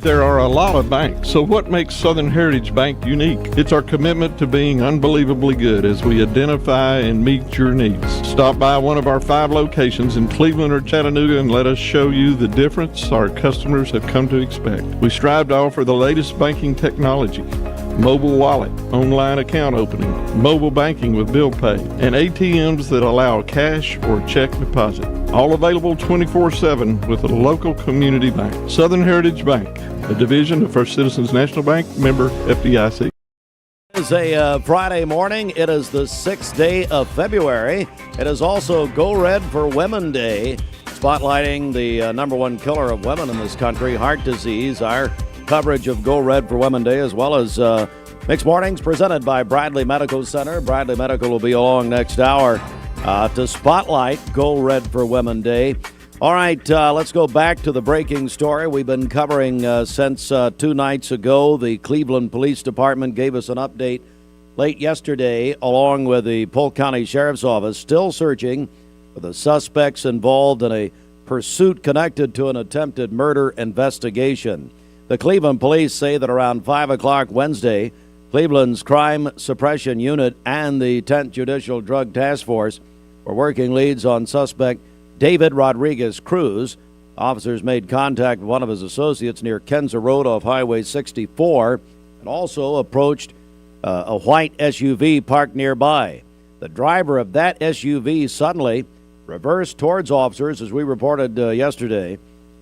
there are a lot of banks, so what makes Southern Heritage Bank unique? It's our commitment to being unbelievably good as we identify and meet your needs. Stop by one of our 5 locations in Cleveland or Chattanooga and let us show you the difference our customers have come to expect. We strive to offer the latest banking technology, mobile wallet, online account opening, mobile banking with bill pay, and ATMs that allow cash or check deposit. All available 24/7 with a local community bank. Southern Heritage Bank, a division of First Citizens National Bank, member FDIC. It is a Friday morning. It is the 6th day of February. It is also Go Red for Women Day, spotlighting the number one killer of women in this country, heart disease. Our coverage of Go Red for Women Day, as well as Mixed Mornings presented by Bradley Medical Center. Bradley Medical will be along next hour to spotlight Go Red for Women Day. All right, let's go back to the breaking story we've been covering since 2 nights ago. The Cleveland Police Department gave us an update late yesterday, along with the Polk County Sheriff's Office, still searching for the suspects involved in a pursuit connected to an attempted murder investigation. The Cleveland police say that around 5 o'clock Wednesday, Cleveland's Crime Suppression Unit and the 10th Judicial Drug Task Force were working leads on suspect David Rodriguez Cruz. Officers made contact with one of his associates near Kenza Road off Highway 64 and also approached a white SUV parked nearby. The driver of that SUV suddenly reversed towards officers, as we reported yesterday,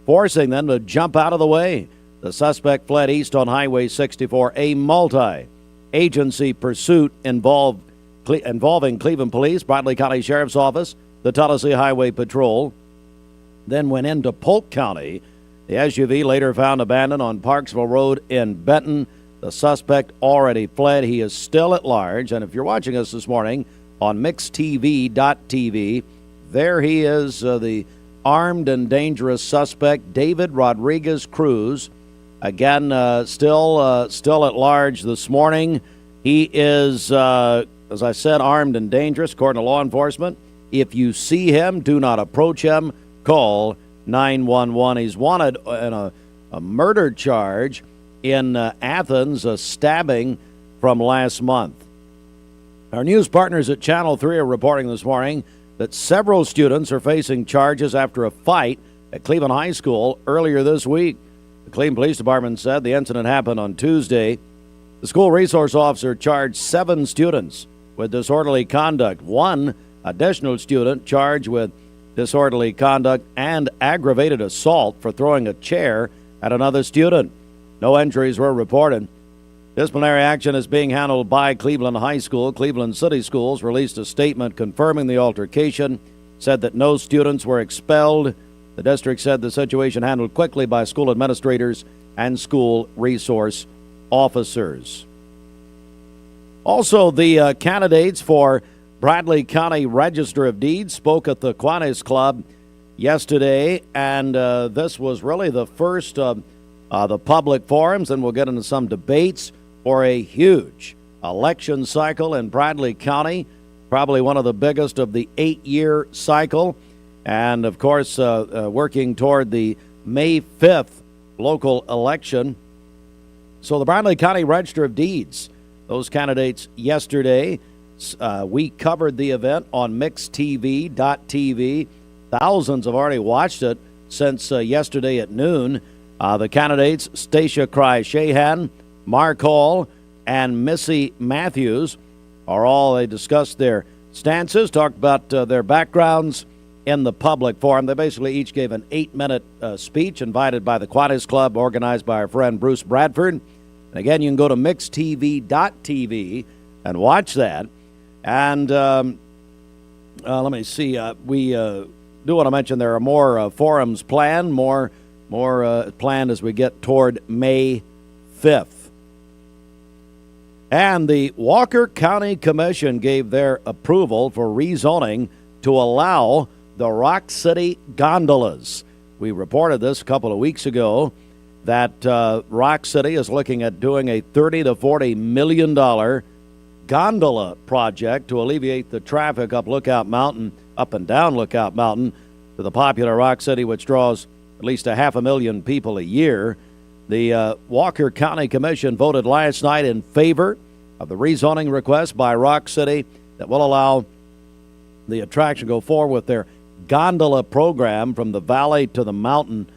forcing them to jump out of the way. The suspect fled east on Highway 64. A multi-agency pursuit involving Cleveland Police, Bradley County Sheriff's Office, the Tennessee Highway Patrol, then went into Polk County. The SUV later found abandoned on Parksville Road in Benton. The suspect already fled. He is still at large. And if you're watching us this morning on mixtv.tv, there he is, the armed and dangerous suspect, David Rodriguez Cruz. Again, still at large this morning. He is, as I said, armed and dangerous, according to law enforcement. If you see him, do not approach him. Call 911. He's wanted in a murder charge in Athens, a stabbing from last month. Our news partners at Channel 3 are reporting this morning that several students are facing charges after a fight at Cleveland High School earlier this week. The Cleveland Police Department said the incident happened on Tuesday. The school resource officer charged 7 students with disorderly conduct. 1 additional student charged with disorderly conduct and aggravated assault for throwing a chair at another student. No injuries were reported. Disciplinary action is being handled by Cleveland High School. Cleveland City Schools released a statement confirming the altercation, said that no students were expelled. The district said the situation handled quickly by school administrators and school resource officers. Also, the candidates for Bradley County Register of Deeds spoke at the Kiwanis Club yesterday, and this was really the first of the public forums, and we'll get into some debates for a huge election cycle in Bradley County, probably one of the biggest of the 8-year cycle. And, of course, working toward the May 5th local election. So the Bradley County Register of Deeds, those candidates yesterday, we covered the event on mixtv.tv. Thousands have already watched it since yesterday at noon. The candidates, Stacia Cry-Shahan, Mark Hall, and Missy Matthews, they discussed their stances, talked about their backgrounds in the public forum. They basically each gave an 8-minute speech invited by the Kiwanis Club, organized by our friend Bruce Bradford. And again, you can go to mixtv.tv and watch that. And let me see. We do want to mention there are more forums planned, more planned as we get toward May 5th. And the Walker County Commission gave their approval for rezoning to allow the Rock City gondolas. We reported this a couple of weeks ago that Rock City is looking at doing a $30 to $40 million gondola project to alleviate the traffic up and down Lookout Mountain to the popular Rock City, which draws at least 500,000 people a year. The Walker County Commission voted last night in favor of the rezoning request by Rock City that will allow the attraction to go forward with their gondola program from the valley to the mountain.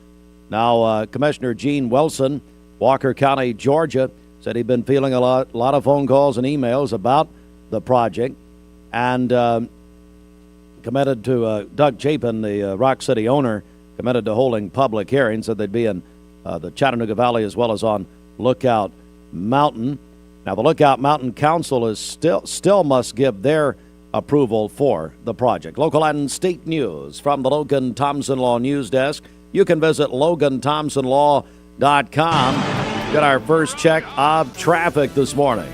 Now, Commissioner Gene Wilson, Walker County, Georgia, said he'd been feeling a lot of phone calls and emails about the project, and committed to, Doug Chapin, the Rock City owner, committed to holding public hearings, said they'd be in the Chattanooga Valley as well as on Lookout Mountain. Now, the Lookout Mountain Council is still must give their approval for the project. Local and state news from the Logan Thompson Law News Desk. You can visit LoganThompsonLaw.com. Get our first check of traffic this morning.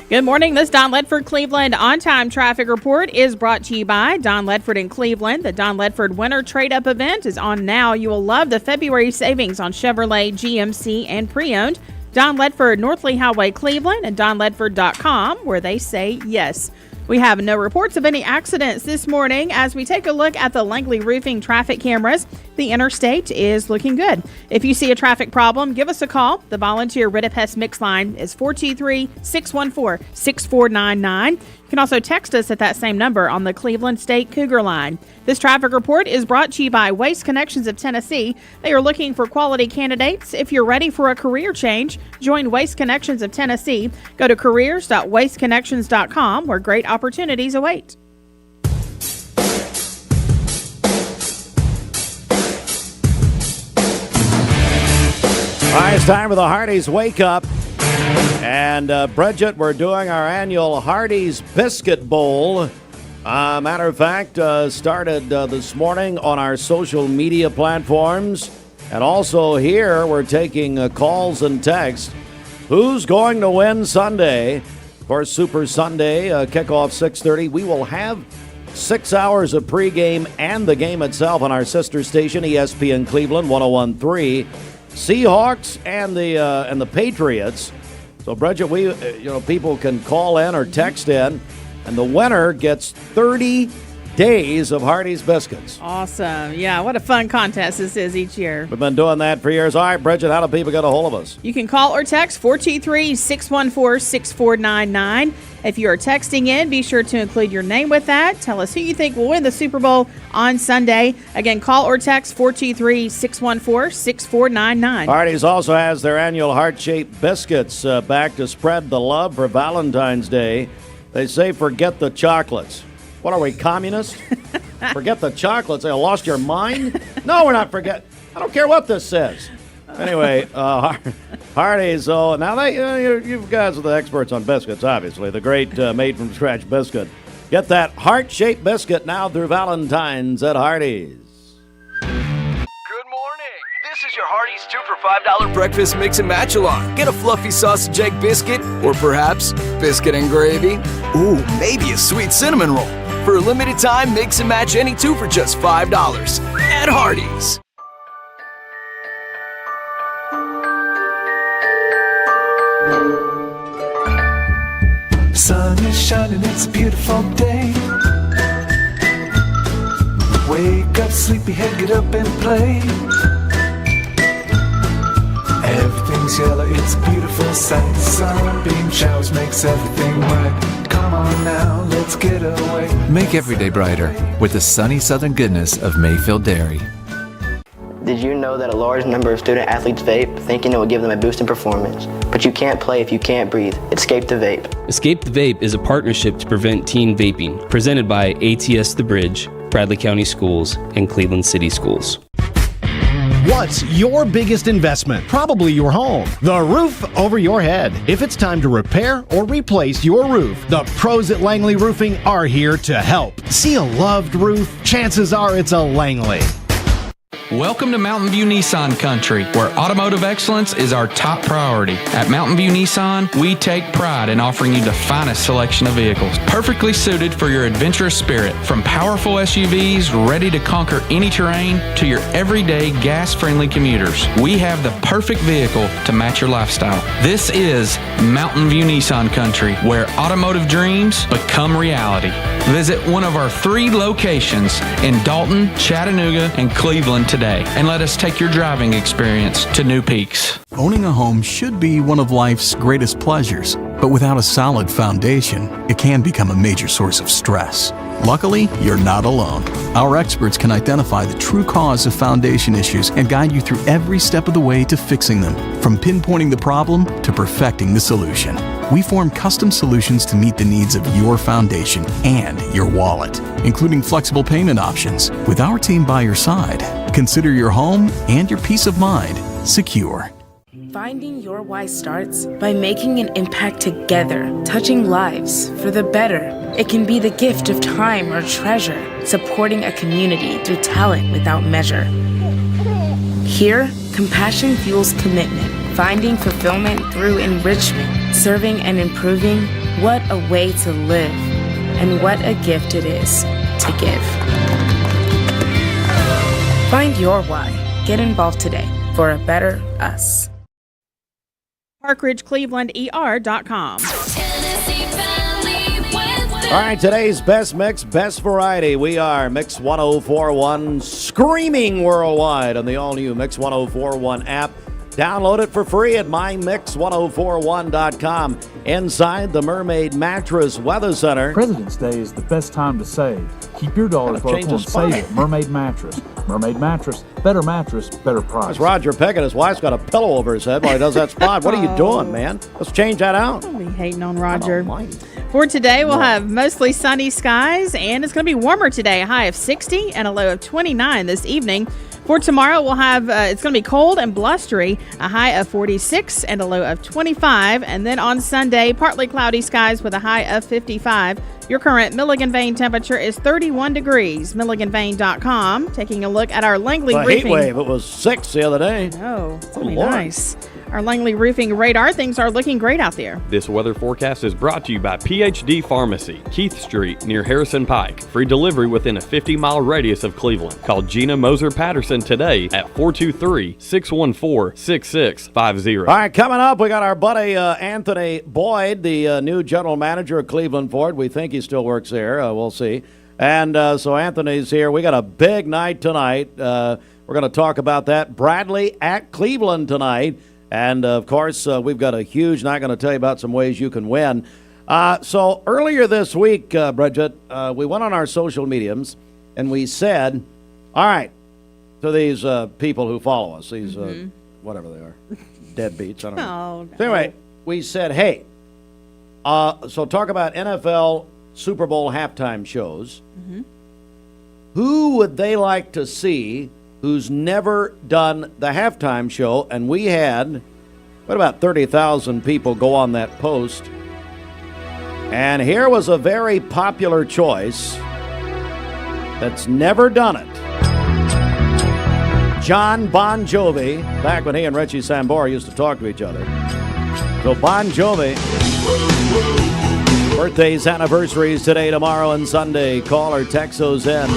Good morning. This Don Ledford Cleveland on-time traffic report is brought to you by Don Ledford in Cleveland. The Don Ledford Winter Trade-Up event is on now. You will love the February savings on Chevrolet, GMC, and pre-owned. Don Ledford, North Lee Highway, Cleveland, and DonLedford.com, where they say yes. We have no reports of any accidents this morning. As we take a look at the Langley Roofing traffic cameras, the interstate is looking good. If you see a traffic problem, give us a call. The volunteer Rid-A-Pest Mix line is 423-614-6499. You can also text us at that same number on the Cleveland State Cougar line. This traffic report is brought to you by Waste Connections of Tennessee. They are looking for quality candidates. If you're ready for a career change, join Waste Connections of Tennessee. Go to careers.wasteconnections.com, where great opportunities await. All right, it's time for the Hardee's Wake Up. And Bridget, we're doing our annual Hardee's Biscuit Bowl. Matter of fact, started this morning on our social media platforms. And also here, we're taking calls and texts. Who's going to win Sunday? Of course, Super Sunday, kickoff 6:30. We will have 6 hours of pregame and the game itself on our sister station, ESPN Cleveland 101.3. Seahawks and the Patriots. So, Bridget, people can call in or text in, and the winner gets 30 days of Hardee's biscuits. Awesome. Yeah, what a fun contest this is each year. We've been doing that for years. All right, Bridget, how do people get a hold of us? You can call or text 423-614-6499. If you are texting in, be sure to include your name with that. Tell us who you think will win the Super Bowl on Sunday. Again, call or text 423-614-6499. Hardee's also has their annual heart-shaped biscuits back to spread the love for Valentine's Day. They say forget the chocolates. What are we, communists? Forget the chocolates. I lost your mind? No, we're not forget. I don't care what this says. Anyway, Hardee's. Now you guys are the experts on biscuits, obviously. The great made-from-scratch biscuit. Get that heart-shaped biscuit now through Valentine's at Hardee's. Good morning. This is your Hardee's 2 for $5 breakfast mix and match along. Get a fluffy sausage egg biscuit, or perhaps biscuit and gravy. Ooh, maybe a sweet cinnamon roll. For a limited time, mix and match any 2 for just $5 at Hardee's. Sun is shining, it's a beautiful day. Wake up, sleepyhead, get up and play. Everything's yellow, it's a beautiful sight. Sunbeam showers makes everything right. Come on now, let's get away. Make every day brighter with the sunny southern goodness of Mayfield Dairy. Did you know that a large number of student athletes vape, thinking it will give them a boost in performance? But you can't play if you can't breathe. Escape the Vape. Escape the Vape is a partnership to prevent teen vaping, presented by ATS The Bridge, Bradley County Schools, and Cleveland City Schools. What's your biggest investment? Probably your home. The roof over your head. If it's time to repair or replace your roof, the pros at Langley Roofing are here to help. See a loved roof? Chances are it's a Langley. Welcome to Mountain View Nissan Country, where automotive excellence is our top priority. At Mountain View Nissan, we take pride in offering you the finest selection of vehicles, perfectly suited for your adventurous spirit. From powerful SUVs ready to conquer any terrain to your everyday gas-friendly commuters, we have the perfect vehicle to match your lifestyle. This is Mountain View Nissan Country, where automotive dreams become reality. Visit one of our 3 locations in Dalton, Chattanooga, and Cleveland today, and let us take your driving experience to new peaks. Owning a home should be one of life's greatest pleasures, but without a solid foundation, it can become a major source of stress. Luckily, you're not alone. Our experts can identify the true cause of foundation issues and guide you through every step of the way to fixing them, from pinpointing the problem to perfecting the solution. We form custom solutions to meet the needs of your foundation and your wallet, including flexible payment options. With our team by your side, consider your home and your peace of mind secure. Finding your why starts by making an impact together, touching lives for the better. It can be the gift of time or treasure, supporting a community through talent without measure. Here, compassion fuels commitment, finding fulfillment through enrichment, serving and improving. What a way to live, and what a gift it is to give. Find your why. Get involved today for a better us. ParkridgeClevelandER.com. All right, today's best mix, best variety. We are Mix 1041, screaming worldwide on the all-new Mix 1041 app. Download it for free at mymix1041.com. Inside the Mermaid Mattress Weather Center. President's Day is the best time to save. Keep your dollars local and save at Mermaid Mattress. Mermaid Mattress, better price. It's Roger Peck, and his wife's got a pillow over his head while he does that spot. What are you doing, man? Let's change that out. Don't be hating on Roger. For today, we'll have mostly sunny skies, and it's going to be warmer today. A high of 60 and a low of 29 this evening. For tomorrow, we'll have, it's going to be cold and blustery, a high of 46 and a low of 25. And then on Sunday, partly cloudy skies with a high of 55. Your current Milligan Vane temperature is 31 degrees. MilliganVane.com. Taking a look at our Langley Roofing. Heat wave. It was 6 the other day. Oh, it's really nice. Our Langley Roofing radar. Things are looking great out there. This weather forecast is brought to you by PhD Pharmacy, Keith Street near Harrison Pike. Free delivery within a 50-mile radius of Cleveland. Call Gina Moser Patterson today at 423-614-6650. All right, coming up, we got our buddy Anthony Boyd, the new general manager of Cleveland Ford. We think he still works there. We'll see. And so Anthony's here. We got a big night tonight. We're going to talk about that. Bradley at Cleveland tonight. And, of course, we've got a huge night. Going to tell you about some ways you can win. So earlier this week, Bridget, we went on our social mediums, and we said, all right, to these people who follow us, these whatever they are, deadbeats, I don't know. No. So anyway, we said, hey, so talk about NFL Super Bowl halftime shows. Who would they like to see who's never done the halftime show? And we had, about 30,000 people go on that post. And here was a very popular choice that's never done it. John Bon Jovi, back when he and Richie Sambora used to talk to each other. So Bon Jovi, birthdays, anniversaries today, tomorrow, and Sunday. Call or text those in.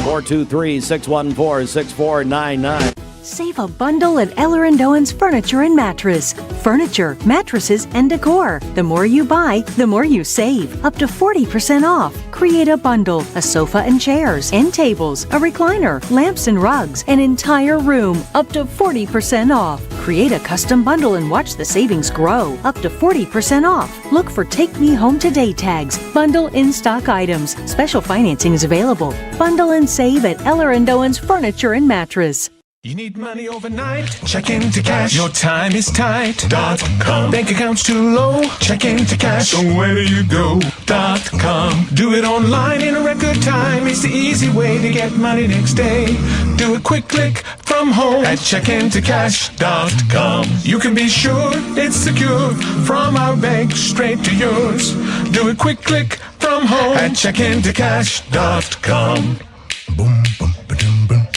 423-614-6499. Save a bundle at Eller & Owen's Furniture and Mattress. Furniture, mattresses, and decor. The more you buy, the more you save. Up to 40% off. Create a bundle, a sofa and chairs, end tables, a recliner, lamps and rugs, an entire room. Up to 40% off. Create a custom bundle and watch the savings grow. Up to 40% off. Look for Take Me Home Today tags. Bundle in-stock items. Special financing is available. Bundle and save at Eller & Owen's Furniture and Mattress. You need money overnight? Check into cash. Your time is tight.com. Bank account's too low? Check into cash. So where do you go.com? Do it online in a record time. It's the easy way to get money next day. Do a quick click from home at checkintocash.com. You can be sure it's secure from our bank straight to yours. Do a quick click from home at checkintocash.com. Boom, boom, ba-dum, boom.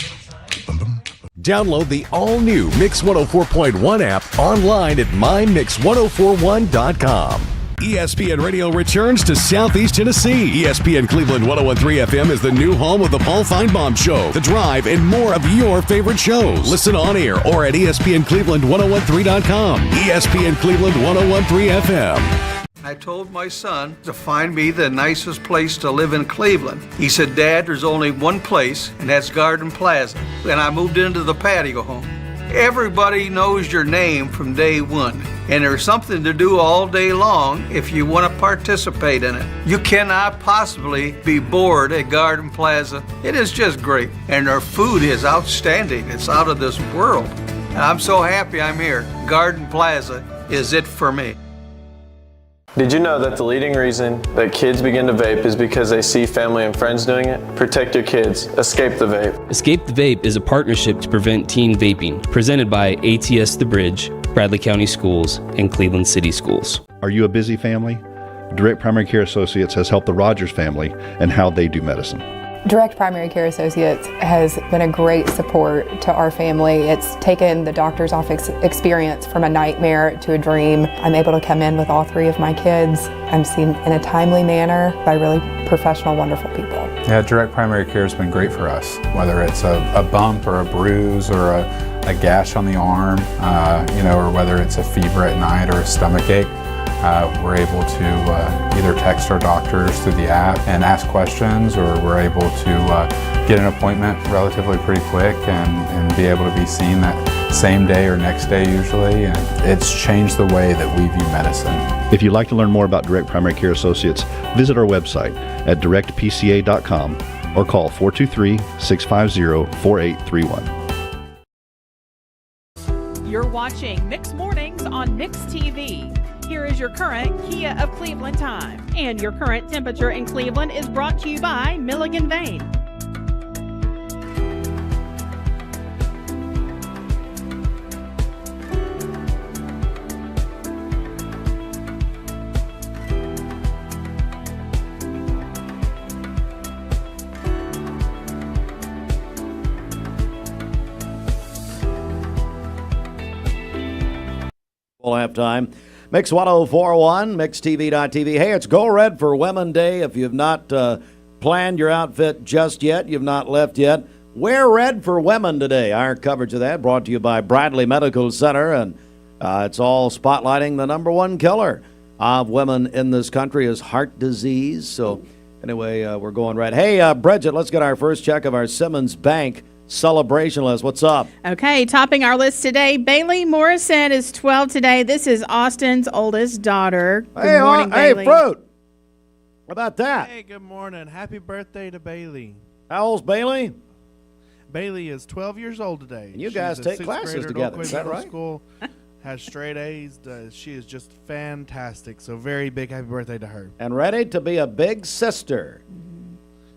Download the all-new Mix 104.1 app online at mymix1041.com. ESPN Radio returns to Southeast Tennessee. ESPN Cleveland 101.3 FM is the new home of the Paul Feinbaum Show, The Drive, and more of your favorite shows. Listen on air or at ESPNCleveland1013.com. ESPN Cleveland 101.3 FM. I told my son to find me the nicest place to live in Cleveland. He said, Dad, there's only one place, and that's Garden Plaza. And I moved into the patio home. Everybody knows your name from day one, and there's something to do all day long if you want to participate in it. You cannot possibly be bored at Garden Plaza. It is just great, and their food is outstanding. It's out of this world. And I'm so happy I'm here. Garden Plaza is it for me. Did you know that the leading reason that kids begin to vape is because they see family and friends doing it? Protect your kids. Escape the vape. Escape the Vape is a partnership to prevent teen vaping, presented by ATS The Bridge, Bradley County Schools, and Cleveland City Schools. Are you a busy family? Direct Primary Care Associates has helped the Rogers family and how they do medicine. Direct Primary Care Associates has been a great support to our family. It's taken the doctor's office experience from a nightmare to a dream. I'm able to come in with all 3 of my kids. I'm seen in a timely manner by really professional, wonderful people. Yeah, Direct Primary Care has been great for us, whether it's a bump or a bruise or a gash on the arm, or whether it's a fever at night or a stomach ache. We're able to either text our doctors through the app and ask questions, or we're able to get an appointment relatively pretty quick and be able to be seen that same day or next day usually. And it's changed the way that we view medicine. If you'd like to learn more about Direct Primary Care Associates, visit our website at directpca.com or call 423-650-4831. You're watching Mix Mornings on Mix TV. Here is your current Kia of Cleveland time. And your current temperature in Cleveland is brought to you by Milligan Vane. Full halftime. Mix 1041, MixTV.tv. Hey, it's Go Red for Women Day. If you've not planned your outfit just yet, you've not left yet, wear red for women today. Our coverage of that brought to you by Bradley Medical Center, and it's all spotlighting the number 1 killer of women in this country is heart disease. So anyway, we're going red. Hey, Bridget, let's get our first check of our Simmons Bank celebration list. What's up? Okay, topping our list today, Bailey Morrison is 12 today. This is Austin's oldest daughter. Good morning, Bailey. Hey, Fruit. What about that? Hey, good morning. Happy birthday to Bailey. How old's Bailey? Bailey is 12 years old today. And you guys take classes together, is that right? School, has straight A's. She is just fantastic. So very big happy birthday to her. And ready to be a big sister.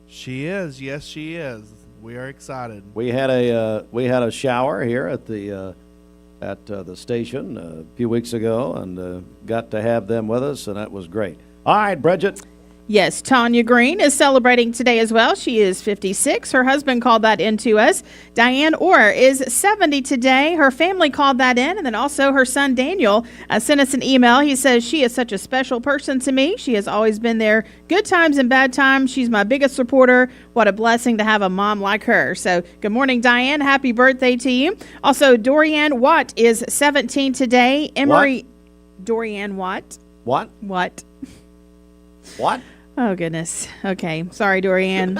She is. Yes, she is. We are excited. We had a shower here at the station a few weeks ago, and got to have them with us, and that was great. All right, Bridget. Yes, Tanya Green is celebrating today as well. She is 56. Her husband called that in to us. Diane Orr is 70 today. Her family called that in. And then also her son Daniel sent us an email. He says, she is such a special person to me. She has always been there, good times and bad times. She's my biggest supporter. What a blessing to have a mom like her. So good morning, Diane. Happy birthday to you. Also, Dorianne Watt is 17 today. Emory. What? Dorianne Watt. What? What? What? Oh, goodness. Okay. Sorry, Dorianne.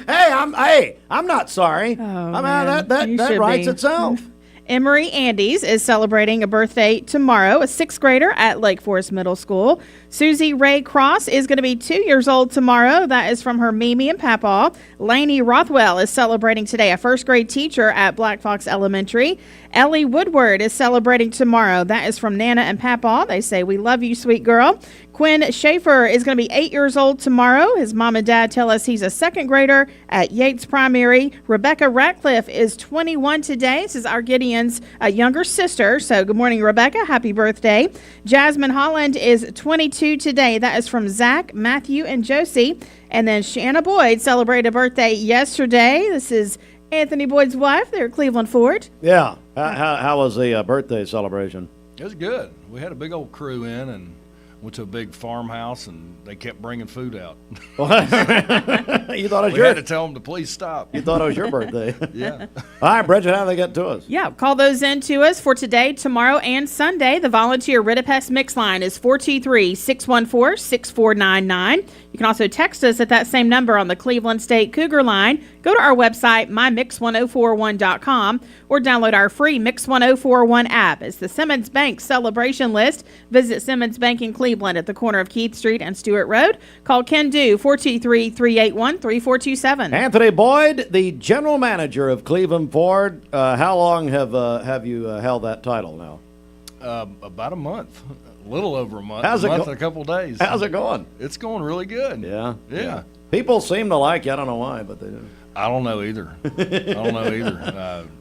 I'm not sorry. Oh, that writes itself. Emery Andes is celebrating a birthday tomorrow, a 6th grader at Lake Forest Middle School. Susie Ray Cross is going to be 2 years old tomorrow. That is from her Mimi and Papa. Lainey Rothwell is celebrating today, a 1st grade teacher at Black Fox Elementary. Ellie Woodward is celebrating tomorrow. That is from Nana and Papa. They say, we love you, sweet girl. Quinn Schaefer is going to be 8 years old tomorrow. His mom and dad tell us he's a 2nd grader at Yates Primary. Rebecca Ratcliffe is 21 today. This is our Gideon's younger sister. So good morning, Rebecca. Happy birthday. Jasmine Holland is 22 today. That is from Zach, Matthew, and Josie. And then Shanna Boyd celebrated a birthday yesterday. This is Anthony Boyd's wife. They're at Cleveland Ford. Yeah. How was the birthday celebration? It was good. We had a big old crew in, and went to a big farmhouse, and they kept bringing food out. You thought it was we your... had to tell them to please stop. You thought it was your birthday. Yeah. All right, Bridget, how do they get to us? Yeah, call those in to us for today, tomorrow, and Sunday. The volunteer Ritapest Mix line is 423-614-6499. You can also text us at that same number on the Cleveland State Cougar line. Go to our website, mymix1041.com, or download our free Mix 1041 app. It's the Simmons Bank celebration list. Visit Simmons Bank in Cleveland at the corner of Keith Street and Stewart Road. Call Ken Do, 423-381-3427. Anthony Boyd, the general manager of Cleveland Ford. How long have you held that title now? About a month. A little over a month. How's it and go- a couple days. How's it going? It's going really good. Yeah. Yeah. People seem to like you. I don't know why, but they do. I don't know either.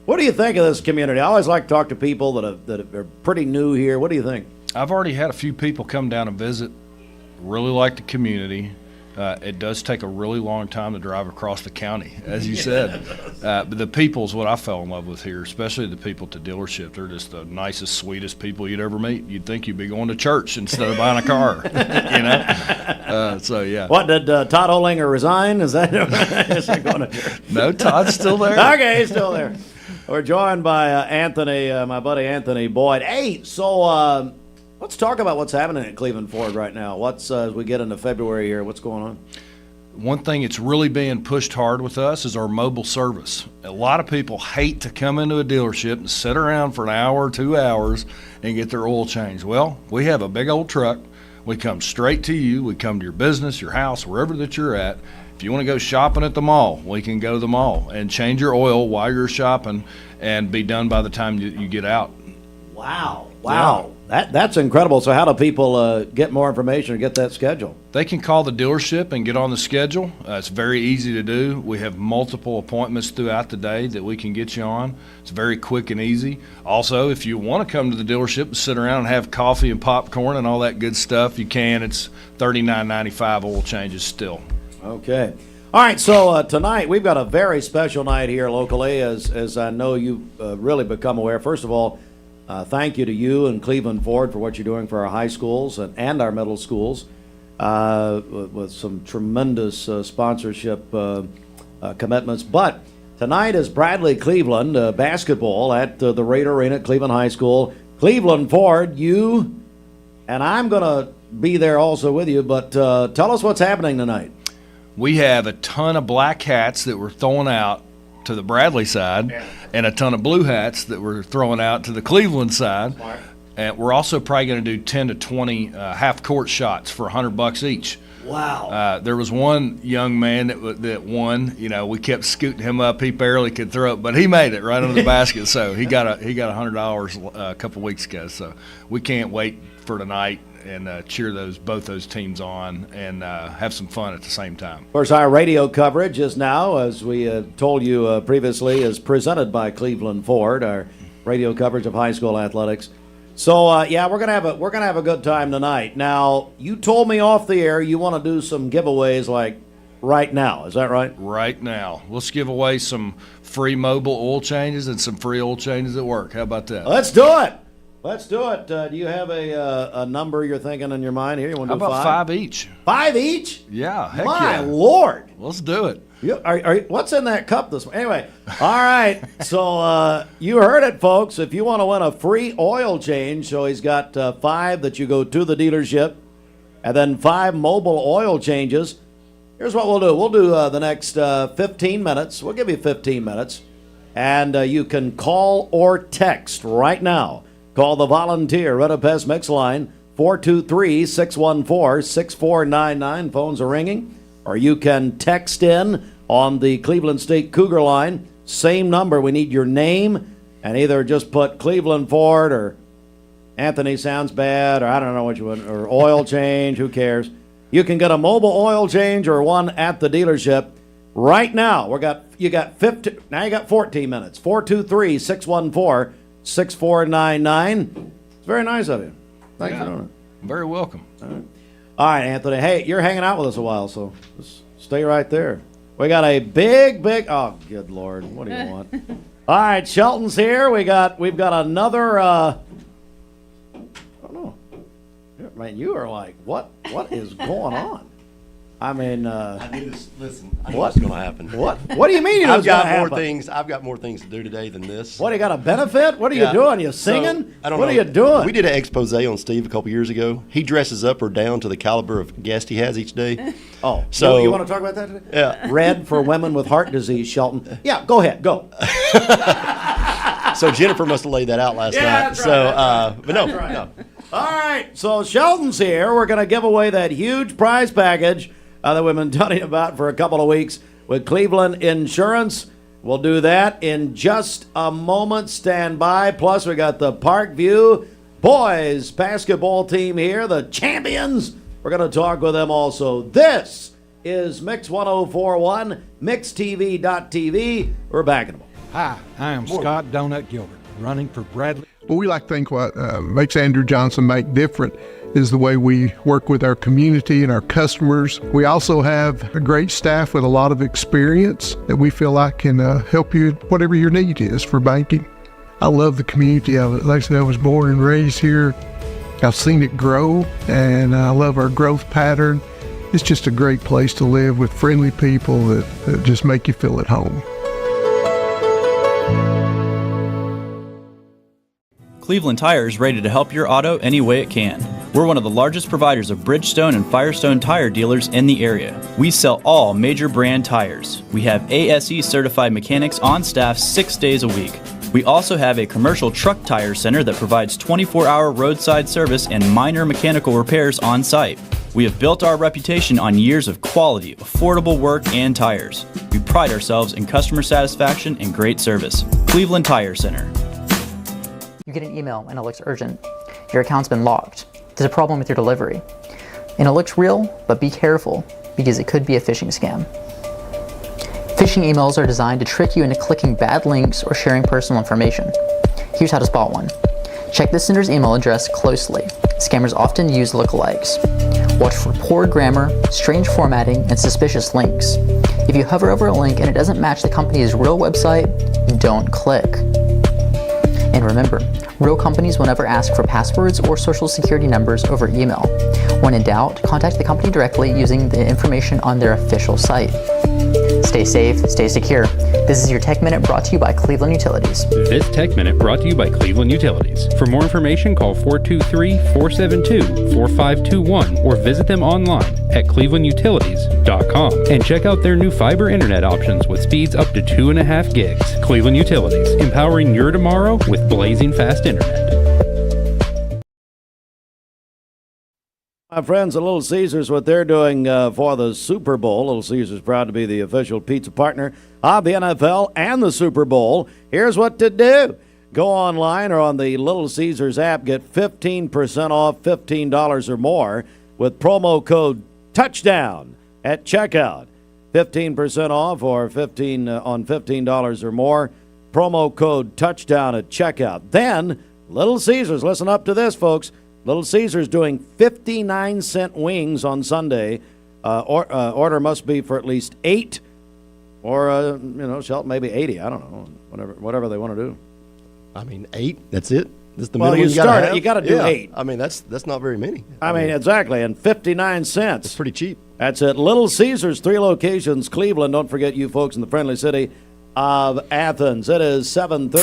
What do you think of this community? I always like to talk to people that are pretty new here. What do you think? I've already had a few people come down and visit. Really like the community. It does take a really long time to drive across the county, as you said. But the people's what I fell in love with here, especially the people at the dealership. They're just the nicest, sweetest people you'd ever meet. You'd think you'd be going to church instead of buying a car, you know? So, yeah. What, did Todd Olinger resign? Is that is he going to church? No, Todd's still there. Okay, he's still there. We're joined by Anthony, my buddy Anthony Boyd. Hey, so let's talk about what's happening at Cleveland Ford right now. What's as we get into February here, what's going on? One thing that's really being pushed hard with us is our mobile service. A lot of people hate to come into a dealership and sit around for an hour or 2 hours and get their oil changed. Well, we have a big old truck. We come straight to you. We come to your business, your house, wherever that you're at. If you want to go shopping at the mall, we can go to the mall and change your oil while you're shopping and be done by the time you get out. Wow. Yeah. That's incredible. So how do people get more information or get that schedule? They can call the dealership and get on the schedule. It's very easy to do. We have multiple appointments throughout the day that we can get you on. It's very quick and easy. Also, if you want to come to the dealership and sit around and have coffee and popcorn and all that good stuff, you can. It's $39.95 oil changes still. Okay. All right, so tonight we've got a very special night here locally, as I know you've really become aware. First of all, thank you to you and Cleveland Ford for what you're doing for our high schools and our middle schools with some tremendous sponsorship commitments. But tonight is Bradley Cleveland basketball at the Raider Arena at Cleveland High School. Cleveland Ford, you and I'm going to be there also with you, but tell us what's happening tonight. We have a ton of black hats that we're throwing out to the Bradley side, and a ton of blue hats that we're throwing out to the Cleveland side. Smart. And we're also probably going to do 10 to 20 half-court shots for $100 each. Wow. There was one young man that won. You know, we kept scooting him up. He barely could throw it, but he made it right under the basket. So he got $100 a couple weeks ago. So we can't wait for tonight and cheer both those teams on and have some fun at the same time. Of course, our radio coverage is now, as we told you previously, is presented by Cleveland Ford, our radio coverage of high school athletics. So yeah, we're gonna have a good time tonight. Now, you told me off the air you want to do some giveaways like right now. Is that right? Right now. Let's give away some free mobile oil changes and some free oil changes at work. How about that? Let's do it. Let's do it. Do you have a number you're thinking in your mind here? You want to do How about 5? 5 each? 5 each? Yeah, heck My yeah. Lord. Let's do it. What's in that cup this morning? Anyway, all right. So you heard it, folks. If you want to win a free oil change, so he's got 5 that you go to the dealership, and then 5 mobile oil changes. Here's what we'll do. We'll do the next 15 minutes. We'll give you 15 minutes, and you can call or text right now. Call the volunteer Ritapest Mix line, 423-614-6499. Phones are ringing. Or you can text in on the Cleveland State Cougar line. Same number. We need your name and either just put Cleveland Ford or Anthony sounds bad, or I don't know what you want, or oil change. Who cares? You can get a mobile oil change or one at the dealership right now. You got 15. Now you got 14 minutes. 423-614-6499. It's very nice of you. Thanks for doing it. Very welcome. All right, Anthony. Hey, you're hanging out with us a while, so just stay right there. We got a big. Oh, good Lord! What do you want? All right, Shelton's here. We've got another. I don't know. man, you are like, what is going on? I mean, I knew this. Listen, I knew what? what's going to happen. What do you mean? I've got more things. I've got more things to do today than this. What, you got a benefit? What are you doing? You singing? I don't know. What are you doing? We did an expose on Steve a couple years ago. He dresses up or down to the caliber of guest he has each day. Oh, so you want to talk about that today? Yeah. Red for women with heart disease, Shelton. Yeah, go ahead, go. So Jennifer must have laid that out last night. That's so, right. but no, That's right. no. All right, so Shelton's here. We're going to give away that huge prize package that we've been telling you about for a couple of weeks with Cleveland Insurance. We'll do that in just a moment. Stand by. Plus, we got the Parkview boys basketball team here, the champions. We're going to talk with them also. This is Mix 104.1, MixTV.tv. We're back in a moment. Hi, I am Scott Donut Gilbert, running for Bradley. Well, we like to think what makes Andrew Johnson make different is the way we work with our community and our customers. We also have a great staff with a lot of experience that we feel like can help you whatever your need is for banking. I love the community of it. Like I said, I was born and raised here. I've seen it grow, and I love our growth pattern. It's just a great place to live with friendly people that just make you feel at home. Cleveland Tire is ready to help your auto any way it can. We're one of the largest providers of Bridgestone and Firestone tire dealers in the area. We sell all major brand tires. We have ASE certified mechanics on staff 6 days a week. We also have a commercial truck tire center that provides 24-hour roadside service and minor mechanical repairs on site. We have built our reputation on years of quality, affordable work, and tires. We pride ourselves in customer satisfaction and great service. Cleveland Tire Center. You get an email and it looks urgent. Your account's been locked. There's a problem with your delivery. And it looks real, but be careful because it could be a phishing scam. Phishing emails are designed to trick you into clicking bad links or sharing personal information. Here's how to spot one. Check the sender's email address closely. Scammers often use lookalikes. Watch for poor grammar, strange formatting, and suspicious links. If you hover over a link and it doesn't match the company's real website, don't click. And remember, real companies will never ask for passwords or social security numbers over email. When in doubt, contact the company directly using the information on their official site. Stay safe, stay secure. This is your Tech Minute brought to you by Cleveland Utilities. This Tech Minute brought to you by Cleveland Utilities. For more information, call 423-472-4521 or visit them online at clevelandutilities.com and check out their new fiber internet options with speeds up to 2.5 gigs. Cleveland Utilities, empowering your tomorrow with blazing fast internet. My friends at Little Caesars, what they're doing for the Super Bowl. Little Caesars proud to be the official pizza partner of the NFL and the Super Bowl. Here's what to do. Go online or on the Little Caesars app. Get 15% off $15 or more with promo code TOUCHDOWN at checkout. 15% off or on $15 or more. Promo code TOUCHDOWN at checkout. Then, Little Caesars, listen up to this, folks. Little Caesars doing 59-cent wings on Sunday. Order must be for at least 8 or, Shelton, maybe 80. I don't know. Whatever they want to do. I mean, 8? That's it? That's the well, minimum you start it. You got to do 8. I mean, that's not very many. I mean, exactly. And 59 cents. It's pretty cheap. That's at Little Caesars, 3 locations, Cleveland. Don't forget you folks in the friendly city of Athens. It is 7:30.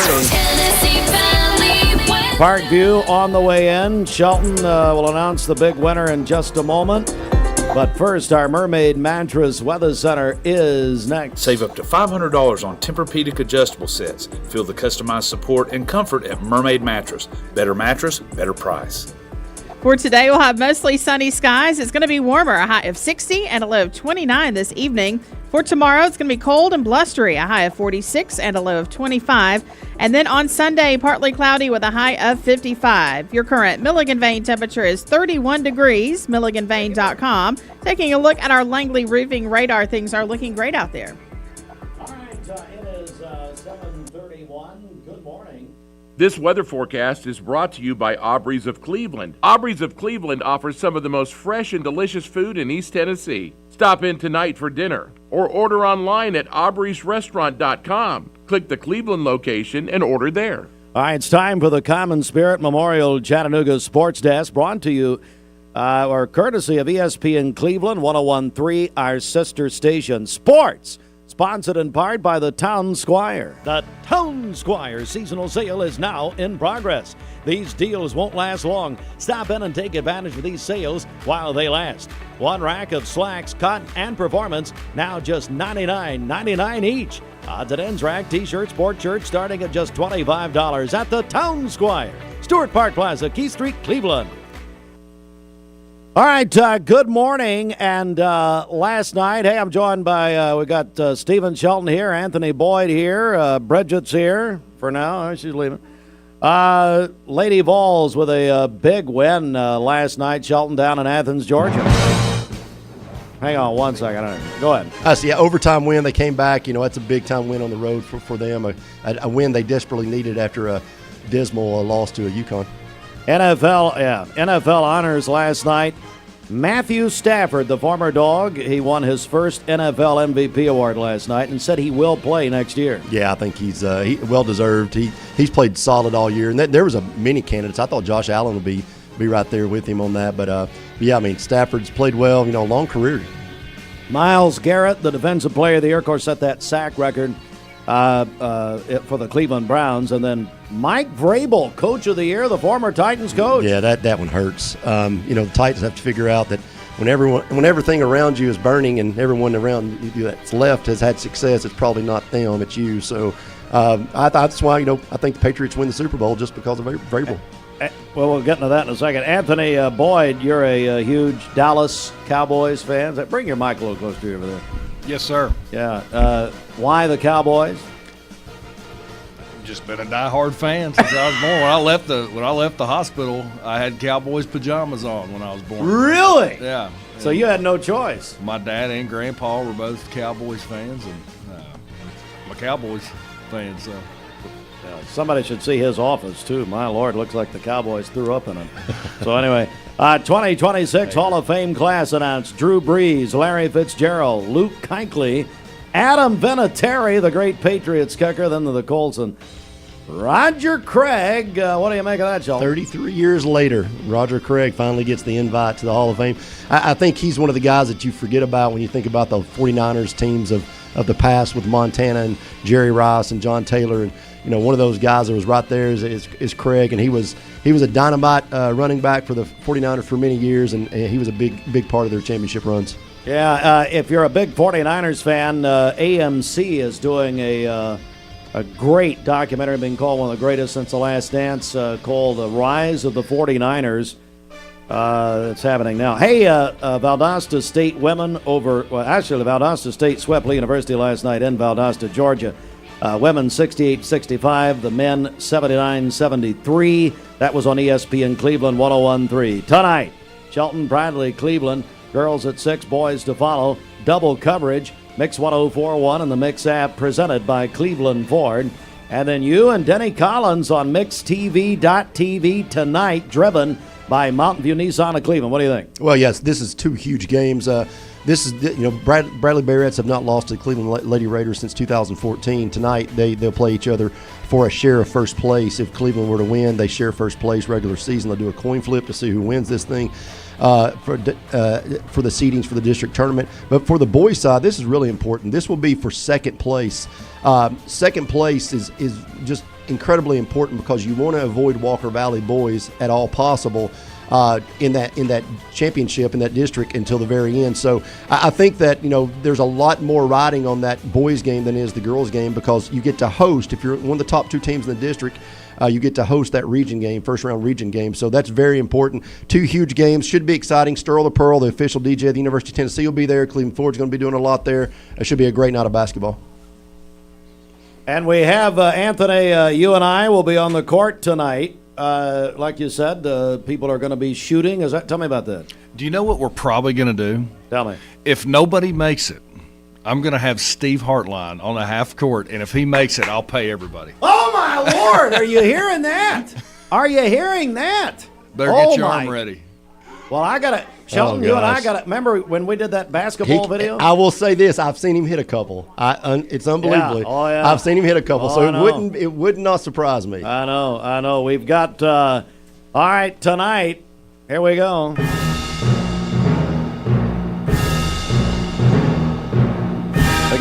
Parkview on the way in. Shelton will announce the big winner in just a moment. But first, our Mermaid Mattress Weather Center is next. Save up to $500 on Tempur-Pedic adjustable sets. Feel the customized support and comfort at Mermaid Mattress. Better mattress, better price. For today, we'll have mostly sunny skies. It's going to be warmer, a high of 60 and a low of 29 this evening. For tomorrow, it's going to be cold and blustery, a high of 46 and a low of 25. And then on Sunday, partly cloudy with a high of 55. Your current Milligan Vane temperature is 31 degrees, milliganvane.com. Taking a look at our Langley roofing radar, things are looking great out there. All right, it is 7:31. Good morning. This weather forecast is brought to you by Aubrey's of Cleveland. Aubrey's of Cleveland offers some of the most fresh and delicious food in East Tennessee. Stop in tonight for dinner or order online at aubreysrestaurant.com. Click the Cleveland location and order there. All right, it's time for the Common Spirit Memorial Chattanooga Sports Desk, brought to you or courtesy of ESPN Cleveland 101.3, our sister station. Sports, sponsored in part by the Town Squire. The Town Squire seasonal sale is now in progress. These deals won't last long. Stop in and take advantage of these sales while they last. One rack of slacks, cotton, and performance, now just $99.99 each. Odds and ends rack, t-shirts, sport shirts starting at just $25 at the Town Squire. Stewart Park Plaza, Key Street, Cleveland. All right, good morning. And last night, hey, I'm joined by, we got Stephen Shelton here, Anthony Boyd here, Bridget's here for now. She's leaving. Lady Vols with a big win last night, Shelton down in Athens, Georgia. Hang on one second. Go ahead. So, yeah, overtime win. They came back. That's a big-time win on the road for them, a win they desperately needed after a dismal loss to a UConn. NFL honors last night. Matthew Stafford, the former Dog, he won his first NFL MVP award last night and said he will play next year. Yeah, I think he's well-deserved. He's played solid all year. And there was many candidates. I thought Josh Allen would be right there with him on that. But, yeah, I mean, Stafford's played well, long career. Myles Garrett, the Defensive Player of the Year, of course, set that sack record for the Cleveland Browns. And then Mike Vrabel, Coach of the Year, the former Titans coach. Yeah, that one hurts. The Titans have to figure out that when everything around you is burning and everyone around you that's left has had success, it's probably not them, it's you. So that's why, I think the Patriots win the Super Bowl just because of Vrabel. Well, we'll get into that in a second. Anthony Boyd, you're a huge Dallas Cowboys fan. Bring your mic a little closer to you over there. Yes, sir. Yeah. Why the Cowboys? Just been a diehard fan since I was born. When I left the hospital, I had Cowboys pajamas on when I was born. Really? Yeah. So you had no choice. My dad and grandpa were both Cowboys fans, and I'm a Cowboys fan. So somebody should see his office too. My Lord, looks like the Cowboys threw up in it. So anyway, 2026 Hall of Fame class announced: Drew Brees, Larry Fitzgerald, Luke Kuechly, Adam Vinatieri, the great Patriots kicker, then the Colts, and Roger Craig. What do you make of that, Shelton? 33 years later, Roger Craig finally gets the invite to the Hall of Fame. I think he's one of the guys that you forget about when you think about the 49ers teams of the past with Montana and Jerry Rice and John Taylor. And, one of those guys that was right there is Craig, and he was a dynamite running back for the 49ers for many years, and he was a big part of their championship runs. Yeah, if you're a big 49ers fan, AMC is doing a great documentary being called one of the greatest since The Last Dance, called The Rise of the 49ers. It's happening now. Hey, Valdosta State women Valdosta State swept Lee University last night in Valdosta, Georgia. Women 68-65, the men 79-73. That was on ESPN Cleveland 101.3. Tonight, Shelton, Bradley, Cleveland. Girls at 6, boys to follow. Double coverage. Mix 104.1 and the Mix app presented by Cleveland Ford. And then you and Denny Collins on MixTV.tv tonight, driven by Mountain View Nissan of Cleveland. What do you think? Well, yes, this is two huge games. Bradley Barretts have not lost to the Cleveland Lady Raiders since 2014. Tonight, they'll play each other for a share of first place. If Cleveland were to win, they share first place regular season. They'll do a coin flip to see who wins this thing for the seedings for the district tournament. But for the boys' side, this is really important. This will be for second place. Second place is just incredibly important because you want to avoid Walker Valley boys at all possible in that championship in that district until the very end. So I think that there's a lot more riding on that boys game than is the girls game, because you get to host, if you're one of the top two teams in the district, you get to host that region game, first round region game. So that's very important. Two huge games, should be exciting. Sterl the Pearl, the official DJ of the University of Tennessee, will be there. Cleveland Ford's going to be doing a lot there. It should be a great night of basketball. And we have Anthony, you and I will be on the court tonight. Like you said, people are going to be shooting. Tell me about that. Do you know what we're probably going to do? Tell me. If nobody makes it, I'm going to have Steve Hartline on the half court, and if he makes it, I'll pay everybody. Oh, my Lord. Are you hearing that? Are you hearing that? Better get your arm ready. Well, I got to, Shelton, you and I got to, remember when we did that basketball video? I will say this, I've seen him hit a couple. It's unbelievable. Yeah. Oh, yeah. I've seen him hit a couple, so it would not surprise me. I know. We've got, all right, tonight, here we go.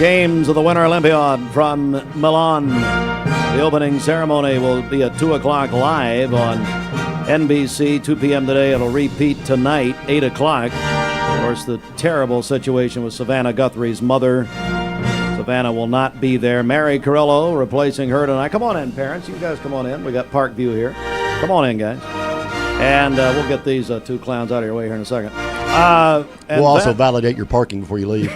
games of the Winter Olympiad from Milan. The opening ceremony will be at 2 o'clock live on NBC, 2 p.m. today. It'll repeat tonight, 8 o'clock. Of course, the terrible situation with Savannah Guthrie's mother. Savannah will not be there. Mary Carrillo replacing her tonight. Come on in, parents. You guys come on in. We got Parkview here. Come on in, guys. And we'll get these two clowns out of your way here in a second. We'll also validate your parking before you leave.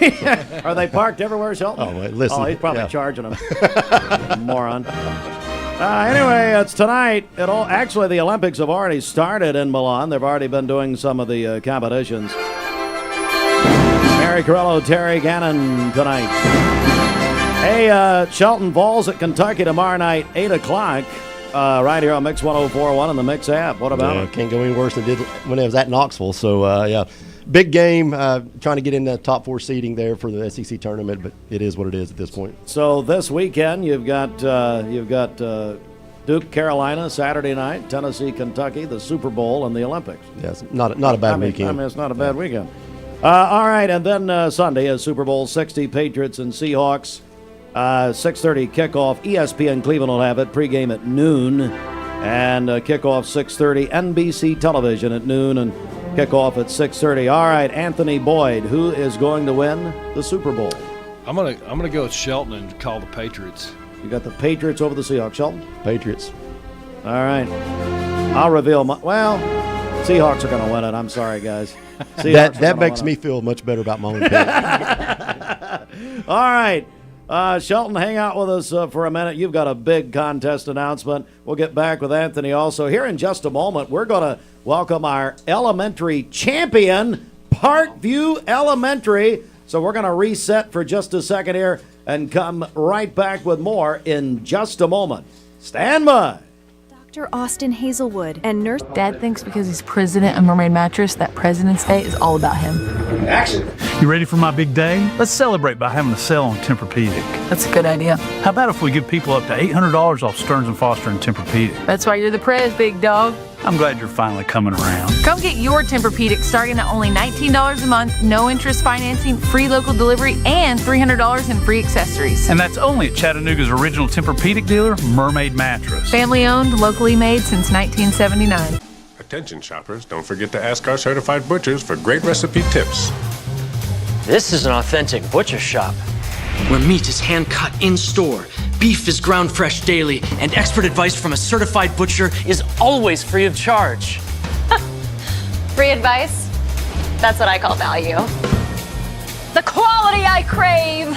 Are they parked everywhere, Shelton? Oh, wait, listen. Oh, he's probably charging them. Moron. Anyway, it's tonight. Actually, the Olympics have already started in Milan. They've already been doing some of the competitions. Mary Carrillo, Terry Gannon tonight. Hey, Shelton Falls at Kentucky tomorrow night, 8 o'clock. Right here on Mix 104.1 and the Mix app. What about it? Can't go any worse than it did when it was at Knoxville. So, yeah, big game. Trying to get in the top 4 seeding there for the SEC tournament, but it is what it is at this point. So this weekend you've got Duke, Carolina Saturday night, Tennessee, Kentucky, the Super Bowl, and the Olympics. Yes, not a bad weekend. I mean, it's not a bad weekend. All right, and then Sunday is Super Bowl 60, Patriots and Seahawks. 6:30 kickoff. ESPN Cleveland will have it. Pregame at noon. And kickoff 6:30. NBC television at noon and kickoff at 6:30. All right, Anthony Boyd, who is going to win the Super Bowl? I'm gonna go with Shelton and call the Patriots. You got the Patriots over the Seahawks, Shelton? Patriots. All right. I'll reveal Seahawks are going to win it. I'm sorry, guys. That makes me feel much better about my own pick. All right. Shelton, hang out with us for a minute. You've got a big contest announcement. We'll get back with Anthony also. Here in just a moment, we're going to welcome our elementary champion, Parkview Elementary. So we're going to reset for just a second here and come right back with more in just a moment. Stand by. Dr. Austin Hazelwood and nurse. Dad thinks because he's president of Mermaid Mattress that President's Day is all about him. Action! You ready for my big day? Let's celebrate by having a sale on Tempur-Pedic. That's a good idea. How about if we give people up to $800 off Stearns & Foster and Tempur-Pedic? That's why you're the prez, big dog. I'm glad you're finally coming around. Come get your Tempur-Pedic starting at only $19 a month, no interest financing, free local delivery, and $300 in free accessories. And that's only at Chattanooga's original Tempur-Pedic dealer, Mermaid Mattress. Family owned, locally made since 1979. Attention shoppers, don't forget to ask our certified butchers for great recipe tips. This is an authentic butcher shop, where meat is hand-cut in-store, beef is ground fresh daily, and expert advice from a certified butcher is always free of charge. Free advice? That's what I call value. The quality I crave,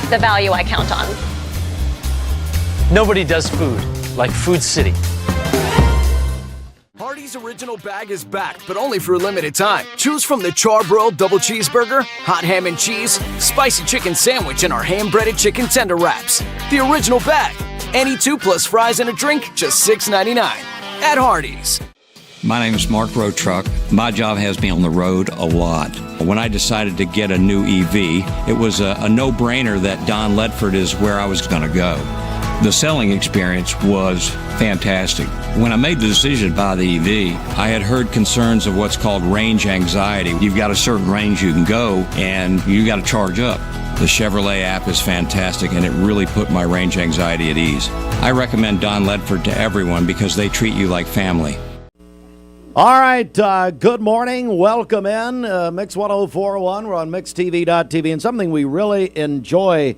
the value I count on. Nobody does food like Food City. Hardee's Original Bag is back, but only for a limited time. Choose from the charbroiled double cheeseburger, hot ham and cheese, spicy chicken sandwich, and our hand-breaded chicken tender wraps. The Original Bag. Any 2 plus fries and a drink, just $6.99. At Hardee's. My name is Mark Road Truck. My job has me on the road a lot. When I decided to get a new EV, it was a no-brainer that Don Ledford is where I was going to go. The selling experience was fantastic. When I made the decision to buy the EV, I had heard concerns of what's called range anxiety. You've got a certain range you can go, and you got to charge up. The Chevrolet app is fantastic, and it really put my range anxiety at ease. I recommend Don Ledford to everyone because they treat you like family. All right, good morning. Welcome in. Mix 104.1. We're on mixtv.tv, and something we really enjoy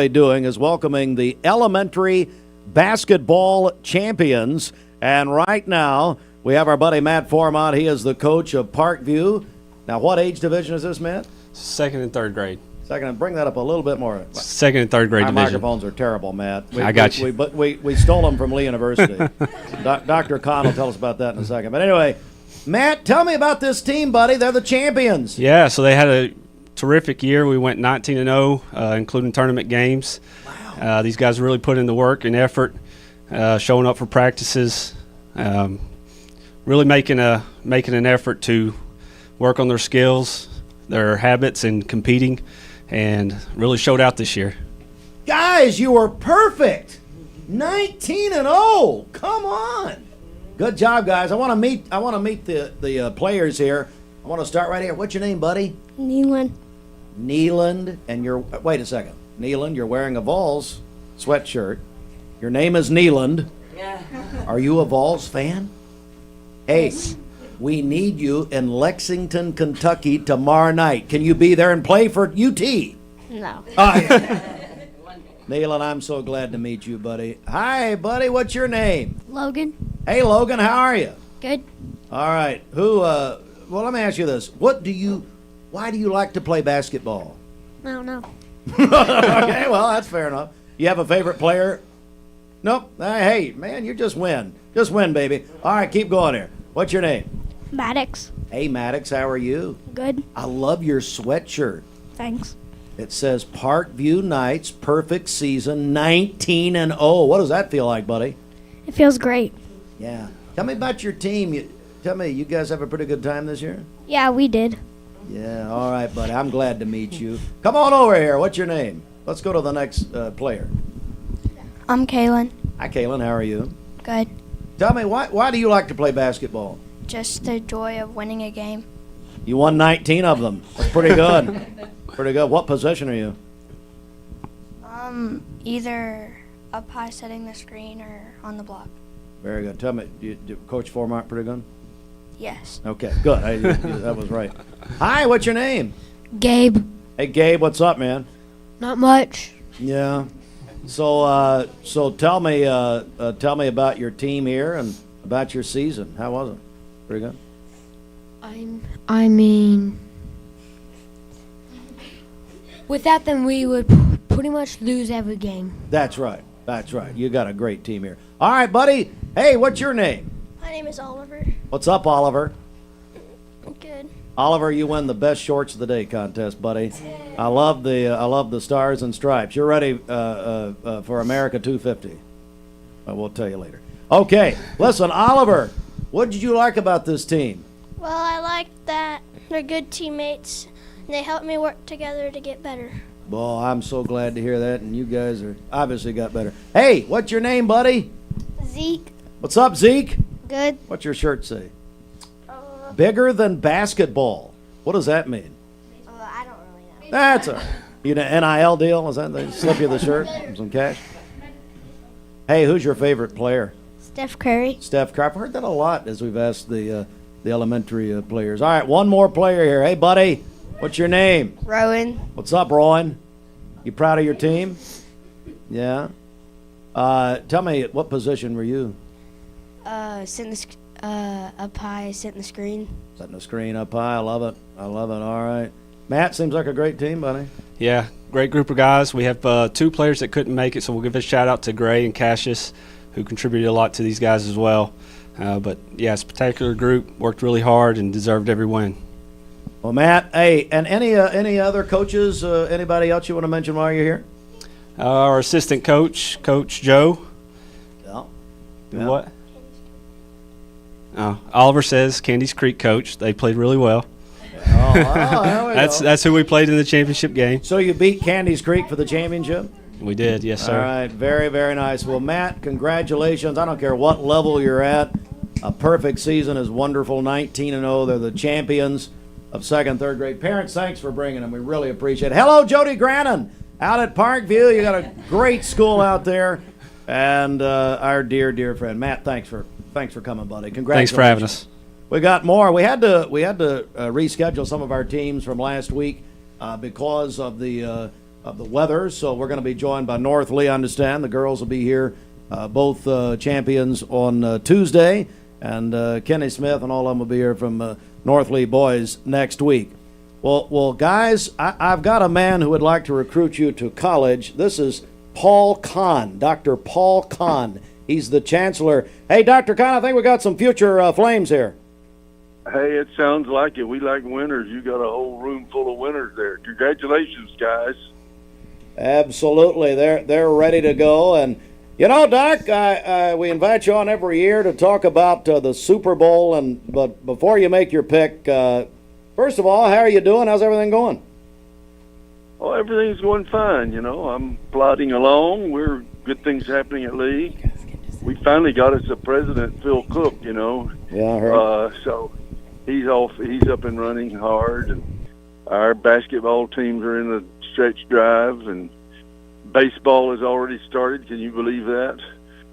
doing is welcoming the elementary basketball champions. And right now, we have our buddy Matt Formont. He is the coach of Parkview. Now, what age division is this, Matt? Second and third grade. Second, and bring that up a little bit more. Second and third grade Our division. microphones are terrible, Matt. I got you. We stole them from Lee University. Dr. Kahn will tell us about that in a second. But anyway, Matt, tell me about this team, buddy. They're the champions. Yeah, so they had a terrific year. We went 19-0, including tournament games. Wow. These guys really put in the work and effort, showing up for practices, really making an effort to work on their skills, their habits, and competing, and really showed out this year. Guys, you were perfect. 19-0. Come on. Good job, guys. I want to meet the players here. I want to start right here. What's your name, buddy? Nealon. Neeland, and wait a second. Neeland, you're wearing a Vols sweatshirt. Your name is Neeland. Yeah. Are you a Vols fan? Hey, we need you in Lexington, Kentucky tomorrow night. Can you be there and play for UT? No. Neeland, I'm so glad to meet you, buddy. Hi, buddy. What's your name? Logan. Hey, Logan. How are you? Good. All right. Well, let me ask you this. Why do you like to play basketball? I don't know. Okay, well, that's fair enough. You have a favorite player? Nope. Hey, man, you just win. Just win, baby. All right, keep going here. What's your name? Maddox. Hey, Maddox, how are you? Good. I love your sweatshirt. Thanks. It says Parkview Knights, perfect season, 19-0. What does that feel like, buddy? It feels great. Yeah. Tell me about your team. Tell me, you guys have a pretty good time this year? Yeah, we did. Yeah, all right, buddy. I'm glad to meet you. Come on over here. What's your name? Let's go to the next player. I'm Kaylin. Hi, Kaylin. How are you? Good. Tell me, why do you like to play basketball? Just the joy of winning a game. You won 19 of them. That's pretty good. Pretty good. What position are you? Either up high setting the screen or on the block. Very good. Tell me, Coach Formark pretty good? Yes. Okay, good. That was right. Hi, what's your name? Gabe. Hey, Gabe, what's up, man? Not much. Yeah. So tell me about your team here and about your season. How was it? Pretty good. I mean, without them, we would pretty much lose every game. That's right. That's right. You got a great team here. All right, buddy. Hey, what's your name? My name is Oliver. What's up, Oliver? Good. Oliver, you win the best shorts of the day contest, buddy. I love the stars and stripes. You're ready for America 250. We'll tell you later. Okay, listen, Oliver, what did you like about this team? Well, I like that they're good teammates, and they help me work together to get better. Well, I'm so glad to hear that, and you guys are obviously got better. Hey, what's your name, buddy? Zeke. What's up, Zeke? Good. What's your shirt say? Bigger than basketball. What does that mean? I don't really know. That's a NIL deal. Is that they slip you the shirt? Some cash. Hey, who's your favorite player? Steph Curry. Steph Curry. I've heard that a lot as we've asked the elementary players. All right, one more player here. Hey, buddy, what's your name? Rowan. What's up, Rowan? You proud of your team? Yeah. Tell me, what position were you? Up high, setting the screen. Setting the screen up high. I love it. All right. Matt, seems like a great team, buddy. Yeah, great group of guys. We have 2 players that couldn't make it, so we'll give a shout out to Gray and Cassius, who contributed a lot to these guys as well. But yeah, it's a spectacular group. Worked really hard and deserved every win. Well, Matt, hey, and any other coaches? Anybody else you want to mention while you're here? Our assistant coach, Coach Joe. Yeah. What? Oliver says Candies Creek coach. They played really well. That's who we played in the championship game. So you beat Candies Creek for the championship? We did, yes, sir. All right, very, very nice. Well, Matt, congratulations. I don't care what level you're at. A perfect season is wonderful. 19-0. They're the champions of 2nd, 3rd grade. Parents, thanks for bringing them. We really appreciate it. Hello, Jody Grannon, out at Parkview. You got a great school out there. And our dear, dear friend Matt, thanks for coming, buddy. Congratulations. Thanks for having us. We got more. We had to reschedule some of our teams from last week because of the weather. So we're going to be joined by North Lee. I understand the girls will be here, both champions on Tuesday, and Kenny Smith and all of them will be here from North Lee boys next week. Well, guys, I've got a man who would like to recruit you to college. This is Paul Kahn, Dr. Paul Kahn. He's the chancellor. Hey, Dr. Kahn, I think we got some future Flames here. Hey, it sounds like it. We like winners. You got a whole room full of winners there. Congratulations, guys. Absolutely. They're ready to go. And, you know, Doc, we invite you on every year to talk about the Super Bowl. But before you make your pick, first of all, how are you doing? How's everything going? Oh, everything's going fine. You know, I'm plodding along. We're good things happening at Lee. We finally got us a president, Phil Cook. You know. Yeah, I heard. So he's up and running hard, Our basketball teams are in the stretch drive, and baseball has already started. Can you believe that?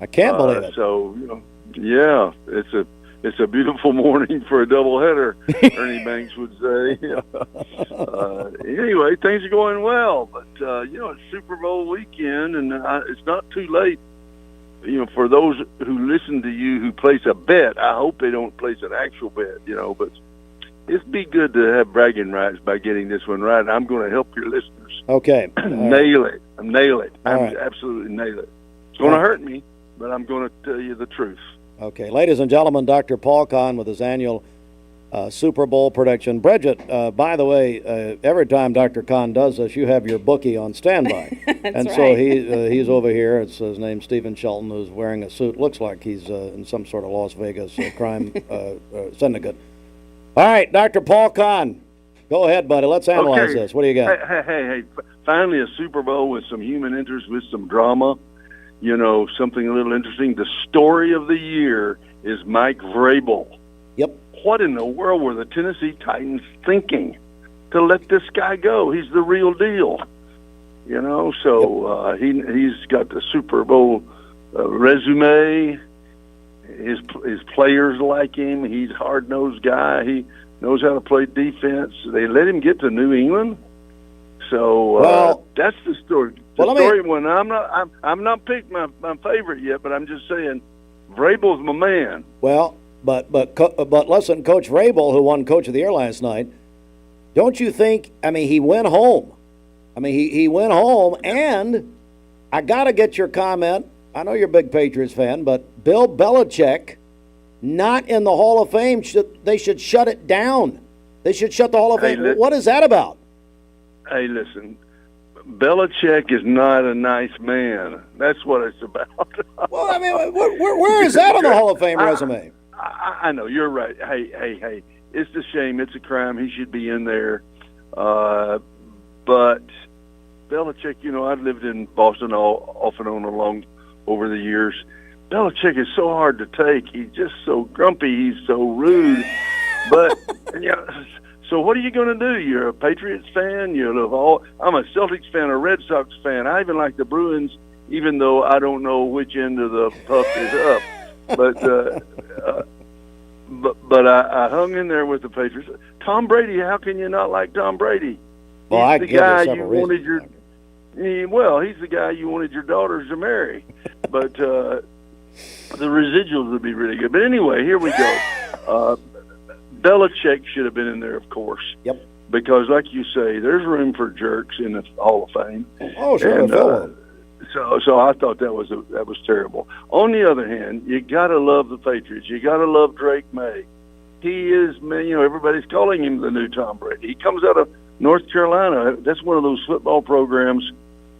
I can't believe it. So, yeah, it's a beautiful morning for a doubleheader, Ernie Banks would say. Anyway, things are going well, but it's Super Bowl weekend, and it's not too late. For those who listen to you who place a bet, I hope they don't place an actual bet. But it'd be good to have bragging rights by getting this one right. I'm going to help your listeners. Okay, nail it. I'm right. Absolutely nail it. It's going to hurt me, but I'm going to tell you the truth. Okay, ladies and gentlemen, Dr. Paul Kahn with his annual Super Bowl prediction. Bridget, by the way, every time Dr. Kahn does this, you have your bookie on standby. And right. So he's over here. It's his name's Stephen Shelton, who's wearing a suit. Looks like he's in some sort of Las Vegas crime syndicate. All right, Dr. Paul Kahn, go ahead, buddy. Let's analyze this. What do you got? Hey, finally a Super Bowl with some human interest, with some drama. Something a little interesting. The story of the year is Mike Vrabel. Yep. What in the world were the Tennessee Titans thinking to let this guy go? He's the real deal. So he's got the Super Bowl resume. His players like him. He's a hard-nosed guy. He knows how to play defense. They let him get to New England. So that's the story. When I'm not picked my favorite yet, but I'm just saying, Vrabel's my man. Well, but listen, Coach Vrabel, who won Coach of the Year last night, don't you think? I mean, he went home. He went home, and I got to get your comment. I know you're a big Patriots fan, but Bill Belichick, not in the Hall of Fame. They should shut it down. They should shut the Hall of Fame. What is that about? Hey, listen. Belichick is not a nice man. That's what it's about. Well, I mean, where is that on the Hall of Fame resume? I know, you're right. Hey, it's a shame. It's a crime. He should be in there. But Belichick, I've lived in Boston off and on over the years. Belichick is so hard to take. He's just so grumpy. He's so rude. But, so what are you going to do? You're a Patriots fan. I'm a Celtics fan, a Red Sox fan. I even like the Bruins, even though I don't know which end of the puff is up. But I hung in there with the Patriots. Tom Brady, how can you not like Tom Brady? Well, he's the guy you wanted he's the guy you wanted your daughters to marry. But the residuals would be really good. But anyway, here we go. Belichick should have been in there, of course. Yep. Because, like you say, there's room for jerks in the Hall of Fame. Oh, sure. And, so I thought that was terrible. On the other hand, you got to love the Patriots. You got to love Drake May. He is, everybody's calling him the new Tom Brady. He comes out of North Carolina. That's one of those football programs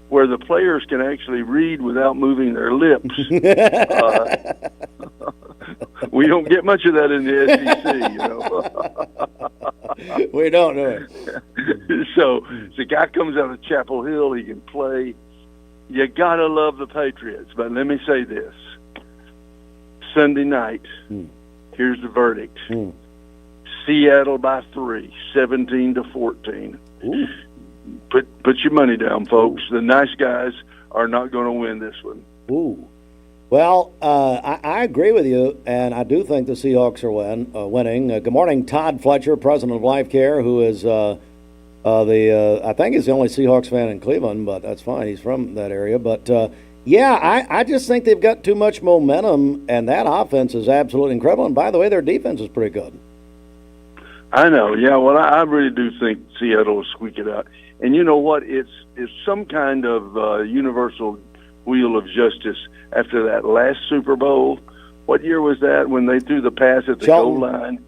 where the players can actually read without moving their lips. We don't get much of that in the SEC, We don't know. So the guy comes out of Chapel Hill. He can play. You got to love the Patriots. But let me say this. Sunday night, here's the verdict. Seattle by 3, 17-14. Ooh. Put your money down, folks. The nice guys are not going to win this one. Ooh. Well, I agree with you, and I do think the Seahawks are winning. Good morning, Todd Fletcher, president of Life Care, who is I think he's the only Seahawks fan in Cleveland, but that's fine. He's from that area. But, I just think they've got too much momentum, and that offense is absolutely incredible. And, by the way, their defense is pretty good. I know, yeah. Well, I really do think Seattle will squeak it out. And you know what? It's some kind of universal wheel of justice after that last Super Bowl. What year was that when they threw the pass at the Shelton, goal line?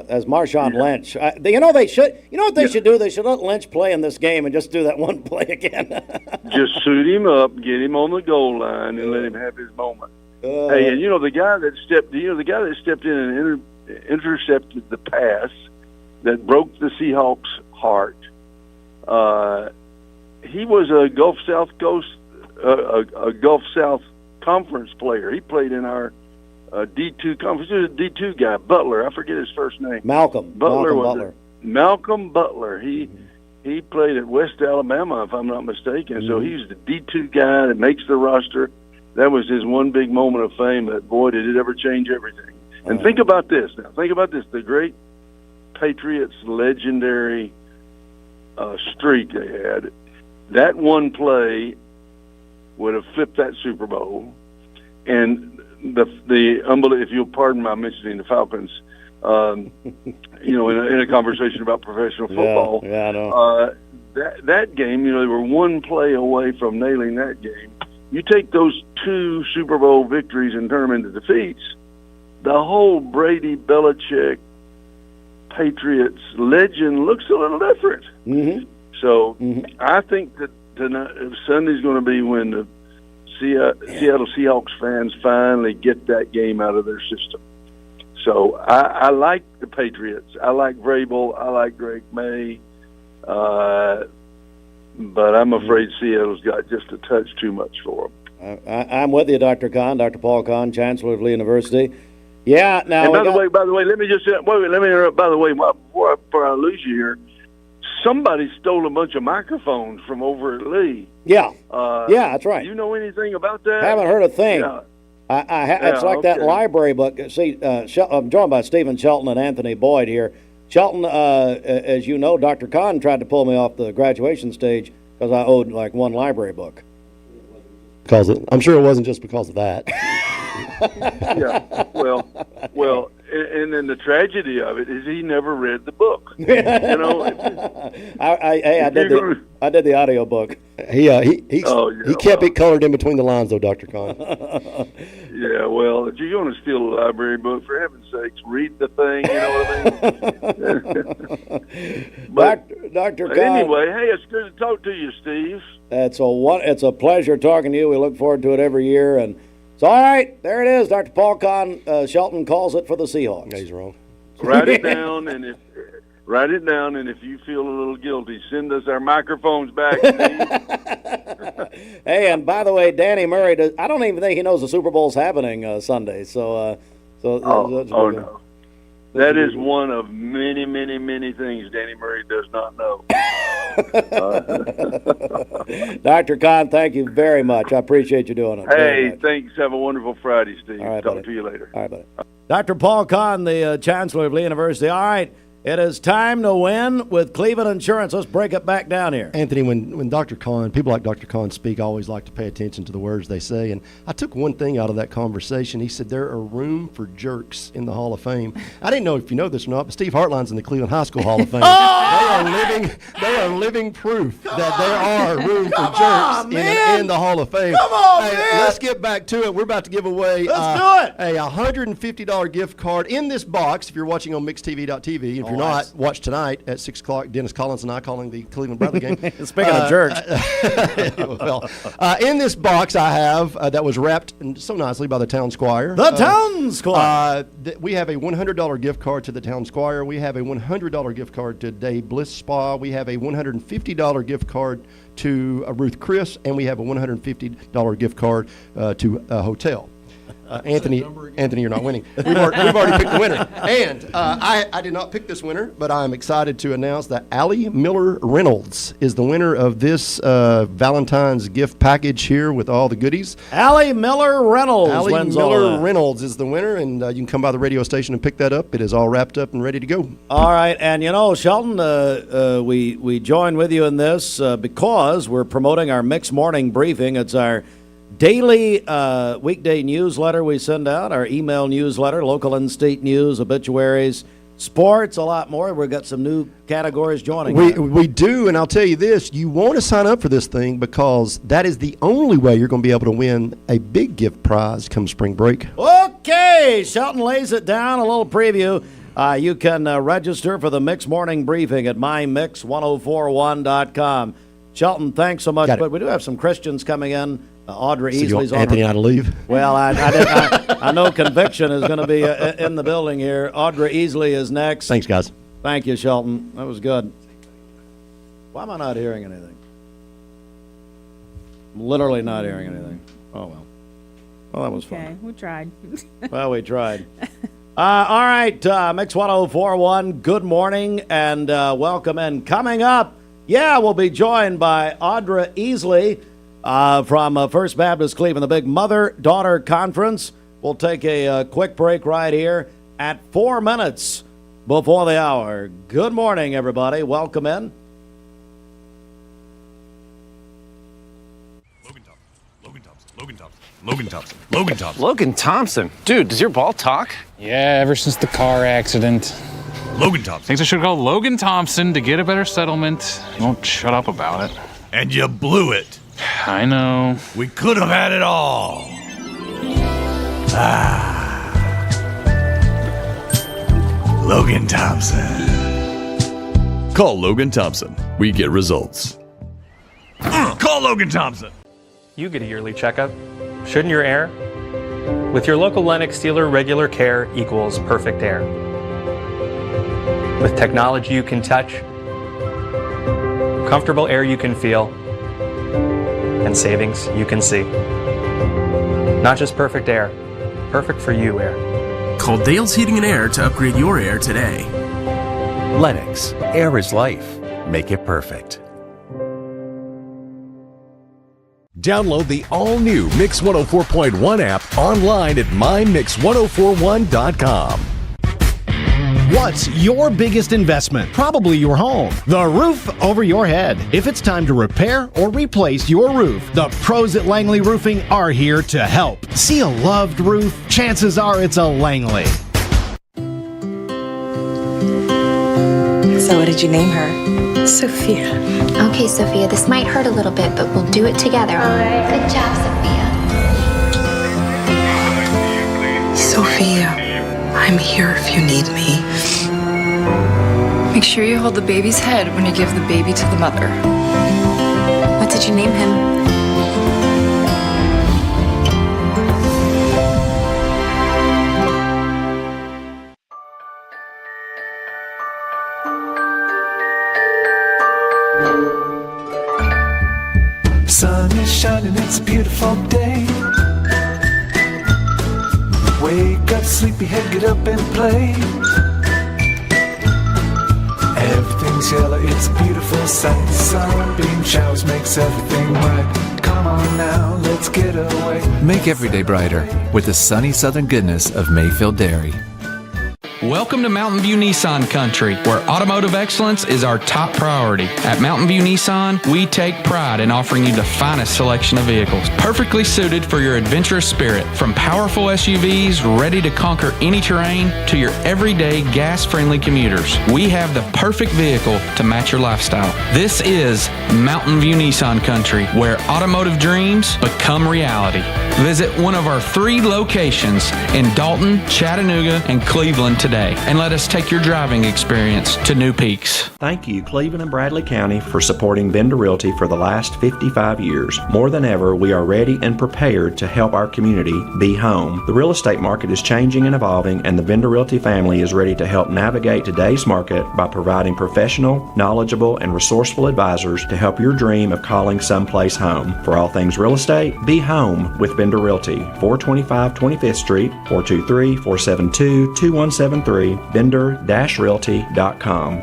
As Marshawn Lynch. They should. You know what they should do? They should let Lynch play in this game and just do that one play again. Just suit him up, get him on the goal line, and let him have his moment. Hey, and the guy that stepped in and intercepted the pass that broke the Seahawks' heart. He was a Gulf South Conference player. He played in our D2 conference. He was a D2 guy, Butler. I forget his first name. Malcolm Butler. Malcolm Butler. He He played at West Alabama, if I'm not mistaken. So he's the D2 guy that makes the roster. That was his one big moment of fame. That, boy, did it ever change everything. And think about this now. Think about this. The great Patriots legendary streak they had. That one play would have flipped that Super Bowl. And if you'll pardon my mentioning the Falcons, in a conversation about professional football. Yeah, I know. That game, they were one play away from nailing that game. You take those 2 Super Bowl victories and turn them into defeats, the whole Brady, Belichick, Patriots legend looks a little different. Mm-hmm. So I think that Sunday's going to be when the Seattle Seahawks fans finally get that game out of their system. So I like the Patriots. I like Vrabel. I like Drake May. But I'm afraid Seattle's got just a touch too much for them. I'm with you, Dr. Kahn, Dr. Paul Kahn, Chancellor of Lee University. Yeah, now. And by the way, let me just let me interrupt. By the way, before I lose you here, somebody stole a bunch of microphones from over at Lee. Yeah, that's right. Do you know anything about that? Haven't heard a thing. Yeah. It's like that library book. See, I'm joined by Stephen Shelton and Anthony Boyd here. Shelton, as you know, Dr. Kahn tried to pull me off the graduation stage because I owed like one library book. I'm sure it wasn't just because of that. Yeah. Well, and then the tragedy of it is he never read the book. I did the audio book. He kept it colored in between the lines, though, Dr. Kahn. Yeah, well, if you're going to steal a library book, for heaven's sakes, read the thing. You know what I mean? But Dr. Kahn. Anyway, hey, it's good to talk to you, Steve. It's a pleasure talking to you. We look forward to it every year, and it's all right. There it is. Dr. Paul Kahn. Shelton calls it for the Seahawks. No, he's wrong. Write it down, and if you feel a little guilty, send us our microphones back, Steve. Hey, and by the way, Danny Murray, I don't even think he knows the Super Bowl's happening Sunday. So no. That is one of many, many, many things Danny Murray does not know. Dr. Kahn, thank you very much. I appreciate you doing it. Hey, thanks. Have a wonderful Friday, Steve. All right, Talk to you later. All right, buddy. Dr. Paul Kahn, the Chancellor of Lee University. All right. It is time to win with Cleveland Insurance. Let's break it back down here. Anthony, when Dr. Kahn, people like Dr. Kahn speak, I always like to pay attention to the words they say. And I took one thing out of that conversation. He said there are room for jerks in the Hall of Fame. I didn't know if you know this or not, but Steve Hartline's in the Cleveland High School Hall of Fame. They are living proof that there are room for jerks in the Hall of Fame. Come on, man. Let's get back to it. We're about to give away Let's do it. A $150 gift card in this box if you're watching on mixtv.tv. If you're not, watch tonight at 6 o'clock. Dennis Collins and I calling the Cleveland Bradley game. Speaking of jerks. In this box I have that was wrapped so nicely by the Town Squire. The Town Squire. We have a $100 gift card to the Town Squire. We have a $100 gift card to Dave Bliss Spa. We have a $150 gift card to Ruth Chris. And we have a $150 gift card to a hotel. Anthony, you're not winning. We've already picked the winner. And I did not pick this winner, but I'm excited to announce that Allie Miller Reynolds is the winner of this Valentine's gift package here with all the goodies. Allie Miller Reynolds Reynolds is the winner, and you can come by the radio station and pick that up. It is all wrapped up and ready to go. All right, and Shelton, we join with you in this because we're promoting our Mixed Morning Briefing. It's our daily weekday newsletter we send out, our email newsletter, local and state news, obituaries, sports, a lot more. We've got some new categories joining. We do, and I'll tell you this, you want to sign up for this thing because that is the only way you're going to be able to win a big gift prize come spring break. Okay, Shelton lays it down, a little preview. You can register for the Mixed Morning Briefing at mymix1041.com. Shelton, thanks so much, but we do have some Christians coming in. Audra Easley's on. Anthony, I to leave. Well, I know Conviction is going to be in the building here. Audra Easley is next. Thanks, guys. Thank you, Shelton. That was good. Why am I not hearing anything? I'm literally not hearing anything. Oh, well. Well, that was fun. Okay, we tried. Well, we tried. All right, Mix 1041, good morning and welcome in. Coming up, Yeah, we'll be joined by Audra Easley from First Baptist Cleveland, the big mother-daughter conference. We'll take a quick break right here at 4 minutes before the hour. Good morning, everybody. Welcome in. Logan Thompson. Dude, does your ball talk? Yeah, ever since the car accident. Logan Thompson. Thinks I should call Logan Thompson to get a better settlement. He won't shut up about it. And you blew it. I know. We could have had it all. Logan Thompson. Call Logan Thompson. We get results. Call Logan Thompson. You get a yearly checkup. Shouldn't your air? With your local Lennox dealer, regular care equals perfect air. With technology you can touch, comfortable air you can feel, and savings you can see. Not just perfect air, perfect for you air. Call Dale's Heating and Air to upgrade your air today. Lennox, air is life. Make it perfect. Download the all-new Mix 104.1 app online at mymix1041.com. What's your biggest investment? Probably your home. The roof over your head. If it's time to repair or replace your roof, the pros at Langley Roofing are here to help. See a loved roof? Chances are it's a Langley. So what did you name her? Sophia. Okay, Sophia, this might hurt a little bit, but we'll do it together. All right. Good job, Sophia, I'm here if you need me. Make sure you hold the baby's head when you give the baby to the mother. What did you name him? Sun is shining, it's a beautiful day. Wake up, sleepyhead, get up and play. Everything's yellow, it's a beautiful sight. Sunbeam showers makes everything right. Come on now, let's get away. Make every day brighter with the sunny southern goodness of Mayfield Dairy. Welcome to Mountain View Nissan Country, where automotive excellence is our top priority. At Mountain View Nissan, we take pride in offering you the finest selection of vehicles, perfectly suited for your adventurous spirit. From powerful SUVs ready to conquer any terrain to your everyday gas-friendly commuters, we have the perfect vehicle to match your lifestyle. This is Mountain View Nissan Country, where automotive dreams become reality. Visit one of our 3 locations in Dalton, Chattanooga, and Cleveland today, and let us take your driving experience to new peaks. Thank you, Cleveland and Bradley County, for supporting Vendor Realty for the last 55 years. More than ever, we are ready and prepared to help our community be home. The real estate market is changing and evolving, and the Vendor Realty family is ready to help navigate today's market by providing professional, knowledgeable, and resourceful advisors to help your dream of calling someplace home. For all things real estate, be home with Vendor Realty, 425 25th Street, 423-472-2173, vendor-realty.com.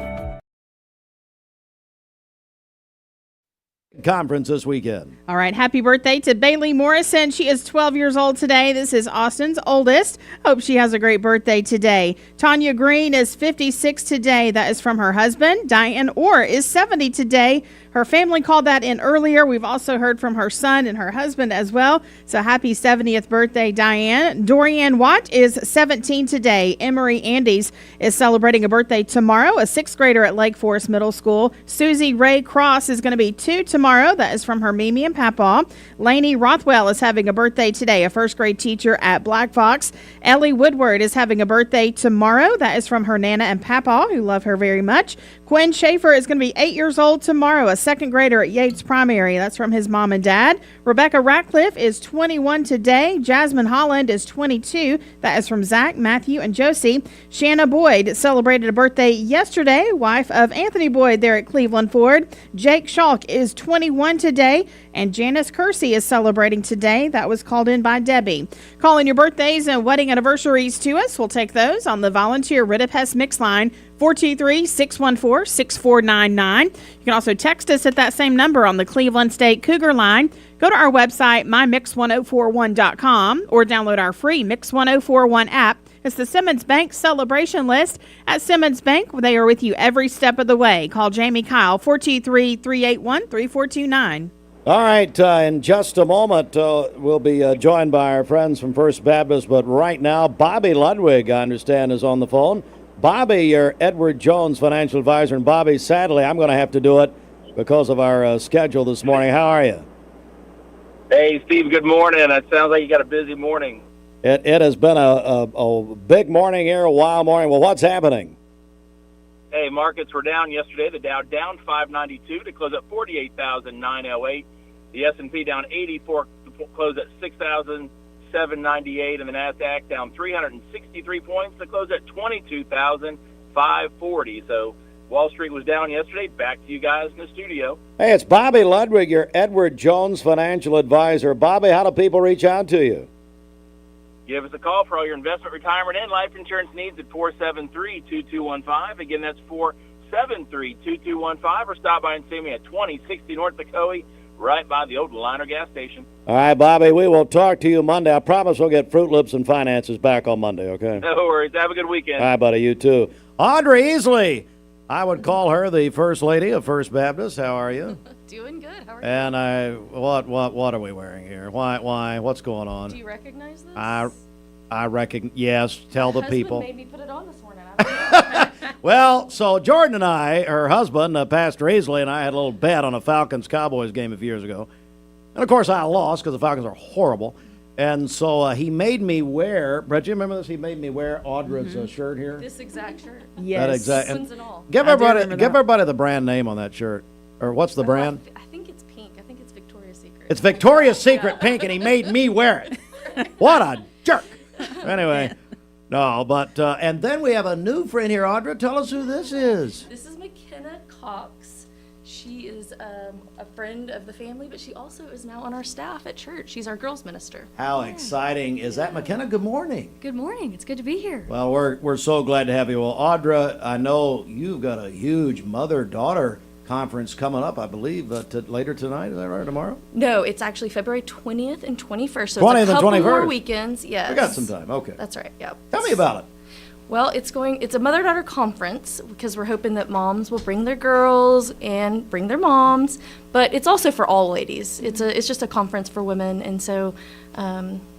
Conference this weekend. All right, happy birthday to Bailey Morrison. She is 12 years old today. This is Austin's oldest. Hope she has a great birthday today. Tanya Green is 56 today. That is from her husband. Diane Orr is 70 today. Her family called that in earlier. We've also heard from her son and her husband as well. So happy 70th birthday, Diane. Dorianne Watt is 17 today. Emery Andes is celebrating a birthday tomorrow, a 6th grader at Lake Forest Middle School. Susie Ray Cross is going to be 2 tomorrow. That is from her Mimi and Papa. Lainey Rothwell is having a birthday today, a 1st grade teacher at Black Fox. Ellie Woodward is having a birthday tomorrow. That is from her Nana and Papa, who love her very much. Quinn Schaefer is going to be 8 years old tomorrow, a 2nd grader at Yates Primary. That's from his mom and dad. Rebecca Ratcliffe is 21 today. Jasmine Holland is 22. That is from Zach, Matthew, and Josie. Shanna Boyd celebrated a birthday yesterday, wife of Anthony Boyd there at Cleveland Ford. Jake Schalk is 21 today. And Janice Kersey is celebrating today. That was called in by Debbie. Calling your birthdays and wedding anniversaries to us. We'll take those on the volunteer Ridipest Mix line, 423-614-6499. You can also text us at that same number on the Cleveland State Cougar line. Go to our website, mymix1041.com, or download our free Mix 1041 app. It's the Simmons Bank celebration list. At Simmons Bank, they are with you every step of the way. Call Jamie Kyle, 423-381-3429. All right, in just a moment, we'll be joined by our friends from First Baptist, but right now, Bobby Ludwig, I understand, is on the phone. Bobby, your Edward Jones financial advisor, and Bobby, sadly, I'm going to have to do it because of our schedule this morning. How are you? Hey, Steve, good morning. It sounds like you got a busy morning. It has been a big morning here, a wild morning. Well, what's happening? Hey, markets were down yesterday. The Dow down 592 to close at 48,908. The S&P down 84 to close at 6,798. And the NASDAQ down 363 points to close at 22,540. So Wall Street was down yesterday. Back to you guys in the studio. Hey, it's Bobby Ludwig, your Edward Jones financial advisor. Bobby, how do people reach out to you? Give us a call for all your investment, retirement, and life insurance needs at 473-2215. Again, that's 473-2215. Or stop by and see me at 2060 North Dakota, right by the old Liner gas station. All right, Bobby, we will talk to you Monday. I promise we'll get Fruit Loops and finances back on Monday, okay? No worries. Have a good weekend. All right, buddy, you too. Audra Easley. I would call her the First Lady of First Baptist. How are you? Doing good. How are you? And what are we wearing here? Why? What's going on? Do you recognize this? I reckon. Yes. Tell the people. Made me put it on this morning. Well, so Jordan and I, her husband, Pastor Easley, and I had a little bet on a Falcons-Cowboys game a few years ago, and of course I lost because the Falcons are horrible. And so he made me wear. Brett, do you remember this? He made me wear Audra's shirt here. This exact shirt. Yes. That exact. And all. Give everybody the brand name on that shirt, or what's the brand? I think it's pink. I think it's Victoria's Secret. It's Victoria's Secret pink, and he made me wear it. What a jerk! Anyway, no, but and then we have a new friend here. Audra, tell us who this is. This is McKenna Cox. She is a friend of the family, but she also is now on our staff at church. She's our girls minister. How exciting is that, McKenna? Good morning. Good morning. It's good to be here. Well, we're so glad to have you. Well, Audra, I know you've got a huge mother-daughter conference coming up, I believe, later tonight. Is that right? Tomorrow? No, it's actually February 20th and 21st. So 20th it's a and couple 21st. more weekends. Yes. We got some time. Okay. That's right. Yep. Tell me about it. Well, it's a mother-daughter conference because we're hoping that moms will bring their girls and bring their moms, but it's also for all ladies. It's just a conference for women, and so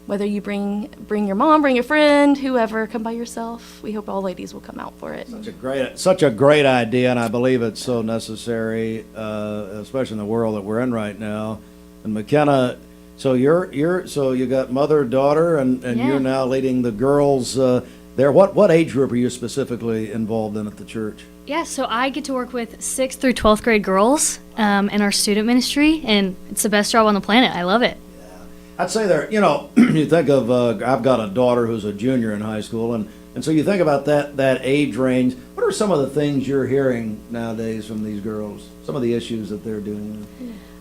whether you bring your mom, bring a friend, whoever, come by yourself, we hope all ladies will come out for it. Such a great idea, and I believe it's so necessary, especially in the world that we're in right now. And McKenna, so you got mother, daughter, and Yeah. you're now leading the girls there. What age group are you specifically involved in at the church? Yeah, so I get to work with 6th through 12th grade girls in our student ministry, and it's the best job on the planet. I love it. I'd say you think of, I've got a daughter who's a junior in high school, and so you think about that age range. What are some of the things you're hearing nowadays from these girls? Some of the issues that they're dealing with?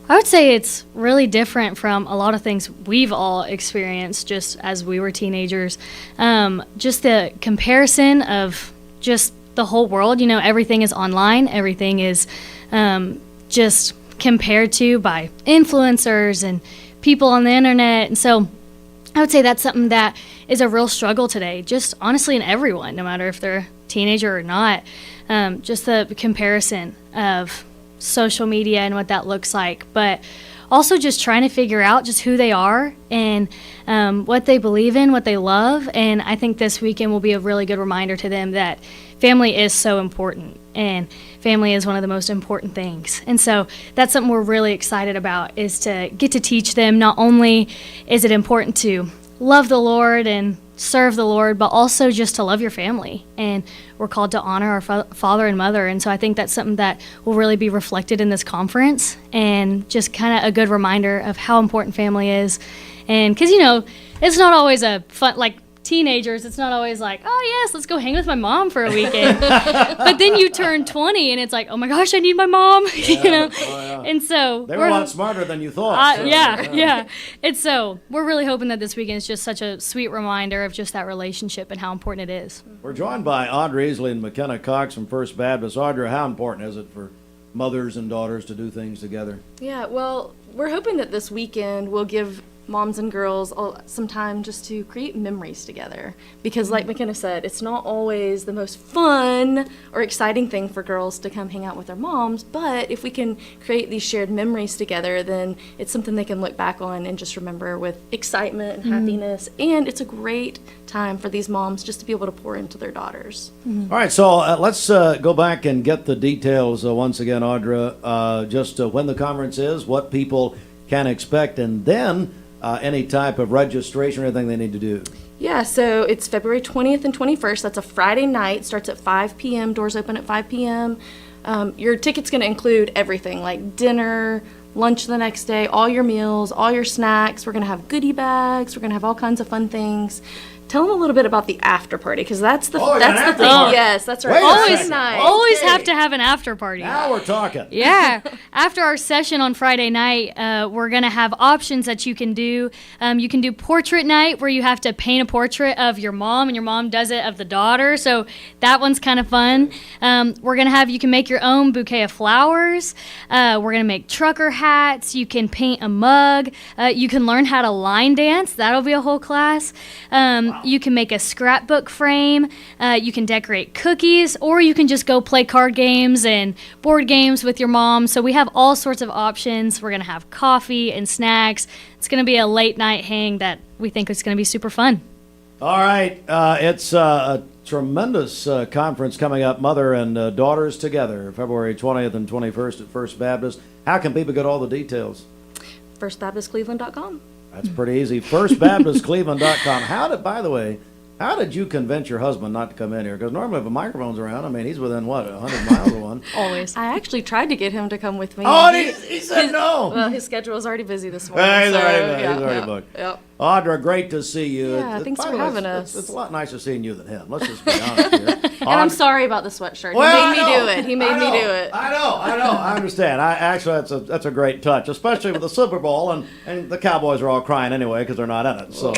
I would say it's really different from a lot of things we've all experienced just as we were teenagers. Just the comparison of just the whole world. Everything is online. Everything is just compared to by influencers and people on the internet. And so I would say that's something that is a real struggle today, just honestly in everyone, no matter if they're a teenager or not. Just the comparison of social media and what that looks like, but also just trying to figure out just who they are and what they believe in, what they love. And I think this weekend will be a really good reminder to them that family is so important and family is one of the most important things. And so that's something we're really excited about, is to get to teach them not only is it important to love the Lord and serve the Lord, but also just to love your family. And we're called to honor our father and mother. And so I think that's something that will really be reflected in this conference, and just kind of a good reminder of how important family is. And because, it's not always a fun, teenagers, it's not always like, oh yes, let's go hang with my mom for a weekend. But then you turn 20 and it's like, oh my gosh, I need my mom. And so they were a lot smarter than you thought. Yeah. And so we're really hoping that this weekend is just such a sweet reminder of just that relationship and how important it is. We're joined by Audra Easley and McKenna Cox from First Baptist. Audra, how important is it for mothers and daughters to do things together? Yeah, well, we're hoping that this weekend will give moms and girls some time just to create memories together. Because like McKenna said, it's not always the most fun or exciting thing for girls to come hang out with their moms, but if we can create these shared memories together, then it's something they can look back on and just remember with excitement and happiness. And it's a great time for these moms just to be able to pour into their daughters. All right, so let's go back and get the details once again, Audra, just when the conference is, what people can expect, and then any type of registration or anything they need to do. Yeah, so it's February 20th and 21st. That's a Friday night. Starts at 5 p.m. Doors open at 5 p.m. Your ticket's going to include everything, like dinner, lunch the next day, all your meals, all your snacks. We're going to have goodie bags. We're going to have all kinds of fun things. Tell them a little bit about the after party, because that's the thing. Yes, that's right. Always have to have an after party. Now we're talking. Yeah. After our session on Friday night, we're going to have options that you can do. You can do portrait night, where you have to paint a portrait of your mom, and your mom does it of the daughter. So that one's kind of fun. We're going to have, you can make your own bouquet of flowers. We're going to make trucker hats. You can paint a mug. You can learn how to line dance. That'll be a whole class. You can make a scrapbook frame, you can decorate cookies, or you can just go play card games and board games with your mom. So we have all sorts of options. We're going to have coffee and snacks. It's going to be a late night hang that we think is going to be super fun. All right, it's a tremendous conference coming up, Mother and Daughters Together, February 20th and 21st at First Baptist. How can people get all the details? FirstBaptistCleveland.com. That's pretty easy. FirstBaptistCleveland.com. By the way, how did you convince your husband not to come in here? Because normally if a microphone's around, I mean, he's within, 100 miles of one? Always. I actually tried to get him to come with me. Oh, he said no. Well, his schedule is already busy this morning. He's already booked. Yep. Audra, great to see you. Yeah, thanks for having us. It's a lot nicer seeing you than him. Let's just be honest here. And I'm sorry about the sweatshirt. Well, He made me do it. I know. I understand. That's a great touch, especially with the Super Bowl, and the Cowboys are all crying anyway because they're not in it. So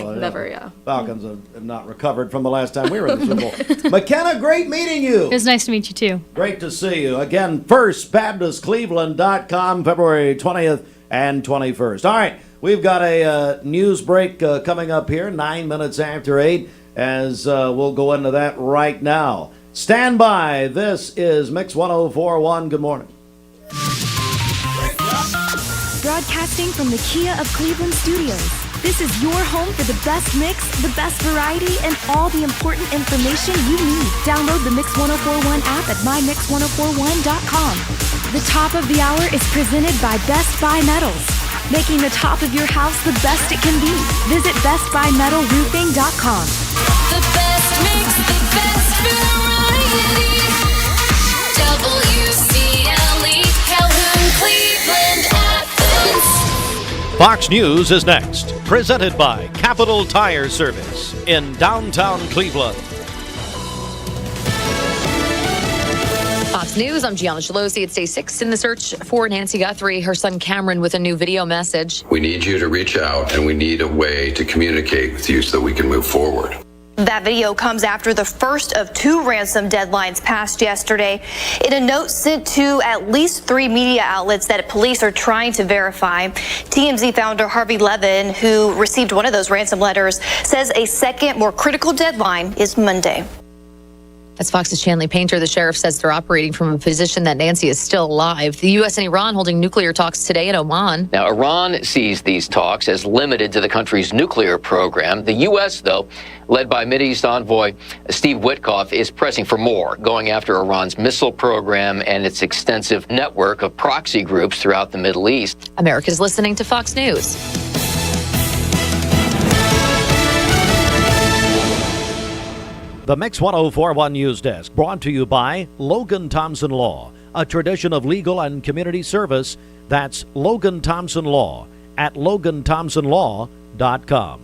Falcons have not recovered from the last time we were in the Super Bowl. McKenna, great meeting you. It was nice to meet you too. Great to see you. Again, FirstBaptistCleveland.com, February 20th and 21st. All right, we've got a news break coming up here, 9 minutes after 8, as we'll go into that right now. Stand by. This is Mix 104.1. Good morning. Broadcasting from the Kia of Cleveland studios. This is your home for the best mix, the best variety, and all the important information you need. Download the Mix 104.1 app at mymix1041.com. The top of the hour is presented by Best Buy Metals, making the top of your house the best it can be. Visit bestbuymetalroofing.com. The best mix, the best variety. WCLE, Calhoun, Cleveland, Athens. Fox News is next, presented by Capital Tire Service in downtown Cleveland. Fox News, I'm Gianna Shalosi. It's day 6 in the search for Nancy Guthrie. Her son Cameron with a new video message. We need you to reach out, and we need a way to communicate with you so that we can move forward. That video comes after the first of 2 ransom deadlines passed yesterday. In a note sent to at least 3 media outlets that police are trying to verify, TMZ founder Harvey Levin, who received one of those ransom letters, says a second, more critical deadline is Monday. As Fox's Chanley Painter, the sheriff says they're operating from a position that Nancy is still alive. The U.S. and Iran holding nuclear talks today in Oman. Now, Iran sees these talks as limited to the country's nuclear program. The U.S., though, led by Mideast envoy Steve Witkoff, is pressing for more, going after Iran's missile program and its extensive network of proxy groups throughout the Middle East. America's listening to Fox News. The Mix 104.1 News Desk, brought to you by Logan Thompson Law, a tradition of legal and community service. That's Logan Thompson Law at LoganThompsonLaw.com.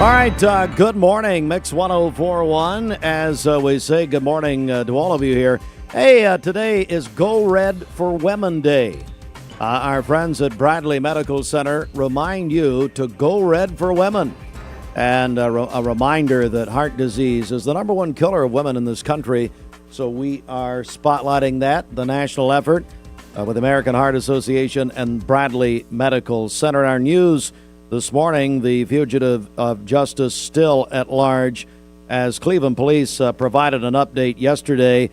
All right, good morning, Mix 1041. As we say, good morning to all of you here. Hey, today is Go Red for Women Day. Our friends at Bradley Medical Center remind you to go red for women. And a reminder that heart disease is the number one killer of women in this country. So we are spotlighting that, the national effort with American Heart Association and Bradley Medical Center. Our news this morning, the fugitive of justice still at large, as Cleveland police provided an update yesterday,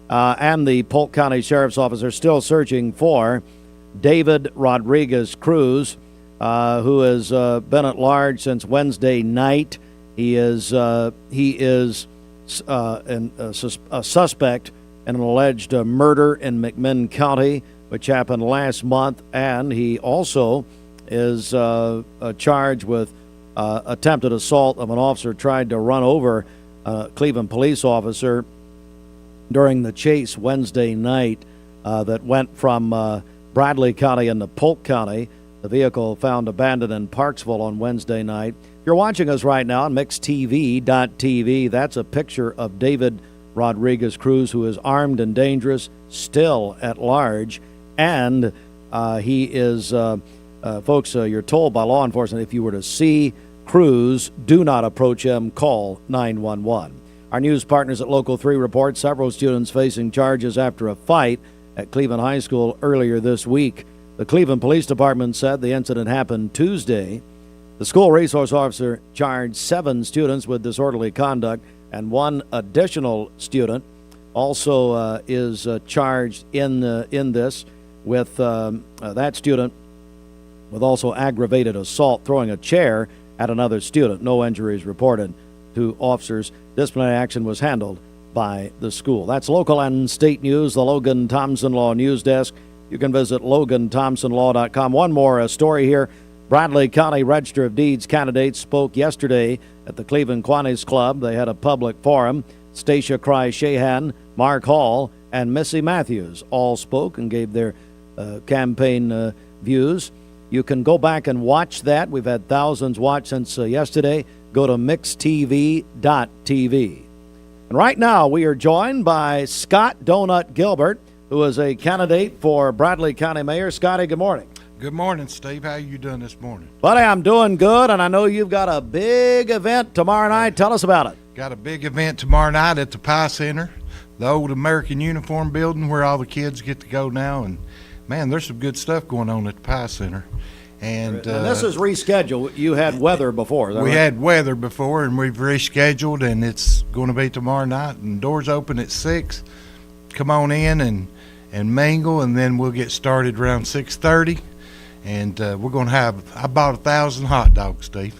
and the Polk County Sheriff's Office are still searching for David Rodriguez Cruz, who has been at large since Wednesday night. He is a suspect in an alleged murder in McMinn County, which happened last month, and he also is charged with attempted assault of an officer tried to run over a Cleveland police officer during the chase Wednesday night that went from Bradley County into Polk County. The vehicle found abandoned in Parksville on Wednesday night. If you're watching us right now on mixtv.tv, that's a picture of David Rodriguez Cruz, who is armed and dangerous, still at large, and he is... folks, you're told by law enforcement if you were to see Cruz, do not approach him, call 911. Our news partners at Local 3 report several students facing charges after a fight at Cleveland High School earlier this week. The Cleveland Police Department said the incident happened Tuesday. The school resource officer charged 7 students with disorderly conduct, and 1 additional student also is charged in this with that student with also aggravated assault, throwing a chair at another student. No injuries reported to officers. Disciplinary action was handled by the school. That's local and state news, the Logan Thompson Law News Desk. You can visit LoganThompsonLaw.com. One more story here. Bradley County Register of Deeds candidates spoke yesterday at the Cleveland Kiwanis Club. They had a public forum. Stacia Cry-Shahan, Mark Hall, and Missy Matthews all spoke and gave their campaign views. You can go back and watch that. We've had thousands watch since yesterday. Go to mixtv.tv. And right now we are joined by Scott Donut Gilbert, who is a candidate for Bradley County Mayor. Scotty, good morning. Good morning, Steve. How you doing this morning? Buddy, I'm doing good, and I know you've got a big event tomorrow night. Tell us about it. Got a big event tomorrow night at the Pie Center, the old American Uniform Building where all the kids get to go now. And man, there's some good stuff going on at the Pie Center. And this is rescheduled. You had weather before. We had weather before, and we've rescheduled, and it's going to be tomorrow night. And doors open at 6. Come on in and mingle, and then we'll get started around 6:30. And we're going to have, I bought 1,000 hot dogs, Steve.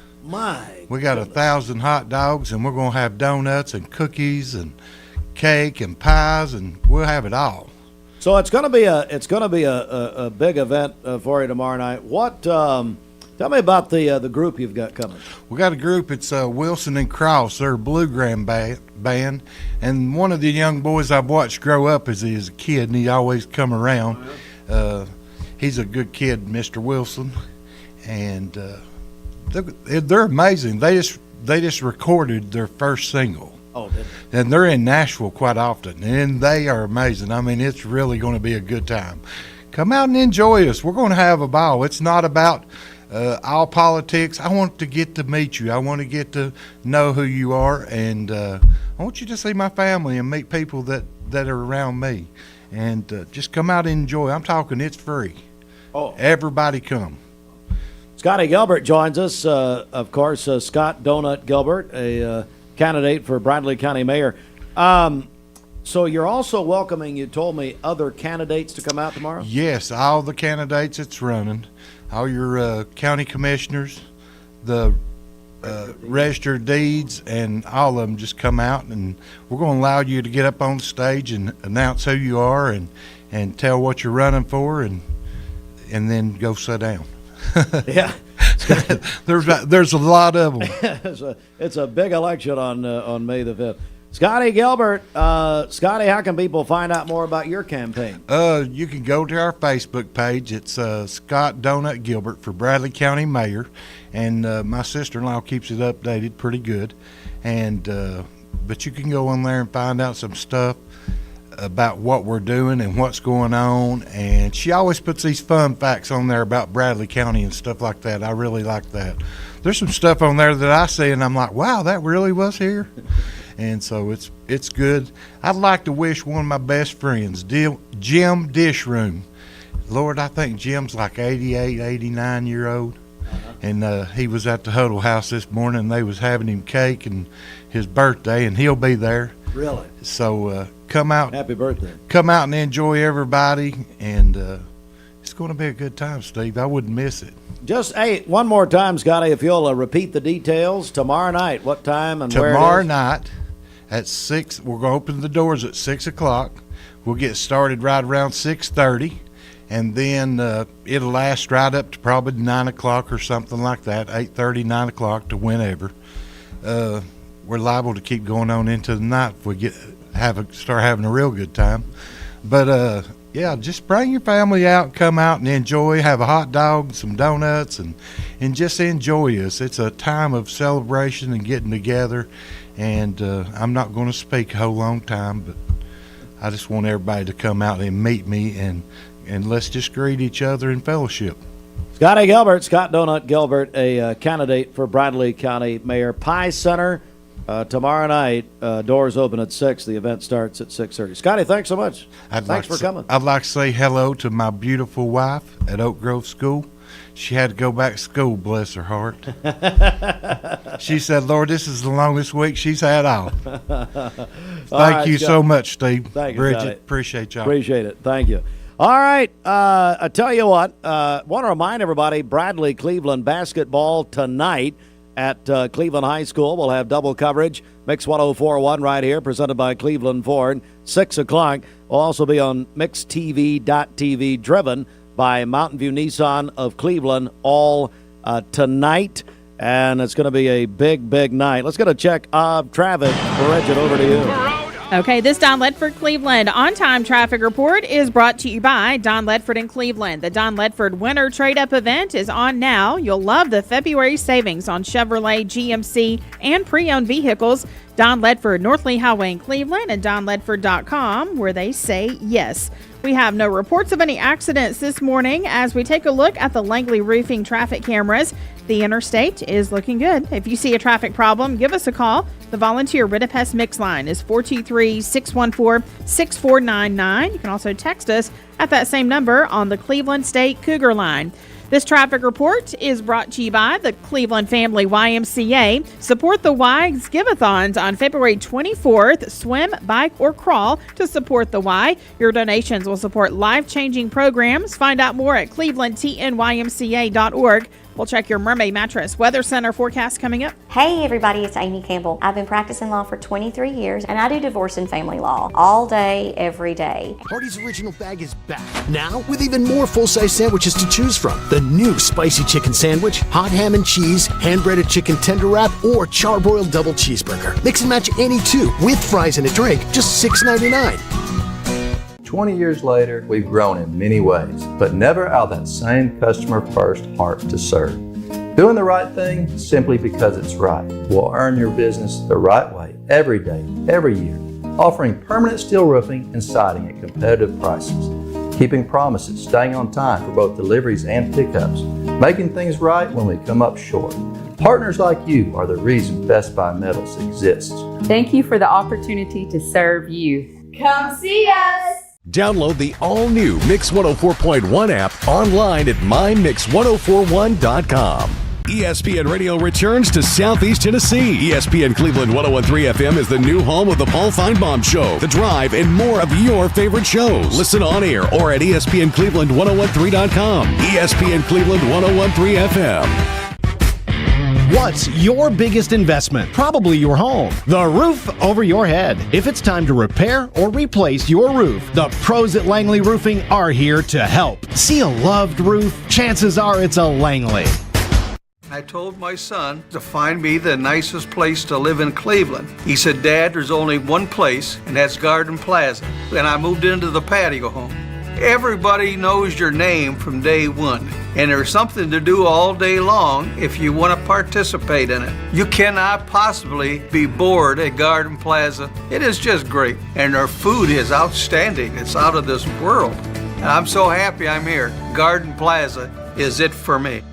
We got 1,000 hot dogs, and we're going to have donuts and cookies and cake and pies, and we'll have it all. So it's going to be a big event for you tomorrow night. What? Tell me about the group you've got coming. We got a group. It's Wilson and Cross. They're a bluegrass band, and one of the young boys I've watched grow up as he is a kid, and he always come around. He's a good kid, Mr. Wilson, and they're amazing. They just recorded their first single. Oh, did they? And they're in Nashville quite often, and they are amazing. I mean, it's really going to be a good time. Come out and enjoy us. We're going to have a ball. It's not about all politics. I want to get to meet you. I want to get to know who you are, and I want you to see my family and meet people that are around me. And just come out and enjoy. I'm talking it's free. Oh, everybody come. Scottie Gilbert joins us. Of course, Scott Donut Gilbert, a candidate for Bradley County Mayor. So you're also welcoming, you told me, other candidates to come out tomorrow? Yes, all the candidates that's running, all your county commissioners, the Register of Deeds, and all of them just come out, and we're going to allow you to get up on the stage and announce who you are and tell what you're running for, and then go sit down. Yeah. There's a lot of them. It's a big election on May the 5th. Scottie Gilbert. Scottie, how can people find out more about your campaign? You can go to our Facebook page. It's Scott Donut Gilbert for Bradley County Mayor, and my sister-in-law keeps it updated pretty good. And but you can go on there and find out some stuff about what we're doing and what's going on. And she always puts these fun facts on there about Bradley County and stuff like that. I really like that. There's some stuff on there that I see and I'm like, wow, that really was here. And so it's good. I'd like to wish one of my best friends, Jim Dishroom. Lord, I think Jim's like 88, 89-year-old. And he was at the Huddle House this morning, and they was having him cake and his birthday, and he'll be there. Really? So come out. Happy birthday. Come out and enjoy everybody, and it's going to be a good time, Steve. I wouldn't miss it. Just, hey, one more time, Scottie, if you'll repeat the details. Tomorrow night, what time and where it is? Tomorrow night at 6, we're going to open the doors at 6 o'clock. We'll get started right around 6:30. And then it'll last right up to probably 9 o'clock or something like that, 8:30, 9 o'clock to whenever. We're liable to keep going on into the night if we start having a real good time. But, yeah, just bring your family out, come out and enjoy, have a hot dog, some donuts, and just enjoy us. It's a time of celebration and getting together. And I'm not going to speak a whole long time, but I just want everybody to come out and meet me and let's just greet each other in fellowship. Scottie Gilbert, Scott Donut Gilbert, a candidate for Bradley County Mayor. Pie Center tomorrow night. Doors open at 6. The event starts at 6:30. Scottie, thanks so much. Thanks for coming. I'd like to say hello to my beautiful wife at Oak Grove School. She had to go back to school, bless her heart. She said, Lord, this is the longest week she's had off. Thank you so much, Steve. Thank you, Bridget. Scottie. Appreciate y'all. Appreciate it. Thank you. All right, I tell you what, want to remind everybody, Bradley Cleveland basketball tonight at Cleveland High School. We'll have double coverage, Mix 104.1 right here, presented by Cleveland Ford, 6 o'clock. We'll also be on MixTV.tv, driven by Mountain View Nissan of Cleveland all tonight, and it's going to be a big, big night. Let's get a check of traffic. Bridget, over to you. Okay, this Don Ledford Cleveland on-time traffic report is brought to you by Don Ledford in Cleveland. The Don Ledford Winter Trade-Up event is on now. You'll love the February savings on Chevrolet, GMC, and pre-owned vehicles. Don Ledford, North Lee Highway in Cleveland, and donledford.com, where they say yes. We have no reports of any accidents this morning as we take a look at the Langley Roofing traffic cameras. The interstate is looking good. If you see a traffic problem, give us a call. The volunteer Rid-a-Pest Mix line is 423-614-6499. You can also text us at that same number on the Cleveland State Cougar line. This traffic report is brought to you by the Cleveland Family YMCA. Support the Y's Give-a-thons on February 24th. Swim, bike, or crawl to support the Y. Your donations will support life-changing programs. Find out more at clevelandtnymca.org. We'll check your Mermaid Mattress Weather Center forecast coming up. Hey everybody, it's Amy Campbell. I've been practicing law for 23 years and I do divorce and family law all day, every day. Hardee's Original Bag is back, now with even more full-size sandwiches to choose from. The new spicy chicken sandwich, hot ham and cheese, hand-breaded chicken tender wrap, or charbroiled double cheeseburger. Mix and match any two with fries and a drink, just $6.99. 20 years later, we've grown in many ways, but never out of that same customer-first heart to serve. Doing the right thing simply because it's right will earn your business the right way every day, every year, offering permanent steel roofing and siding at competitive prices, keeping promises, staying on time for both deliveries and pickups, making things right when we come up short. Partners like you are the reason Best Buy Metals exists. Thank you for the opportunity to serve you. Come see us! Download the all-new Mix 104.1 app online at mymix1041.com. ESPN Radio returns to Southeast Tennessee. ESPN Cleveland 101.3 FM is the new home of the Paul Feinbaum Show, The Drive, and more of your favorite shows. Listen on air or at ESPNCleveland1013.com. ESPN Cleveland 101.3 FM. What's your biggest investment? Probably your home. The roof over your head. If it's time to repair or replace your roof, the pros at Langley Roofing are here to help. See a loved roof? Chances are it's a Langley. I told my son to find me the nicest place to live in Cleveland. He said, Dad, there's only one place, and that's Garden Plaza. And I moved into the patio home. Everybody knows your name from day one, and there's something to do all day long if you want to participate in it. You cannot possibly be bored at Garden Plaza. It is just great, and their food is outstanding. It's out of this world. And I'm so happy I'm here. Garden Plaza is it for me.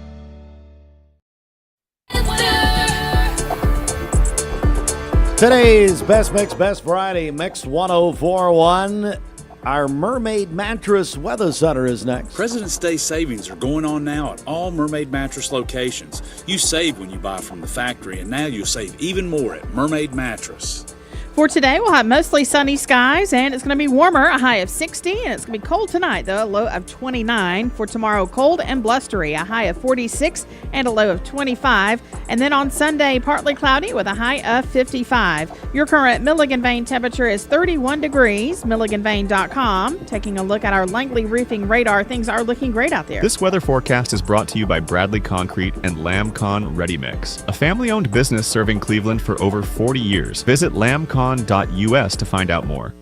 Today's Best Mix, Best Variety Mix 1041. Our Mermaid Mattress Weather Center is next. President's Day savings are going on now at all Mermaid Mattress locations. You save when you buy from the factory, and now you'll save even more at Mermaid Mattress. For today, we'll have mostly sunny skies, and it's going to be warmer, a high of 60, and it's going to be cold tonight, though, a low of 29. For tomorrow, cold and blustery, a high of 46 and a low of 25. And then on Sunday, partly cloudy with a high of 55. Your current Milligan Vane temperature is 31 degrees, milliganvane.com. Taking a look at our Langley Roofing radar, things are looking great out there. This weather forecast is brought to you by Bradley Concrete and LambCon Ready Mix, a family-owned business serving Cleveland for over 40 years. Visit LambCon.us to find out more.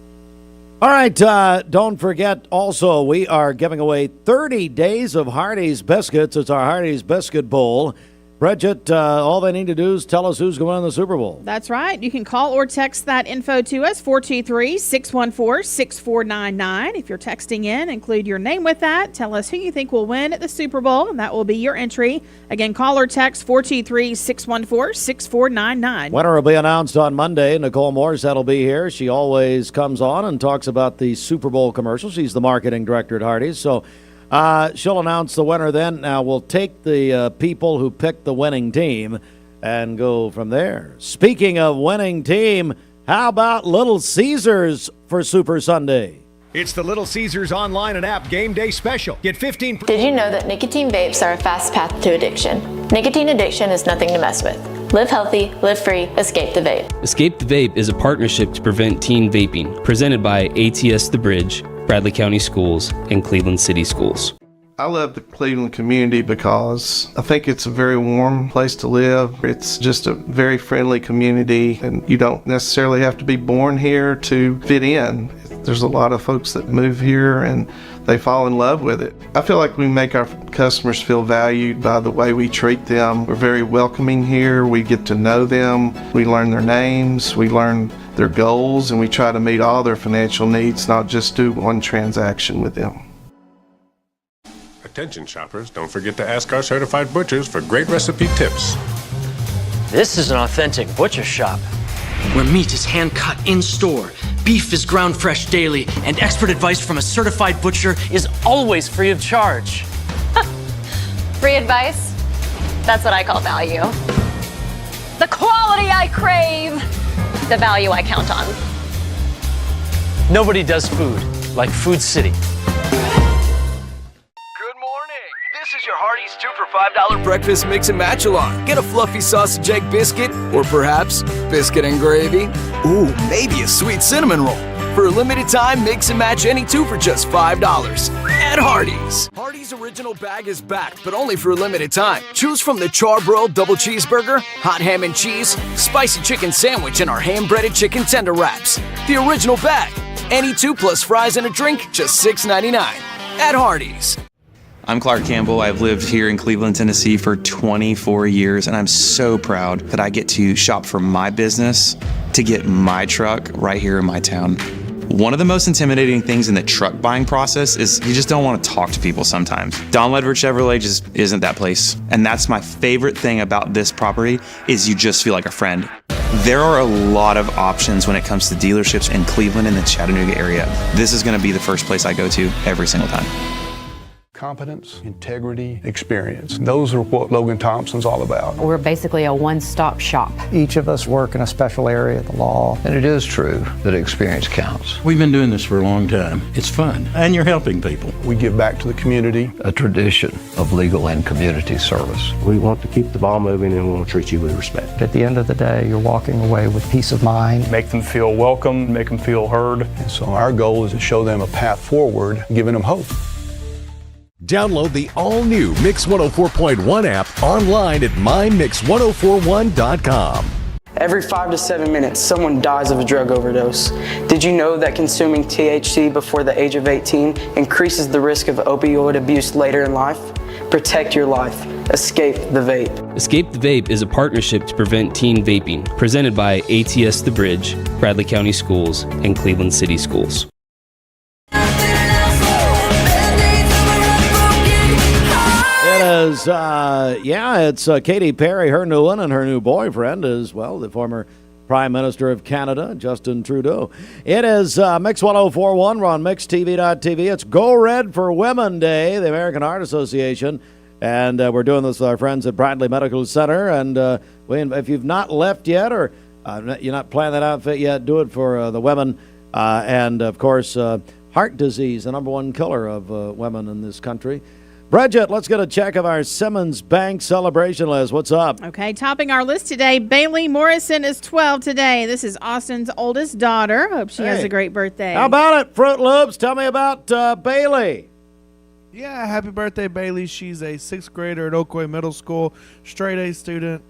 All right, don't forget also we are giving away 30 days of Hardee's Biscuits. It's our Hardee's Biscuit Bowl. Bridget, all they need to do is tell us who's going to win the Super Bowl. That's right. You can call or text that info to us, 423-614-6499. If you're texting in, include your name with that. Tell us who you think will win at the Super Bowl, and that will be your entry. Again, call or text 423-614-6499. Winner will be announced on Monday. Nicole Morissette will be here. She always comes on and talks about the Super Bowl commercial. She's the marketing director at Hardee's, so she'll announce the winner then. Now, we'll take the people who picked the winning team and go from there. Speaking of winning team, how about Little Caesars for Super Sunday? It's the Little Caesars online and app game day special. Get 15%. Did you know that nicotine vapes are a fast path to addiction? Nicotine addiction is nothing to mess with. Live healthy, live free, escape the vape. Escape the Vape is a partnership to prevent teen vaping, presented by ATS The Bridge, Bradley County Schools, and Cleveland City Schools. I love the Cleveland community because I think it's a very warm place to live. It's just a very friendly community, and you don't necessarily have to be born here to fit in. There's a lot of folks that move here and they fall in love with it. I feel like we make our customers feel valued by the way we treat them. We're very welcoming here. We get to know them. We learn their names. We learn their goals, and we try to meet all their financial needs, not just do one transaction with them. Attention shoppers, don't forget to ask our certified butchers for great recipe tips. This is an authentic butcher shop, where meat is hand-cut in-store, beef is ground fresh daily, and expert advice from a certified butcher is always free of charge. Free advice? That's what I call value. The quality I crave, the value I count on. Nobody does food like Food City. This is your Hardee's 2 for $5 breakfast mix and match along. Get a fluffy sausage egg biscuit, or perhaps biscuit and gravy. Ooh, maybe a sweet cinnamon roll. For a limited time, mix and match any two for just $5 at Hardee's. Hardee's original bag is back, but only for a limited time. Choose from the charbroiled double cheeseburger, hot ham and cheese, spicy chicken sandwich, and our hand-breaded chicken tender wraps. The original bag. Any two plus fries and a drink, just $6.99 at Hardee's. I'm Clark Campbell. I've lived here in Cleveland, Tennessee for 24 years, and I'm so proud that I get to shop for my business to get my truck right here in my town. One of the most intimidating things in the truck buying process is you just don't want to talk to people sometimes. Don Ledford Chevrolet just isn't that place. And that's my favorite thing about this property is you just feel like a friend. There are a lot of options when it comes to dealerships in Cleveland and the Chattanooga area. This is going to be the first place I go to every single time. Competence, integrity, experience. Those are what Logan Thompson's all about. We're basically a one-stop shop. Each of us work in a special area of the law. And it is true that experience counts. We've been doing this for a long time. It's fun, and you're helping people. We give back to the community. A tradition of legal and community service. We want to keep the ball moving, and we want to treat you with respect. At the end of the day, you're walking away with peace of mind. Make them feel welcome, make them feel heard. And so our goal is to show them a path forward, giving them hope. Download the all-new Mix 104.1 app online at mymix1041.com. Every 5 to 7 minutes, someone dies of a drug overdose. Did you know that consuming THC before the age of 18 increases the risk of opioid abuse later in life? Protect your life. Escape the Vape. Escape the Vape is a partnership to prevent teen vaping, presented by ATS The Bridge, Bradley County Schools, and Cleveland City Schools. It is, it's Katy Perry, her new one, and her new boyfriend is, well, the former Prime Minister of Canada, Justin Trudeau. It is Mix 104.1. We're on MixTV.tv. It's Go Red for Women Day, the American Heart Association, and we're doing this with our friends at Bradley Medical Center. And if you've not left yet, or you're not planning that outfit yet, do it for the women. And, of course, heart disease, the number one killer of women in this country. Bridget, let's get a check of our Simmons Bank celebration list. What's up? Okay, topping our list today, Bailey Morrison is 12 today. This is Austin's oldest daughter. Hope she has a great birthday. How about it, Fruit Loops? Tell me about Bailey. Yeah, happy birthday, Bailey. She's a 6th grader at Oakwood Middle School, straight A student,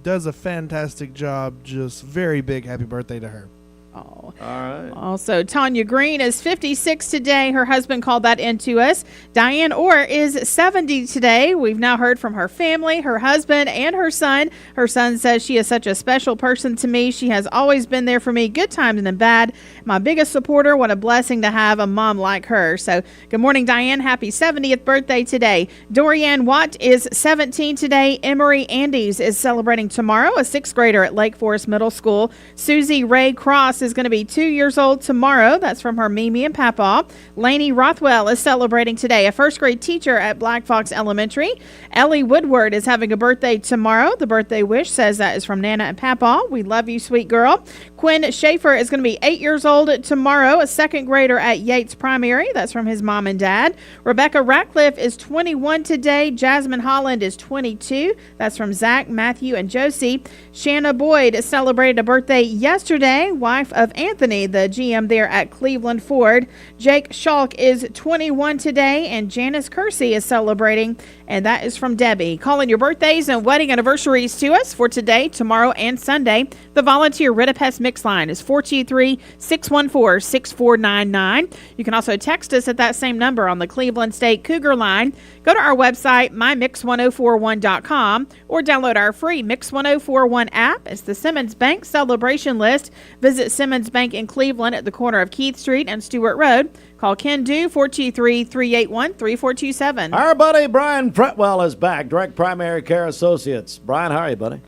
does a fantastic job. Just very big happy birthday to her. Oh. All right. Also, Tanya Green is 56 today. Her husband called that into us. Diane Orr is 70 today. We've now heard from her family, her husband, and her son. Her son says she is such a special person to me. She has always been there for me, good times and bad. My biggest supporter. What a blessing to have a mom like her. So, good morning, Diane. Happy 70th birthday today. Dorianne Watt is 17 today. Emery Andes is celebrating tomorrow, a 6th grader at Lake Forest Middle School. Susie Ray Cross is going to be 2 years old tomorrow. That's from her Mimi and Papa. Lainey Rothwell is celebrating today, a 1st grade teacher at Black Fox Elementary. Ellie Woodward is having a birthday tomorrow. The birthday wish says that is from Nana and Papa. We love you, sweet girl. Quinn Schaefer is going to be 8 years old tomorrow, a 2nd grader at Yates Primary. That's from his mom and dad. Rebecca Ratcliffe is 21 today. Jasmine Holland is 22. That's from Zach, Matthew, and Josie. Shanna Boyd celebrated a birthday yesterday, wife of Anthony, the GM there at Cleveland Ford. Jake Schalk is 21 today, and Janice Kersey is celebrating, and that is from Debbie. Calling your birthdays and wedding anniversaries to us for today, tomorrow, and Sunday. The volunteer Ritapest Mix line is 423-614-6499. You can also text us at that same number on the Cleveland State Cougar line. Go to our website, mymix1041.com, or download our free Mix 1041 app. It's the Simmons Bank celebration list. Visit Simmons Bank in Cleveland at the corner of Keith Street and Stewart Road. Call Ken Du 423-381-3427. Our buddy Brian Pretwell is back, Direct Primary Care Associates. Brian, how are you, buddy?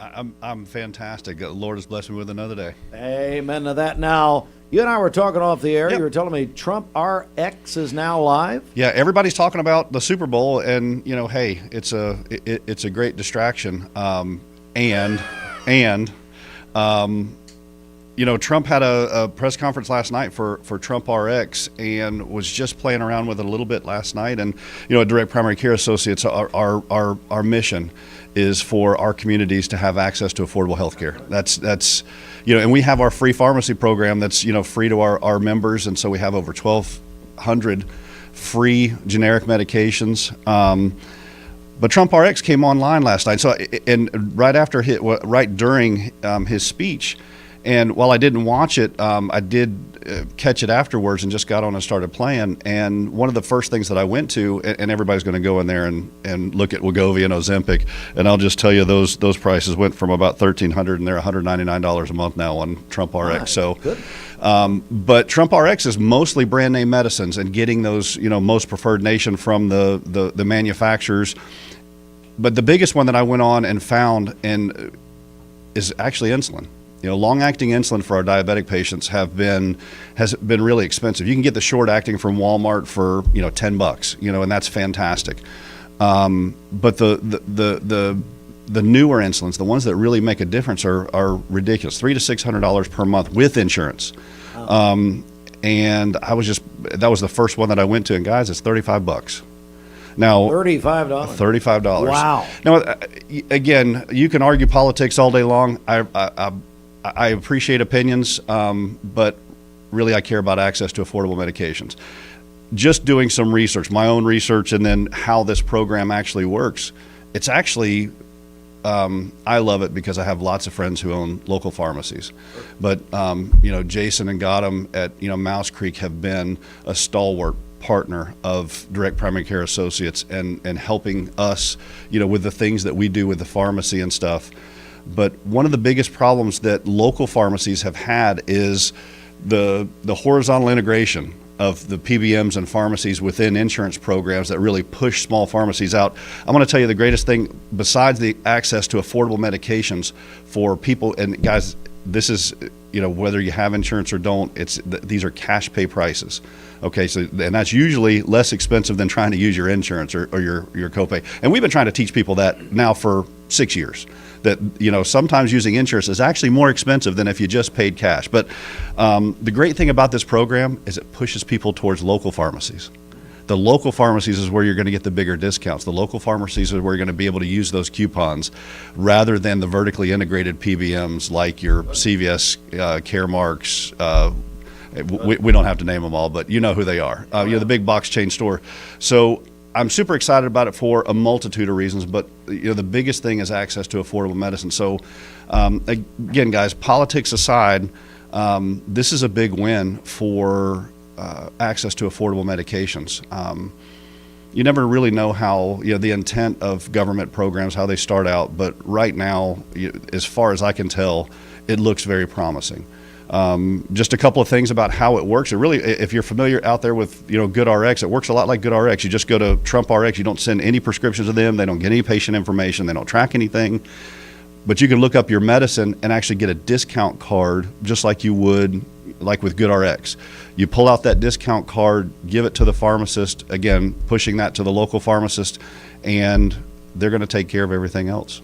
I'm fantastic. The Lord has blessed me with another day. Amen to that. Now, you and I were talking off the air. Yep. You were telling me Trump RX is now live. Yeah, everybody's talking about the Super Bowl, and hey, it's a great distraction. Trump had a press conference last night for Trump RX and was just playing around with it a little bit last night. And, at Direct Primary Care Associates, our mission is for our communities to have access to affordable health care. That's and we have our free pharmacy program that's, free to our members. And so we have over 1,200 free generic medications. But Trump RX came online last night. So, and right during his speech, and while I didn't watch it, I did catch it afterwards and just got on and started playing. And one of the first things that I went to, and everybody's going to go in there and look at Wegovy and Ozempic, and I'll just tell you those prices went from about $1,300 and they're $199 a month now on Trump RX. Nice. So, good. But Trump RX is mostly brand name medicines and getting those most preferred nation from the manufacturers. But the biggest one that I went on and found is actually insulin. Long-acting insulin for our diabetic patients has been really expensive. You can get the short-acting from Walmart for $10, and that's fantastic. But the newer insulins, the ones that really make a difference, are ridiculous. $300 to $600 per month with insurance. And that was the first one that I went to, and guys, it's $35. Now, $35. Wow. Now, again, you can argue politics all day long. I appreciate opinions, but really I care about access to affordable medications. just doing some research, my own research, and then how this program actually works, it's actually, I love it because I have lots of friends who own local pharmacies. But, Jason and Gotham at, Mouse Creek have been a stalwart partner of Direct Primary Care Associates and helping us, with the things that we do with the pharmacy and stuff. But one of the biggest problems that local pharmacies have had is the horizontal integration of the PBMs and pharmacies within insurance programs that really push small pharmacies out. I'm going to tell you the greatest thing, besides the access to affordable medications for people, and guys, this is, whether you have insurance or don't, these are cash pay prices. Okay, so, and that's usually less expensive than trying to use your insurance or your copay. And we've been trying to teach people that now for 6 years. That, sometimes using insurance is actually more expensive than if you just paid cash. But the great thing about this program is it pushes people towards local pharmacies. The local pharmacies is where you're going to get the bigger discounts. The local pharmacies is where you're going to be able to use those coupons rather than the vertically integrated PBMs like your CVS, Caremarks. We don't have to name them all, but you know who they are. The big box chain store. So I'm super excited about it for a multitude of reasons, but the biggest thing is access to affordable medicine. So again, guys, politics aside, this is a big win for access to affordable medications. You never really know how, the intent of government programs, how they start out, but right now, as far as I can tell, it looks very promising. Just a couple of things about how it works. It really, if you're familiar out there with, GoodRx, it works a lot like GoodRx. You just go to TrumpRx. You don't send any prescriptions to them. They don't get any patient information. They don't track anything. But you can look up your medicine and actually get a discount card just like you would, like with GoodRx. You pull out that discount card, give it to the pharmacist, again, pushing that to the local pharmacist, and they're going to take care of everything else.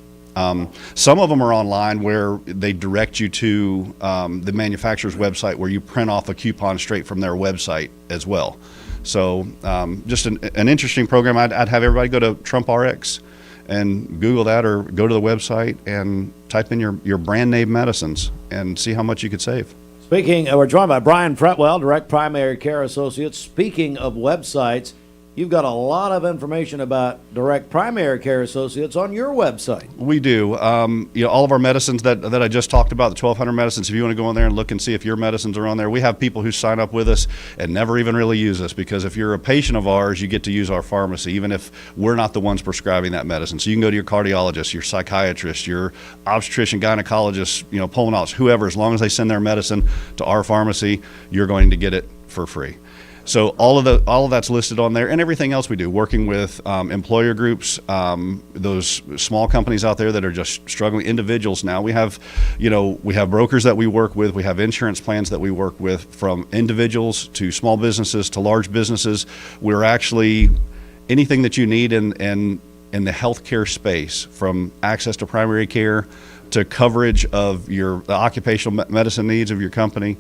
Some of them are online where they direct you to the manufacturer's website where you print off a coupon straight from their website as well. So just an interesting program. I'd have everybody go to TrumpRx and Google that, or go to the website and type in your brand name medicines and see how much you could save. We're joined by Brian Fretwell, Direct Primary Care Associates. Speaking of websites, you've got a lot of information about Direct Primary Care Associates on your website. We do. All of our medicines that I just talked about, the 1,200 medicines, if you want to go in there and look and see if your medicines are on there. We have people who sign up with us and never even really use us, because if you're a patient of ours, you get to use our pharmacy, even if we're not the ones prescribing that medicine. So you can go to your cardiologist, your psychiatrist, your obstetrician, gynecologist, pulmonologist, whoever, as long as they send their medicine to our pharmacy, you're going to get it for free. So all of that's listed on there, and everything else we do, working with employer groups, those small companies out there that are just struggling, individuals. Now we have brokers that we work with, we have insurance plans that we work with, from individuals to small businesses to large businesses. We're actually anything that you need in the healthcare space, from access to primary care to coverage of the occupational medicine needs of your company.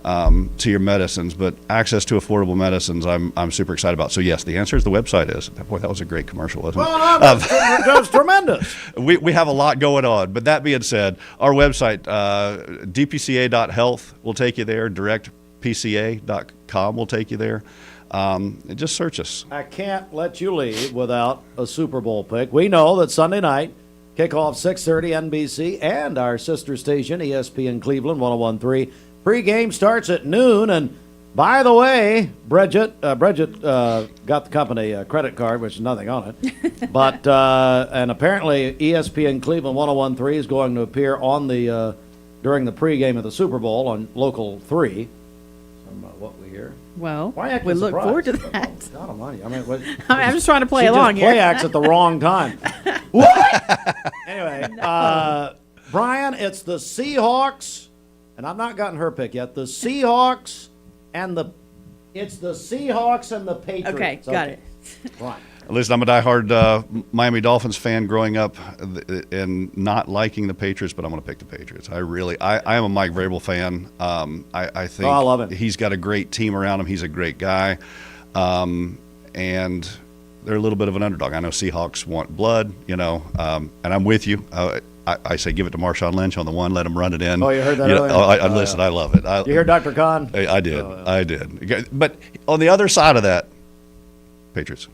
To your medicines, but access to affordable medicines, I'm super excited about. So yes, the answer is the website is. Boy, that was a great commercial, wasn't it? Well, that was tremendous. We have a lot going on, but that being said, our website, dpca.health will take you there. directpca.com will take you there. Just search us. I can't let you leave without a Super Bowl pick. We know that Sunday night, kickoff 6:30 NBC and our sister station, ESPN Cleveland 101.3. Pre-game starts at noon, and by the way, Bridget got the company credit card, which is nothing on it. But and apparently ESPN Cleveland 101.3 is going to appear on the during the pre-game of the Super Bowl on Local 3. What we hear. Well, we look forward to that. Oh, God almighty. I'm just trying to play along here. Play acts at the wrong time. What? Anyway, Brian, it's the Seahawks. And I've not gotten her pick yet. The Seahawks and the Patriots. Okay, got it. Right. Listen, I'm a diehard Miami Dolphins fan growing up and not liking the Patriots, but I'm going to pick the Patriots. I am a Mike Vrabel fan. I think I love it. He's got a great team around him. He's a great guy. And they're a little bit of an underdog. I know Seahawks want blood, and I'm with you. I say give it to Marshawn Lynch on the one, let him run it in. Oh, you heard that earlier? Listen, I love it. You hear Dr. Khan? I did. I did. But on the other side of that, Patriots.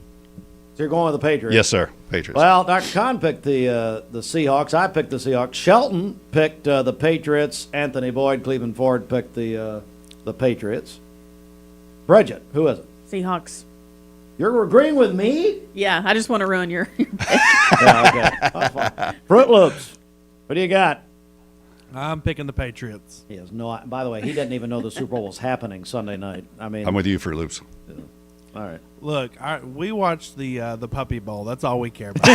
So you're going with the Patriots? Yes, sir. Patriots. Well, Dr. Khan picked the Seahawks. I picked the Seahawks. Shelton picked the Patriots. Anthony Boyd, Cleveland Ford picked the Patriots. Bridget, who is it? Seahawks. You're agreeing with me? Yeah, I just want to ruin your pick. Yeah, okay. Fruit Loops, what do you got? I'm picking the Patriots. He has no. By the way, he didn't even know the Super Bowl was happening Sunday night. I mean, I'm with you, Fruit Loops. Yeah. All right. Look, we watched the Puppy Bowl. That's all we care about.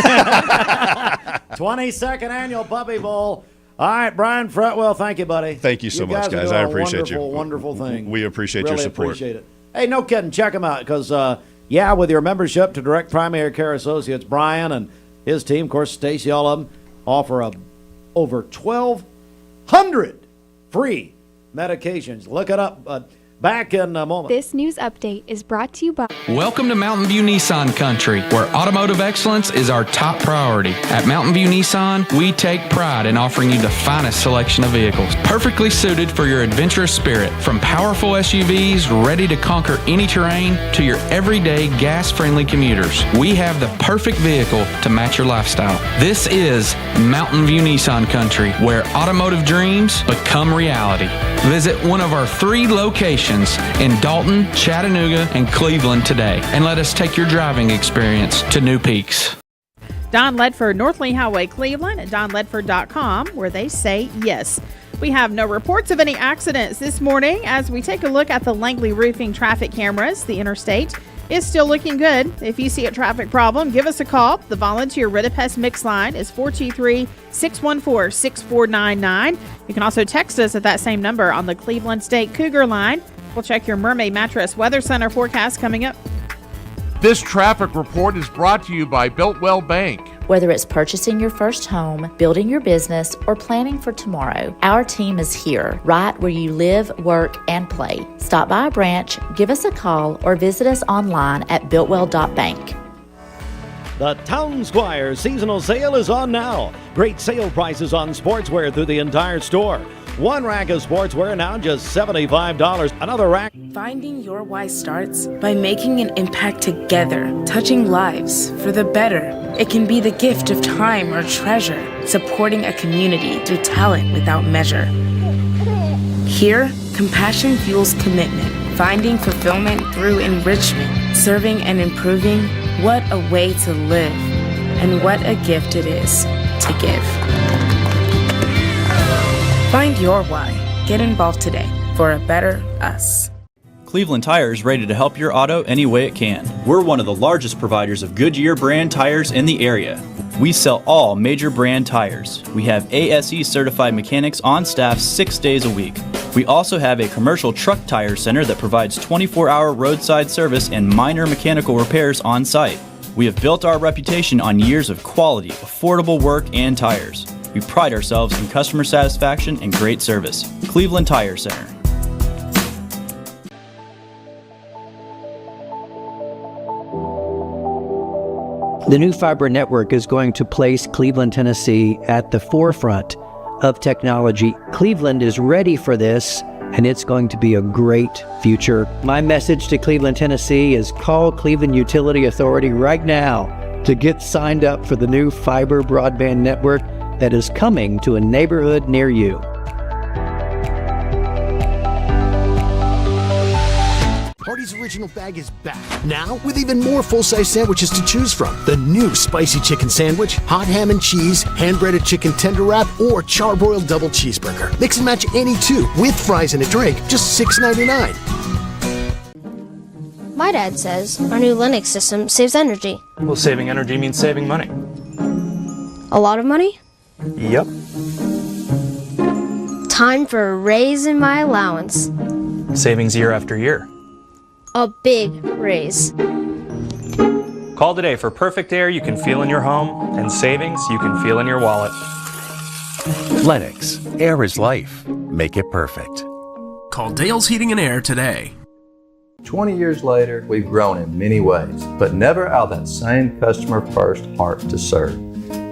22nd annual Puppy Bowl. All right, Brian Fretwell, thank you, buddy. Thank you so much, guys. I appreciate you. Wonderful thing. We appreciate really your support. Appreciate it. Hey, no kidding. Check him out because, with your membership to Direct Primary Care Associates, Brian and his team, of course, Stacy, all of them, offer over 1,200 free medications. Look it up. Back in a moment. This news update is brought to you by... Welcome to Mountain View Nissan Country, where automotive excellence is our top priority. At Mountain View Nissan, we take pride in offering you the finest selection of vehicles, perfectly suited for your adventurous spirit. From powerful SUVs ready to conquer any terrain to your everyday gas-friendly commuters, we have the perfect vehicle to match your lifestyle. This is Mountain View Nissan Country, where automotive dreams become reality. Visit one of our 3 locations in Dalton, Chattanooga, and Cleveland today, and let us take your driving experience to new peaks. Don Ledford, North Lee Highway, Cleveland, at donledford.com, where they say yes. We have no reports of any accidents this morning as we take a look at the Langley Roofing traffic cameras. The interstate is still looking good. If you see a traffic problem, give us a call. The volunteer Ridipest Mix line is 423-614-6499. You can also text us at that same number on the Cleveland State Cougar line. We'll check your Mermaid Mattress Weather Center forecast coming up. This traffic report is brought to you by Beltwell Bank. Whether it's purchasing your first home, building your business, or planning for tomorrow, our team is here, right where you live, work, and play. Stop by a branch, give us a call, or visit us online at builtwell.bank. The Town Squire seasonal sale is on now. Great sale prices on sportswear through the entire store. One rack of sportswear now just $75. Another rack. Finding your why starts by making an impact together, touching lives for the better. It can be the gift of time or treasure, supporting a community through talent without measure. Here, compassion fuels commitment, finding fulfillment through enrichment, serving and improving. What a way to live, and what a gift it is to give. Find your why. Get involved today for a better us. Cleveland Tire is ready to help your auto any way it can. We're one of the largest providers of Goodyear brand tires in the area. We sell all major brand tires. We have ASE certified mechanics on staff 6 days a week. We also have a commercial truck tire center that provides 24-hour roadside service and minor mechanical repairs on site. We have built our reputation on years of quality, affordable work and tires. We pride ourselves in customer satisfaction and great service. Cleveland Tire Center. The new fiber network is going to place Cleveland, Tennessee at the forefront of technology. Cleveland is ready for this, and it's going to be a great future. My message to Cleveland, Tennessee is call Cleveland Utility Authority right now to get signed up for the new fiber broadband network that is coming to a neighborhood near you. Hardee's Original Bag is back, now with even more full-size sandwiches to choose from. The new Spicy Chicken Sandwich, Hot Ham and Cheese, Hand-Breaded Chicken Tender Wrap, or Charbroiled Double Cheeseburger. Mix and match any two, with fries and a drink, just $6.99. My dad says our new Linux system saves energy. Well, saving energy means saving money. A lot of money? Yep. Time for a raise in my allowance. Savings year after year. A big raise. Call today for perfect air you can feel in your home and savings you can feel in your wallet. Lennox. Air is life. Make it perfect. Call Dale's Heating and Air today. 20 years later, we've grown in many ways, but never out of that same customer-first heart to serve.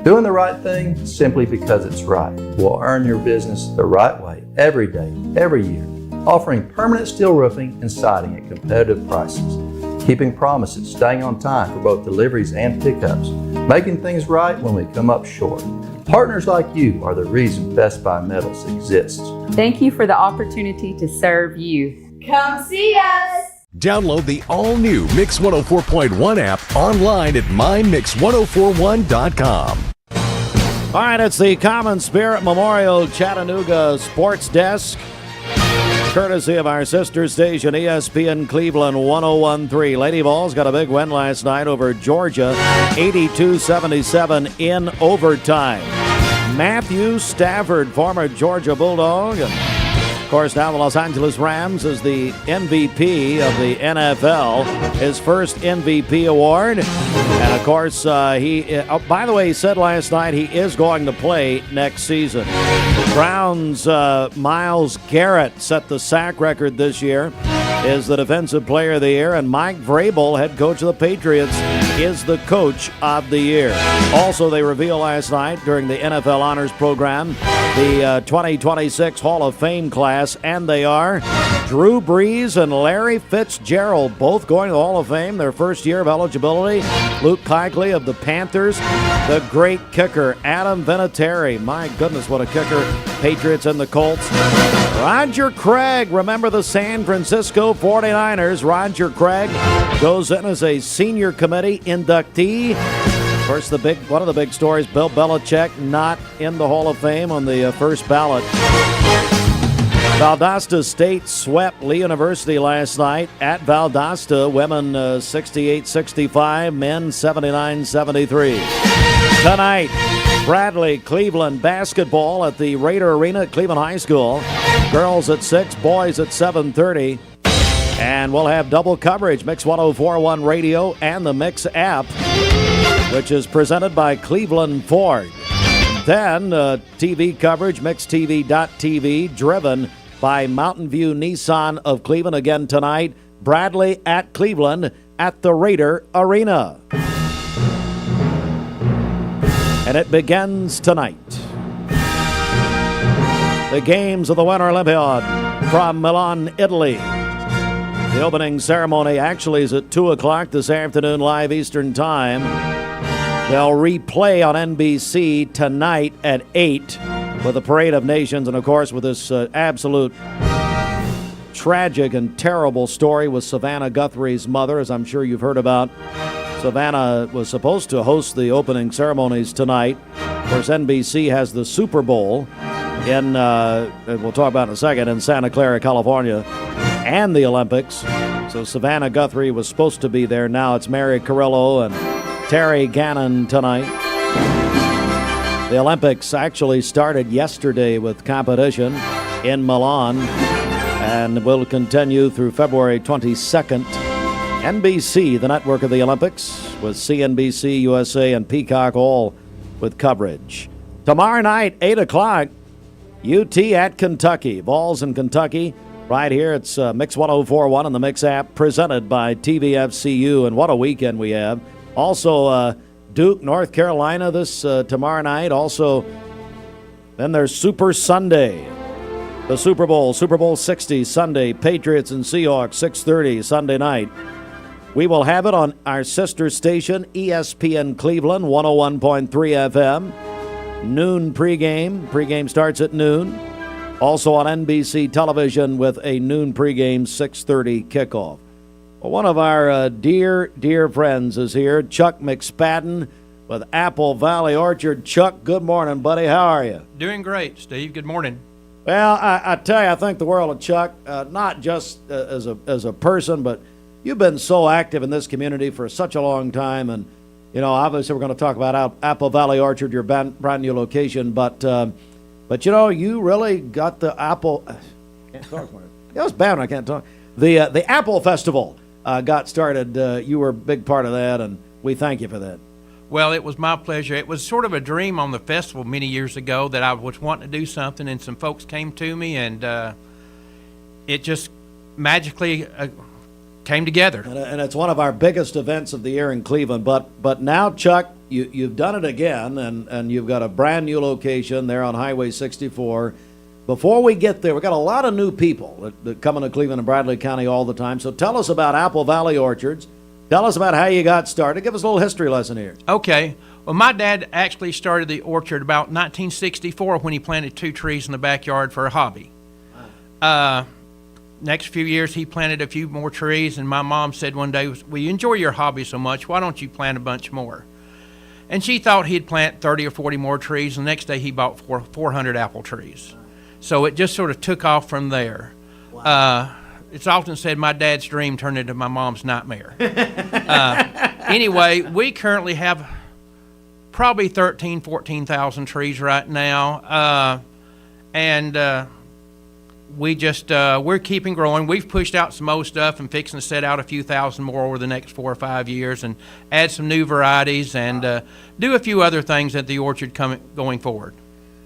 Doing the right thing simply because it's right will earn your business the right way every day, every year, offering permanent steel roofing and siding at competitive prices, keeping promises, staying on time for both deliveries and pickups, making things right when we come up short. Partners like you are the reason Best Buy Metals exists. Thank you for the opportunity to serve you. Come see us! Download the all-new Mix 104.1 app online at mymix1041.com. All right, it's the Common Spirit Memorial Chattanooga Sports Desk, courtesy of our sister station, ESPN Cleveland 101.3. Lady Vols got a big win last night over Georgia, 82-77 in overtime. Matthew Stafford, former Georgia Bulldog, and of course now the Los Angeles Rams is the MVP of the NFL, his first MVP award. And of course, he by the way, he said last night he is going to play next season. Browns' Myles Garrett set the sack record this year, is the Defensive Player of the Year, and Mike Vrabel, head coach of the Patriots, is the Coach of the Year. Also, they revealed last night during the NFL Honors Program the 2026 Hall of Fame class, and they are Drew Brees and Larry Fitzgerald, both going to the Hall of Fame, their first year of eligibility. Luke Kuechly of the Panthers, the great kicker Adam Vinatieri, my goodness, what a kicker, Patriots and the Colts. Roger Craig, remember the San Francisco 49ers. Roger Craig goes in as a senior committee inductee. Of course, one of the big stories, Bill Belichick not in the Hall of Fame on the first ballot. Valdosta State swept Lee University last night at Valdosta. Women 68-65, men 79-73. Tonight, Bradley, Cleveland basketball at the Raider Arena at Cleveland High School. Girls at 6, boys at 7:30. And we'll have double coverage, Mix 104.1 Radio and the Mix app, which is presented by Cleveland Ford. Then TV coverage, MixTV.tv, driven by Mountain View Nissan of Cleveland again tonight. Bradley at Cleveland at the Raider Arena. And it begins tonight. The games of the Winter Olympiad from Milan, Italy. The opening ceremony actually is at 2 o'clock this afternoon, live Eastern Time. They'll replay on NBC tonight at 8 with the Parade of Nations, and of course with this absolute tragic and terrible story with Savannah Guthrie's mother, as I'm sure you've heard about. Savannah was supposed to host the opening ceremonies tonight. Of course, NBC has the Super Bowl in, we'll talk about in a second, in Santa Clara, California, and the Olympics. So Savannah Guthrie was supposed to be there. Now it's Mary Carrillo and Terry Gannon tonight. The Olympics actually started yesterday with competition in Milan and will continue through February 22nd. NBC, the network of the Olympics, with CNBC, USA, and Peacock all with coverage. Tomorrow night, 8 o'clock, UT at Kentucky. Vols in Kentucky. Right here, it's Mix 104.1 on the Mix app, presented by TVFCU, and what a weekend we have. Also, Duke, North Carolina this tomorrow night. Also, then there's Super Sunday. The Super Bowl 60 Sunday, Patriots and Seahawks, 6:30 Sunday night. We will have it on our sister station, ESPN Cleveland, 101.3 FM. Noon pregame. Pregame starts at noon. Also on NBC television with a noon pregame, 6:30 kickoff. Well, one of our dear friends is here, Chuck McSpadden with Apple Valley Orchard. Chuck, good morning, buddy. How are you? Doing great, Steve. Good morning. Well, I tell you, I think the world of Chuck, not just as a person, but you've been so active in this community for such a long time. And, you know, obviously we're going to talk about Apple Valley Orchard, your brand new location. But you know, you really got the Apple. Can't talk more. It was bad when I can't talk. The Apple Festival got started. You were a big part of that, and we thank you for that. Well, it was my pleasure. It was sort of a dream on the festival many years ago that I was wanting to do something, and some folks came to me, and it just magically came together. And it's one of our biggest events of the year in Cleveland. But now, Chuck, you've done it again, and you've got a brand new location there on Highway 64. Before we get there, we've got a lot of new people that come into Cleveland and Bradley County all the time. So tell us about Apple Valley Orchards. Tell us about how you got started. Give us a little history lesson here. Okay. Well, my dad actually started the orchard about 1964 when he planted 2 trees in the backyard for a hobby. Next few years, he planted a few more trees, and my mom said one day, well, you enjoy your hobby so much, why don't you plant a bunch more? And she thought he'd plant 30 or 40 more trees, and the next day he bought 400 apple trees. So it just sort of took off from there. Wow. It's often said my dad's dream turned into my mom's nightmare. Anyway, we currently have probably 14,000 trees right now. We're keeping growing. We've pushed out some old stuff and fixing to set out a few thousand more over the next 4 or 5 years and add some new varieties and do a few other things at the orchard going forward.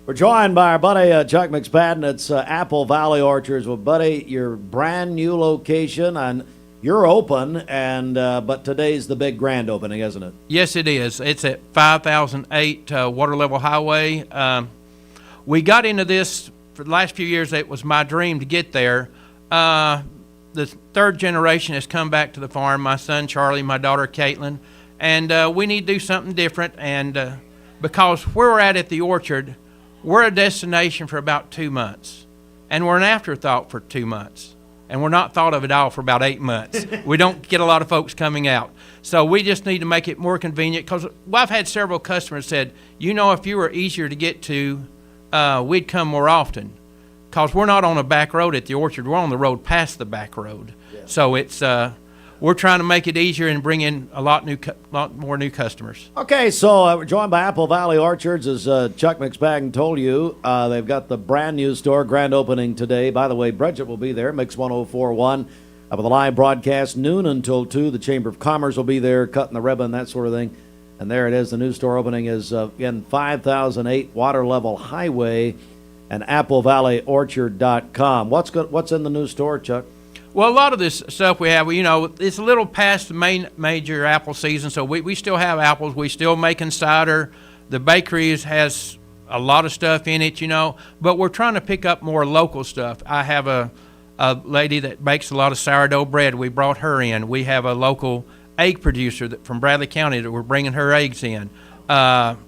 We're joined by our buddy Chuck McSpadden. It's Apple Valley Orchards. Well, buddy, your brand new location, and you're open, and but today's the big grand opening, isn't it? Yes, it is. It's at 5008 Water Level Highway. We got into this for the last few years. It was my dream to get there. The 3rd generation has come back to the farm. My son Charlie, my daughter Caitlin, and we need to do something different. And because where we're at the orchard, we're a destination for about 2 months, and we're an afterthought for 2 months, and we're not thought of at all for about 8 months. We don't get a lot of folks coming out. So we just need to make it more convenient because I've had several customers said, if you were easier to get to, we'd come more often because we're not on a back road at the orchard. We're on the road past the back road. Yeah. So it's we're trying to make it easier and bring in a lot more new customers. Okay, so we're joined by Apple Valley Orchards, as Chuck McSpadden told you. They've got the brand new store, grand opening today. By the way, Bridget will be there, Mix 104.1, with a live broadcast, noon until 2. The Chamber of Commerce will be there, cutting the ribbon, that sort of thing. And there it is. The new store opening is, again, 5008 Water Level Highway and applevalleyorchard.com. What's in the new store, Chuck? Well, a lot of this stuff we have, it's a little past the major apple season, so we still have apples. We still making cider. The bakery has a lot of stuff in it, but we're trying to pick up more local stuff. I have a lady that bakes a lot of sourdough bread. We brought her in. We have a local egg producer from Bradley County that we're bringing her eggs in. I've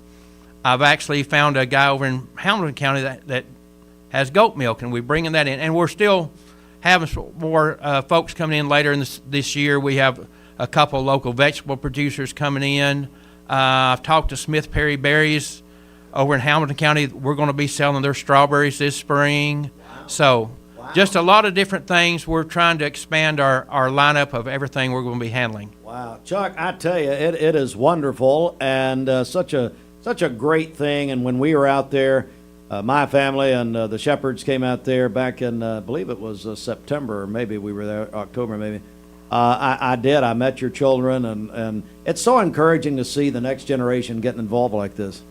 actually found a guy over in Hamilton County that has goat milk, and we're bringing that in. And we're still having some more folks coming in later in this year. We have a couple of local vegetable producers coming in. I've talked to Smith Perry Berries over in Hamilton County. We're going to be selling their strawberries this spring. Wow. So just a lot of different things. We're trying to expand our lineup of everything we're going to be handling. Wow. Chuck, I tell you, it is wonderful and such a great thing. And when we were out there, my family and the Shepherds came out there back in, I believe it was September, or maybe we were there, October maybe. I did. I met your children, and it's so encouraging to see the next generation getting involved like this.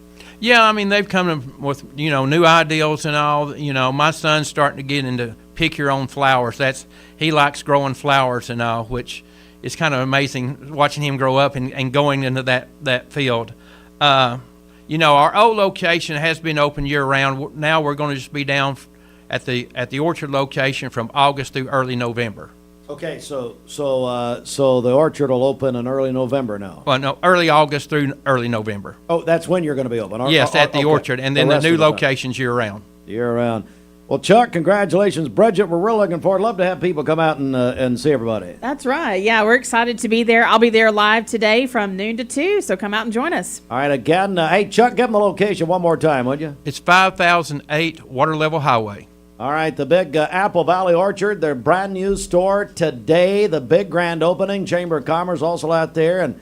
Yeah, I mean, they've come with, new ideals and all. My son's starting to get into pick your own flowers. He likes growing flowers and all, which is kind of amazing watching him grow up and going into that field. Our old location has been open year-round. Now we're going to just be down at the orchard location from August through early November. Okay, so the orchard will open in early November now. Well, no, early August through early November. Oh, that's when you're going to be open. Yes, at the orchard, and then the new location's year-round. Year-round. Well, Chuck, congratulations. Bridget, we're real looking forward. Love to have people come out and see everybody. That's right. Yeah, we're excited to be there. I'll be there live today from noon to 2, so come out and join us. All right, again, hey, Chuck, give them the location one more time, would you? It's 5008 Water Level Highway. All right, the big Apple Valley Orchard, their brand new store today, the big grand opening. Chamber of Commerce also out there, and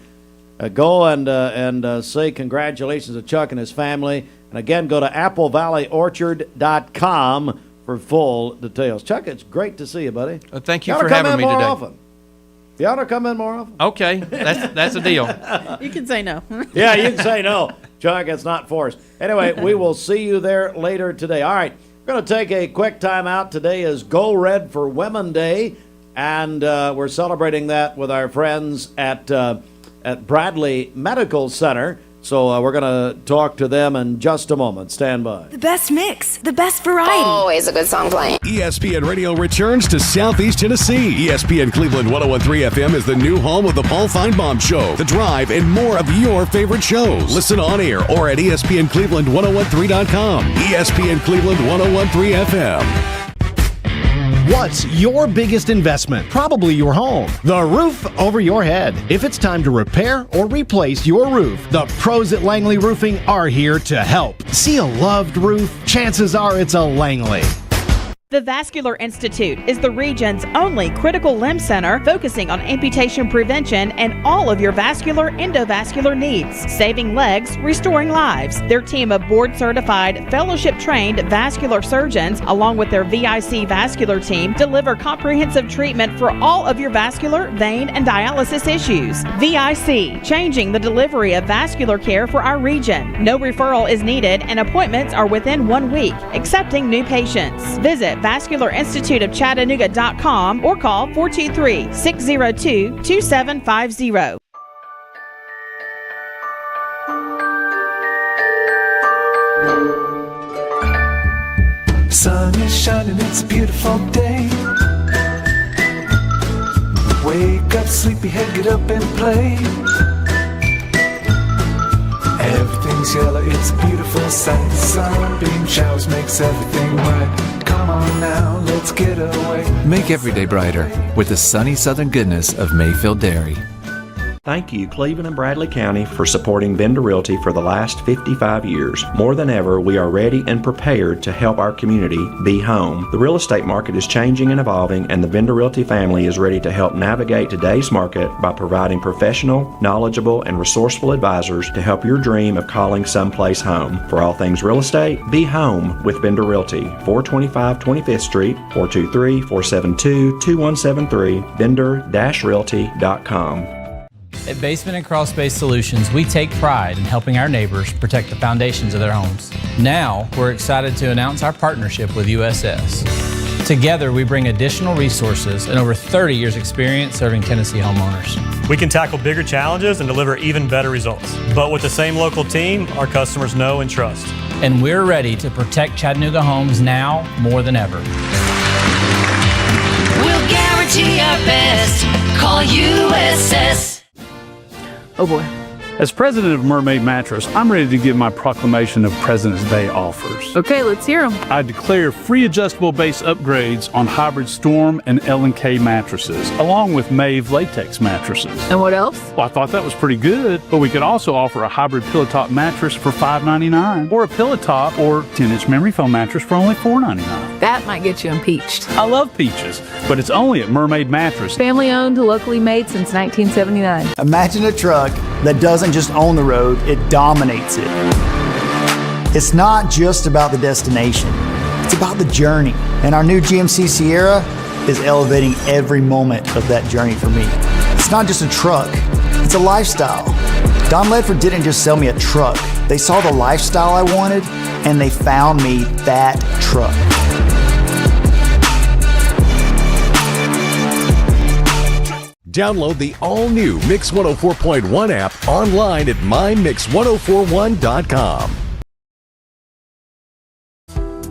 go and say congratulations to Chuck and his family. And again, go to applevalleyorchard.com for full details. Chuck, it's great to see you, buddy. Thank you for having me today. Often. You ought to come in more often. Okay, that's a deal. You can say no. Yeah, you can say no. Chuck, it's not forced. Anyway, we will see you there later today. All right, we're going to take a quick time out. Today is Go Red for Women Day. And we're celebrating that with our friends at Bradley Medical Center. So we're going to talk to them in just a moment. Stand by. The best mix, the best variety. Always a good song playing. ESPN Radio returns to Southeast Tennessee. ESPN Cleveland 101.3 FM is the new home of the Paul Feinbaum Show, The Drive, and more of your favorite shows. Listen on air or at ESPNCleveland1013.com. ESPN Cleveland 101.3 FM. What's your biggest investment? Probably your home. The roof over your head. If it's time to repair or replace your roof, the pros at Langley Roofing are here to help. See a loved roof? Chances are it's a Langley. The Vascular Institute is the region's only critical limb center focusing on amputation prevention and all of your vascular endovascular needs, saving legs, restoring lives. Their team of board-certified, fellowship-trained vascular surgeons, along with their VIC vascular team, deliver comprehensive treatment for all of your vascular, vein, and dialysis issues. VIC, changing the delivery of vascular care for our region. No referral is needed and appointments are within 1 week, accepting new patients. Visit VascularInstituteOfChattanooga.com or call 423-602-2750. Sun is shining, it's a beautiful day. Wake up, sleepyhead, get up and play. Everything's yellow, it's a beautiful sight. Sunbeam showers makes everything right. Come on now, let's get away. Make every day brighter with the sunny southern goodness of Mayfield Dairy. Thank you, Cleveland and Bradley County, for supporting Vendor Realty for the last 55 years. More than ever, we are ready and prepared to help our community be home. The real estate market is changing and evolving, and the Vendor Realty family is ready to help navigate today's market by providing professional, knowledgeable, and resourceful advisors to help your dream of calling someplace home. For all things real estate, be home with Vendor Realty, 425 25th Street, 423-472-2173, vendor-realty.com. At Basement and Crawl Space Solutions, we take pride in helping our neighbors protect the foundations of their homes. Now, we're excited to announce our partnership with USS. Together, we bring additional resources and over 30 years' experience serving Tennessee homeowners. We can tackle bigger challenges and deliver even better results. But with the same local team, our customers know and trust. And we're ready to protect Chattanooga homes now more than ever. We'll guarantee our best. Call USS. Oh boy. As president of Mermaid Mattress, I'm ready to give my proclamation of President's Day offers. Okay, let's hear them. I declare free adjustable base upgrades on hybrid Storm and L&K mattresses, along with Mave latex mattresses. And what else? Well, I thought that was pretty good, but we could also offer a hybrid pillow top mattress for $5.99, or a pillow top or 10-inch memory foam mattress for only $4.99. That might get you impeached. I love peaches, but it's only at Mermaid Mattress. Family owned, locally made since 1979. Imagine a truck that doesn't just own the road, it dominates it. It's not just about the destination, it's about the journey. And our new GMC Sierra is elevating every moment of that journey for me. It's not just a truck, it's a lifestyle. Don Ledford didn't just sell me a truck. They saw the lifestyle I wanted, and they found me that truck. Download the all-new Mix 104.1 app online at mymix1041.com.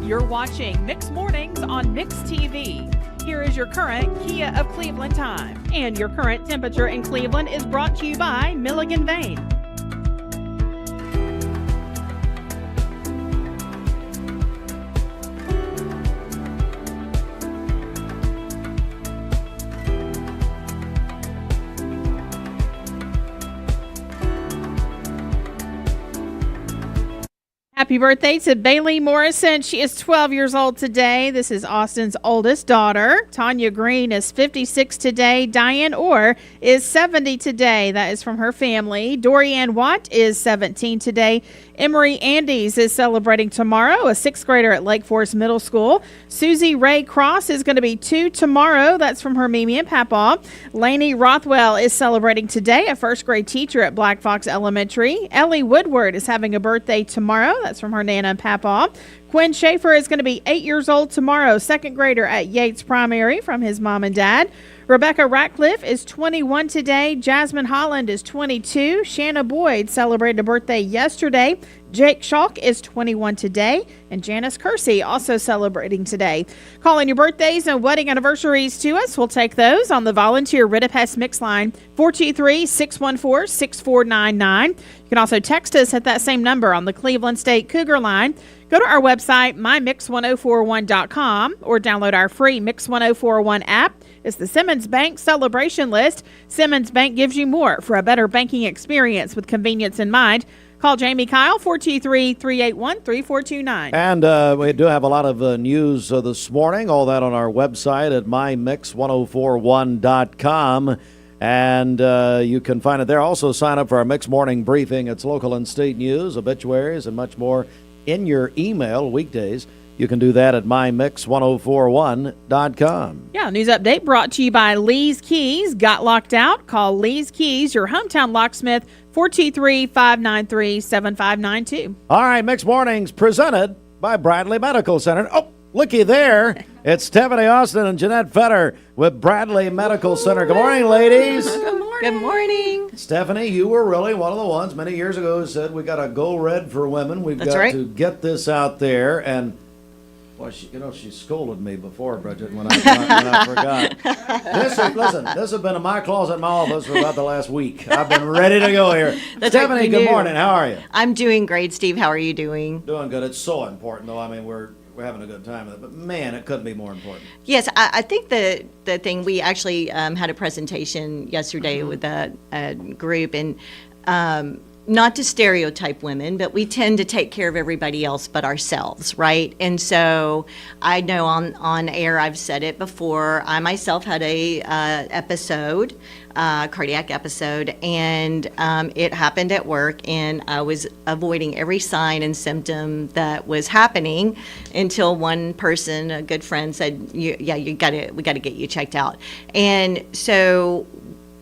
You're watching Mix Mornings on Mix TV. Here is your current Kia of Cleveland time. And your current temperature in Cleveland is brought to you by Milligan Vane. Happy birthday to Bailey Morrison. She is 12 years old today. This is Austin's oldest daughter. Tanya Green is 56 today. Diane Orr is 70 today. That is from her family. Dorianne Watt is 17 today. Emery Andes is celebrating tomorrow, a 6th grader at Lake Forest Middle School. Susie Ray Cross is going to be 2 tomorrow. That's from her Mimi and Papa. Lainey Rothwell is celebrating today, a 1st grade teacher at Black Fox Elementary. Ellie Woodward is having a birthday tomorrow. That's from her Nana and Papa. Quinn Schaefer is going to be 8 years old tomorrow, second grader at Yates Primary from his mom and dad. Rebecca Ratcliffe is 21 today. Jasmine Holland is 22. Shanna Boyd celebrated a birthday yesterday. Jake Schalk is 21 today. And Janice Kersey also celebrating today. Calling your birthdays and wedding anniversaries to us. We'll take those on the volunteer Ritapest Mix line, 423-614-6499. You can also text us at that same number on the Cleveland State Cougar line. Go to our website, mymix1041.com, or download our free Mix 1041 app. It's the Simmons Bank Celebration List. Simmons Bank gives you more for a better banking experience with convenience in mind. Call Jamie Kyle, 423-381-3429. And we do have a lot of news this morning. All that on our website at mymix1041.com. And you can find it there. Also, sign up for our Mix Morning Briefing. It's local and state news, obituaries, and much more in your email weekdays. You can do that at mymix1041.com. Yeah, news update brought to you by Lee's Keys. Got locked out? Call Lee's Keys, your hometown locksmith, 423-593-7592. All right, Mix Mornings presented by Bradley Medical Center. Oh, looky there. It's Stephanie Austin and Jeanette Fetter with Bradley Medical Center. Good morning, ladies. Good morning. Good morning. Stephanie, you were really one of the ones many years ago who said we got to go red for women. We've got to get this out there. And well, she scolded me before, Bridget, when I forgot. Listen, this has been in my closet in my office for about the last week. I've been ready to go here. Stephanie, good morning. How are you? I'm doing great, Steve. How are you doing? Doing good. It's so important, though. I mean, we're having a good time with it, but man, it couldn't be more important. Yes, I think the thing, we actually had a presentation yesterday with a group, and not to stereotype women, but we tend to take care of everybody else but ourselves, right? And so I know on air, I've said it before, I myself had a cardiac episode, and it happened at work, and I was avoiding every sign and symptom that was happening until one person, a good friend, said, we got to get you checked out. And so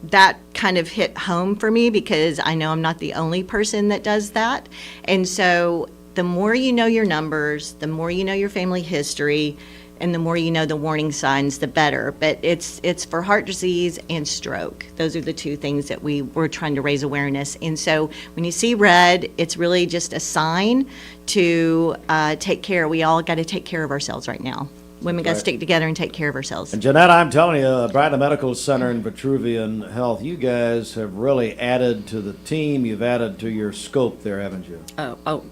that kind of hit home for me, because I know I'm not the only person that does that. And so the more you know your numbers, the more you know your family history, and the more you know the warning signs, the better. But it's for heart disease and stroke. Those are the two things that we're trying to raise awareness. And so when you see red, it's really just a sign to take care. We all got to take care of ourselves right now. Women got to stick together and take care of ourselves. And Jeanette, I'm telling you, Bradley Medical Center and Vitruvian Health, you guys have really added to the team. You've added to your scope there, haven't you?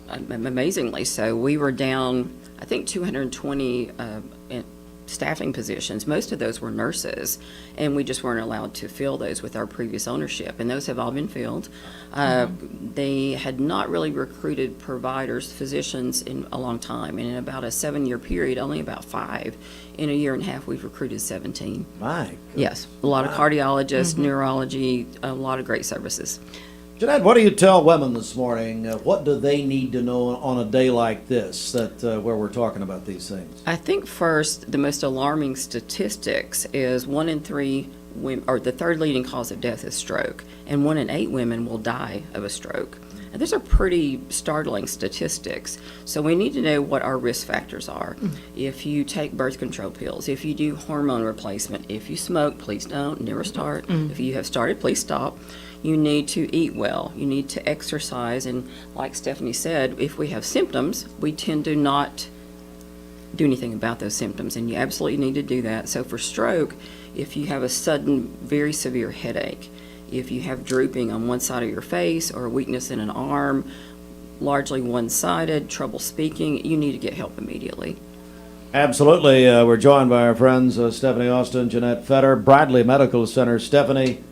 Amazingly so. We were down, I think, 220 staffing positions. Most of those were nurses, and we just weren't allowed to fill those with our previous ownership, and those have all been filled. They had not really recruited providers, physicians in a long time, and in about a 7-year period, only about 5. In a year and a half, we've recruited 17. My goodness. Yes, a lot of cardiologists, neurology, a lot of great services. Jeanette, what do you tell women this morning? What do they need to know on a day like this, where we're talking about these things? I think first, the most alarming statistics is 1 in 3 women, or the third leading cause of death is stroke, and 1 in 8 women will die of a stroke. And those are pretty startling statistics. So we need to know what our risk factors are. If you take birth control pills, if you do hormone replacement, if you smoke, please don't, never start. If you have started, please stop. You need to eat well. You need to exercise. And like Stephanie said, if we have symptoms, we tend to not do anything about those symptoms. And you absolutely need to do that. So for stroke, if you have a sudden, very severe headache, if you have drooping on one side of your face or weakness in an arm, largely one-sided, trouble speaking, you need to get help immediately. Absolutely. We're joined by our friends Stephanie Austin, Jeanette Fetter, Bradley Medical Center. Stephanie,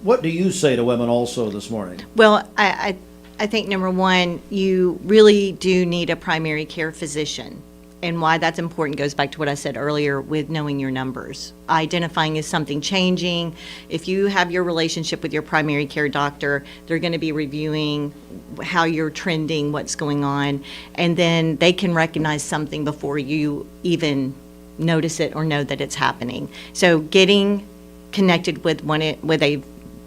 what do you say to women also this morning? Well, I think number one, you really do need a primary care physician. And why that's important goes back to what I said earlier with knowing your numbers. Identifying is something changing. If you have your relationship with your primary care doctor, they're going to be reviewing how you're trending, what's going on, and then they can recognize something before you even notice it or know that it's happening. So getting connected with a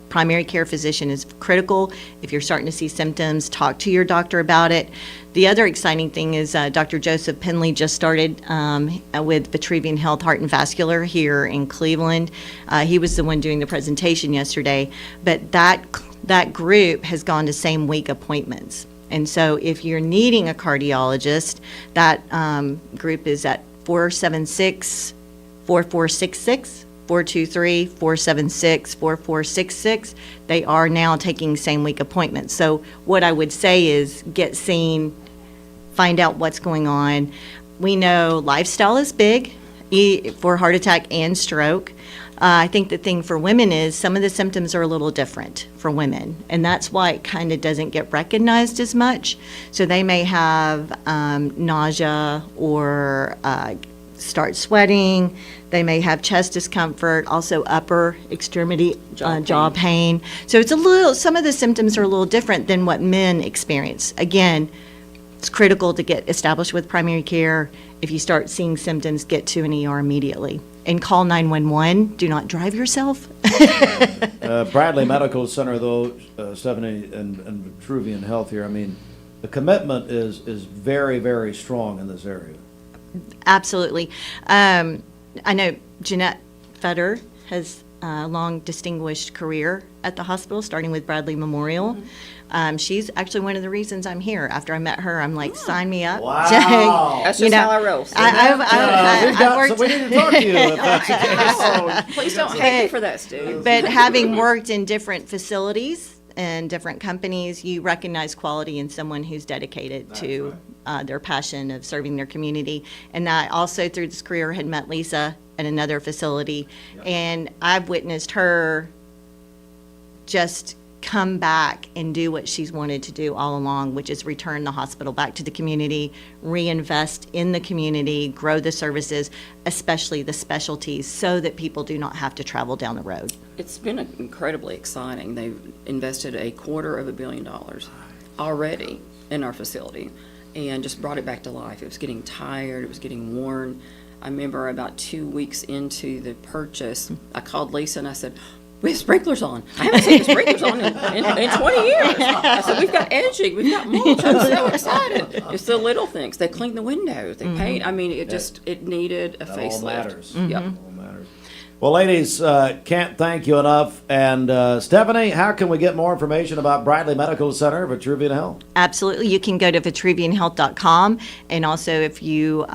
primary care physician is critical. If you're starting to see symptoms, talk to your doctor about it. The other exciting thing is Dr. Joseph Penley just started with Vitruvian Health Heart and Vascular here in Cleveland. He was the one doing the presentation yesterday, but that group has gone to same week appointments. And so if you're needing a cardiologist, that group is at 476-4466. 423-476-4466. They are now taking same week appointments. So what I would say is get seen, find out what's going on. We know lifestyle is big for heart attack and stroke. I think the thing for women is some of the symptoms are a little different for women, and that's why it kind of doesn't get recognized as much. So they may have nausea or start sweating. They may have chest discomfort, also upper extremity jaw pain. So it's some of the symptoms are a little different than what men experience. Again, it's critical to get established with primary care. If you start seeing symptoms, get to an ER immediately. And call 911. Do not drive yourself. Bradley Medical Center, though, Stephanie, and Vitruvian Health here, I mean, the commitment is very, very strong in this area. Absolutely. I know Jeanette Fetter has a long distinguished career at the hospital, starting with Bradley Memorial. She's actually one of the reasons I'm here. After I met her, I'm like, sign me up. Wow. That's just how I roll. We need to talk to you if that's the case. Please don't hate me for that, Stu. But having worked in different facilities and different companies, you recognize quality in someone who's dedicated to their passion of serving their community. And I also, through this career, had met Lisa at another facility, and I've witnessed her just come back and do what she's wanted to do all along, which is return the hospital back to the community, reinvest in the community, grow the services, especially the specialties, so that people do not have to travel down the road. It's been incredibly exciting. They've invested $250 million already in our facility and just brought it back to life. It was getting tired, it was getting worn. I remember about 2 weeks into the purchase, I called Lisa and I said, we have sprinklers on. I haven't seen the sprinklers on in 20 years. I said, we've got edging, we've got mulch. I'm so excited. It's the little things. They clean the windows, they paint. I mean, it needed a facelift. All matters. Yep. All matters. Well, ladies, can't thank you enough. And Stephanie, how can we get more information about Bradley Medical Center, Vitruvian Health? Absolutely. You can go to vitruvianhealth.com. And also, if you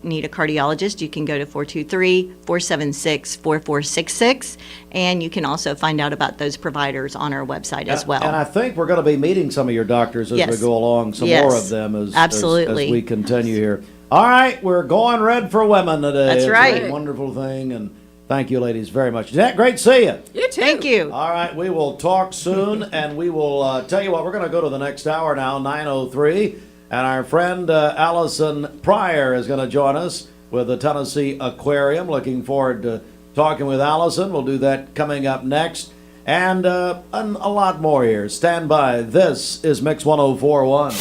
need a cardiologist, you can go to 423-476-4466. And you can also find out about those providers on our website as well. And I think we're going to be meeting some of your doctors as we go along, some more of them as we continue here. All right, we're going red for women today. That's right. It's a wonderful thing, and thank you, ladies, very much. Jeanette, great to see you. You too. Thank you. All right, we will talk soon, and we will tell you what, we're going to go to the next hour now, 9:03, and our friend Allison Pryor is going to join us with the Tennessee Aquarium. Looking forward to talking with Allison. We'll do that coming up next, and a lot more here. Stand by. This is Mix 104.1.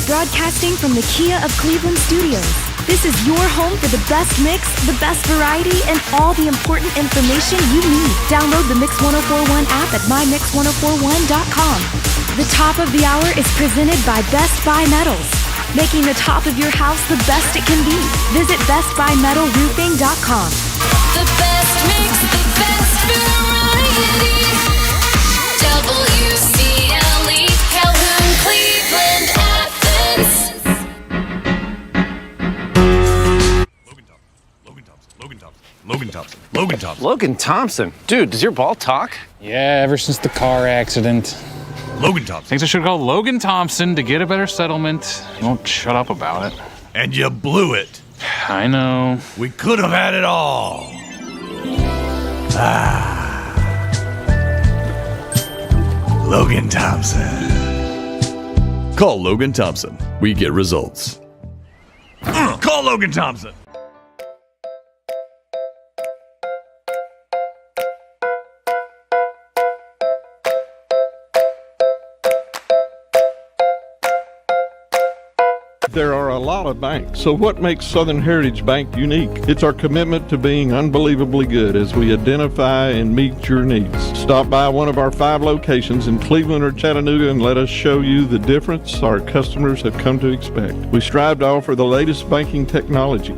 Broadcasting from the Kia of Cleveland studios. This is your home for the best mix, the best variety, and all the important information you need. Download the Mix 1041 app at mymix1041.com. The top of the hour is presented by Best Buy Metals, making the top of your house the best it can be. Visit bestbuymetalroofing.com. The best mix, the best variety. WCLE, Calhoun, Cleveland, Athens. Logan Thompson. Dude, does your ball talk? Yeah, ever since the car accident. Logan Thompson. Thinks I should call Logan Thompson to get a better settlement. He won't shut up about it. And you blew it. I know. We could have had it all. Logan Thompson. Call Logan Thompson. We get results. Call Logan Thompson. There are a lot of banks, so what makes Southern Heritage Bank unique? It's our commitment to being unbelievably good as we identify and meet your needs. Stop by one of our 5 locations in Cleveland or Chattanooga and let us show you the difference our customers have come to expect. We strive to offer the latest banking technology,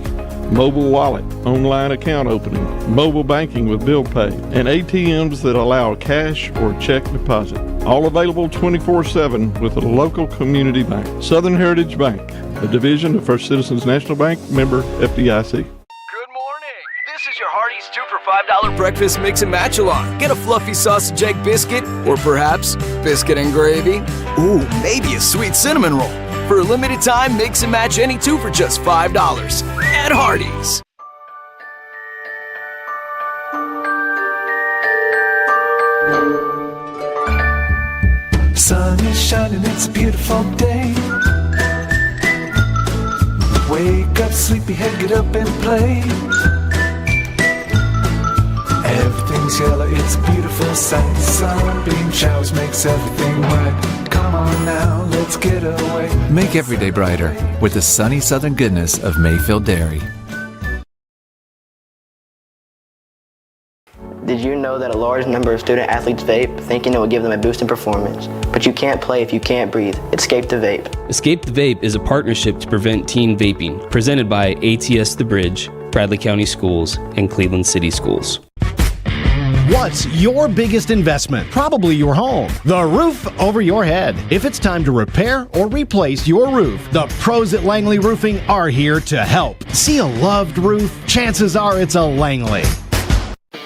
mobile wallet, online account opening, mobile banking with bill pay, and ATMs that allow cash or check deposit. All available 24/7 with a local community bank. Southern Heritage Bank, a division of First Citizens National Bank, member FDIC. This is your Hardee's 2 for $5 breakfast mix and match along. Get a fluffy sausage egg biscuit, or perhaps biscuit and gravy. Ooh, maybe a sweet cinnamon roll. For a limited time, mix and match any 2 for just $5 at Hardee's. Sun is shining, it's a beautiful day. Wake up, sleepyhead, get up and play. Everything's yellow, it's a beautiful sight. Sunbeam showers makes everything right. Come on now, let's get away. Make every day brighter with the sunny southern goodness of Mayfield Dairy. Did you know that a large number of student athletes vape, thinking it will give them a boost in performance? But you can't play if you can't breathe. Escape the Vape. Escape the Vape is a partnership to prevent teen vaping, presented by ATS The Bridge, Bradley County Schools, and Cleveland City Schools. What's your biggest investment? Probably your home. The roof over your head. If it's time to repair or replace your roof, the pros at Langley Roofing are here to help. See a loved roof? Chances are it's a Langley.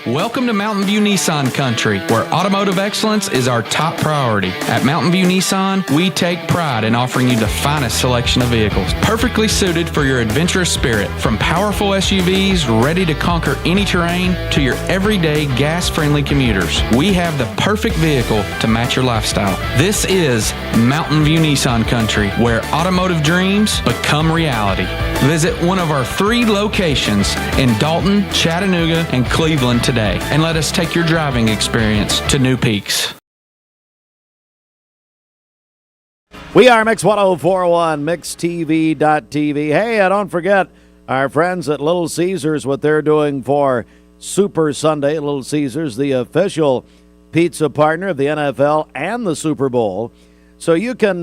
Welcome to Mountain View Nissan Country, where automotive excellence is our top priority. At Mountain View Nissan, we take pride in offering you the finest selection of vehicles, perfectly suited for your adventurous spirit. From powerful SUVs ready to conquer any terrain to your everyday gas-friendly commuters, we have the perfect vehicle to match your lifestyle. This is Mountain View Nissan Country, where automotive dreams become reality. Visit one of our 3 locations in Dalton, Chattanooga, and Cleveland today, and let us take your driving experience to new peaks. We are Mix 1041, MixTV.tv. Hey, don't forget our friends at Little Caesars, what they're doing for Super Sunday. Little Caesars, the official pizza partner of the NFL and the Super Bowl. So you can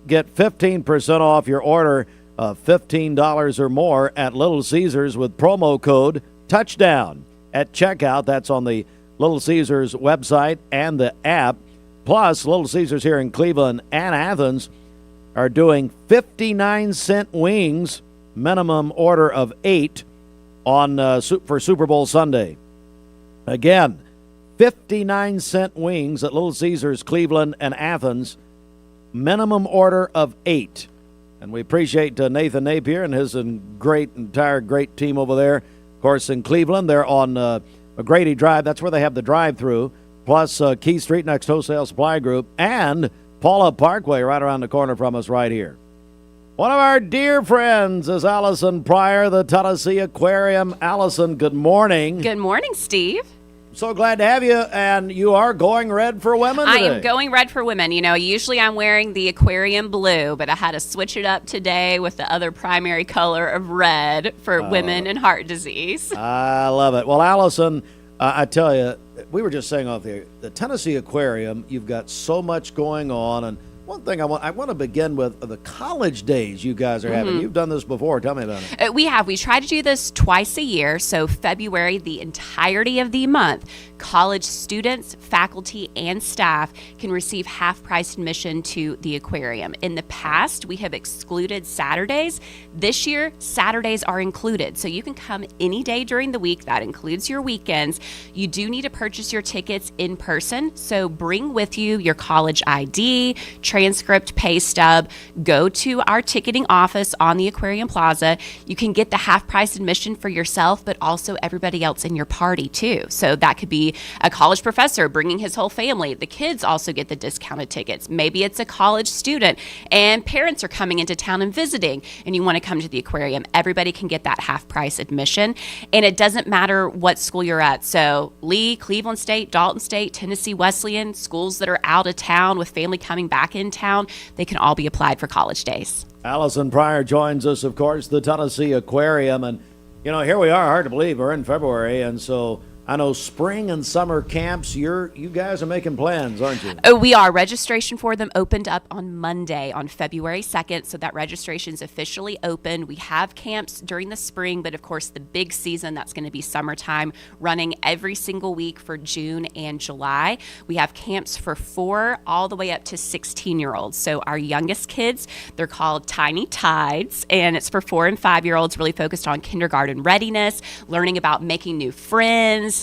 get 15% off your order of $15 or more at Little Caesars with promo code TOUCHDOWN. At checkout. That's on the Little Caesars website and the app. Plus, Little Caesars here in Cleveland and Athens are doing 59-cent wings, minimum order of 8 on for Super Bowl Sunday. Again, 59-cent wings at Little Caesars, Cleveland and Athens, minimum order of 8. And we appreciate Nathan Napier and his entire great team over there. Of course, in Cleveland, they're on McGrady Drive. That's where they have the drive-through, plus Key Street next Wholesale Supply Group, and Paula Parkway right around the corner from us right here. One of our dear friends is Allison Pryor, the Tennessee Aquarium. Allison, good morning. Good morning, Steve. So glad to have you, and you are going red for women today. I am going red for women. You know, usually I'm wearing the aquarium blue, but I had to switch it up today with the other primary color of red for women and heart disease. I love it. Well, Allison, I tell you, we were just saying off the Tennessee Aquarium, you've got so much going on, and one thing I want to begin with the college days you guys are having. You've done this before. Tell me about it. We have. We try to do this twice a year. So February, the entirety of the month, college students, faculty, and staff can receive half-price admission to the aquarium. In the past, we have excluded Saturdays. This year, Saturdays are included. So you can come any day during the week. That includes your weekends. You do need to purchase your tickets in person. So bring with you your college ID, transcript, pay stub. Go to our ticketing office on the Aquarium Plaza. You can get the half-price admission for yourself, but also everybody else in your party too. So that could be a college professor bringing his whole family. The kids also get the discounted tickets. Maybe it's a college student and parents are coming into town and visiting and you want to come to the aquarium. Everybody can get that half-price admission, and it doesn't matter what school you're at. So Lee, Cleveland State, Dalton State, Tennessee Wesleyan, schools that are out of town with family coming back in in town, they can all be applied for college days. Allison Pryor joins us, of course, the Tennessee Aquarium. And, you know, here we are, hard to believe, we're in February. And so I know spring and summer camps, you guys are making plans, aren't you? Oh, we are. Registration for them opened up on Monday, on February 2nd, so that registration is officially open. We have camps during the spring, but of course the big season, that's going to be summertime, running every single week for June and July. We have camps for 4 all the way up to 16-year-olds. So our youngest kids, they're called Tiny Tides, and it's for 4 and 5-year-olds, really focused on kindergarten readiness, learning about making new friends,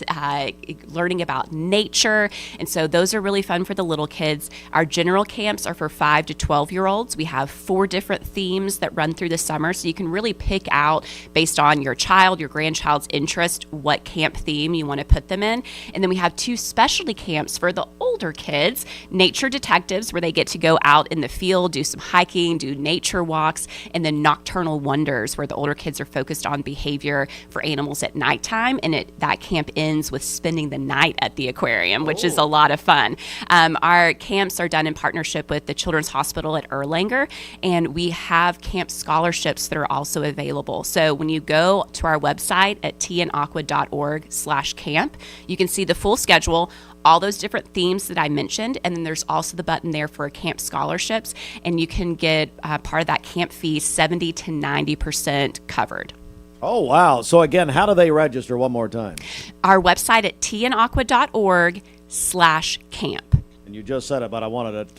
learning about nature. And so those are really fun for the little kids. Our general camps are for 5 to 12-year-olds. We have 4 different themes that run through the summer, so you can really pick out, based on your child, your grandchild's interest, what camp theme you want to put them in. And then we have 2 specialty camps for the older kids, Nature Detectives, where they get to go out in the field, do some hiking, do nature walks, and then Nocturnal Wonders, where the older kids are focused on behavior for animals at nighttime. And that camp ends with spending the night at the aquarium, which is a lot of fun. Our camps are done in partnership with the Children's Hospital at Erlanger, and we have camp scholarships that are also available. So when you go to our website at tnaqua.org/camp, you can see the full schedule, all those different themes that I mentioned, and then there's also the button there for camp scholarships, and you can get part of that camp fee 70 to 90% covered. Oh, wow. So again, how do they register one more time? Our website at tnaqua.org/camp. And you just said it, but I wanted it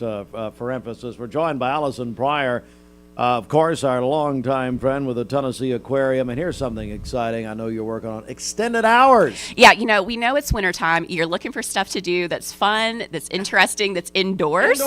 for emphasis. We're joined by Allison Pryor, of course, our longtime friend with the Tennessee Aquarium. And here's something exciting I know you're working on: extended hours. Yeah, you know, we know it's wintertime. You're looking for stuff to do that's fun, that's interesting, that's indoors.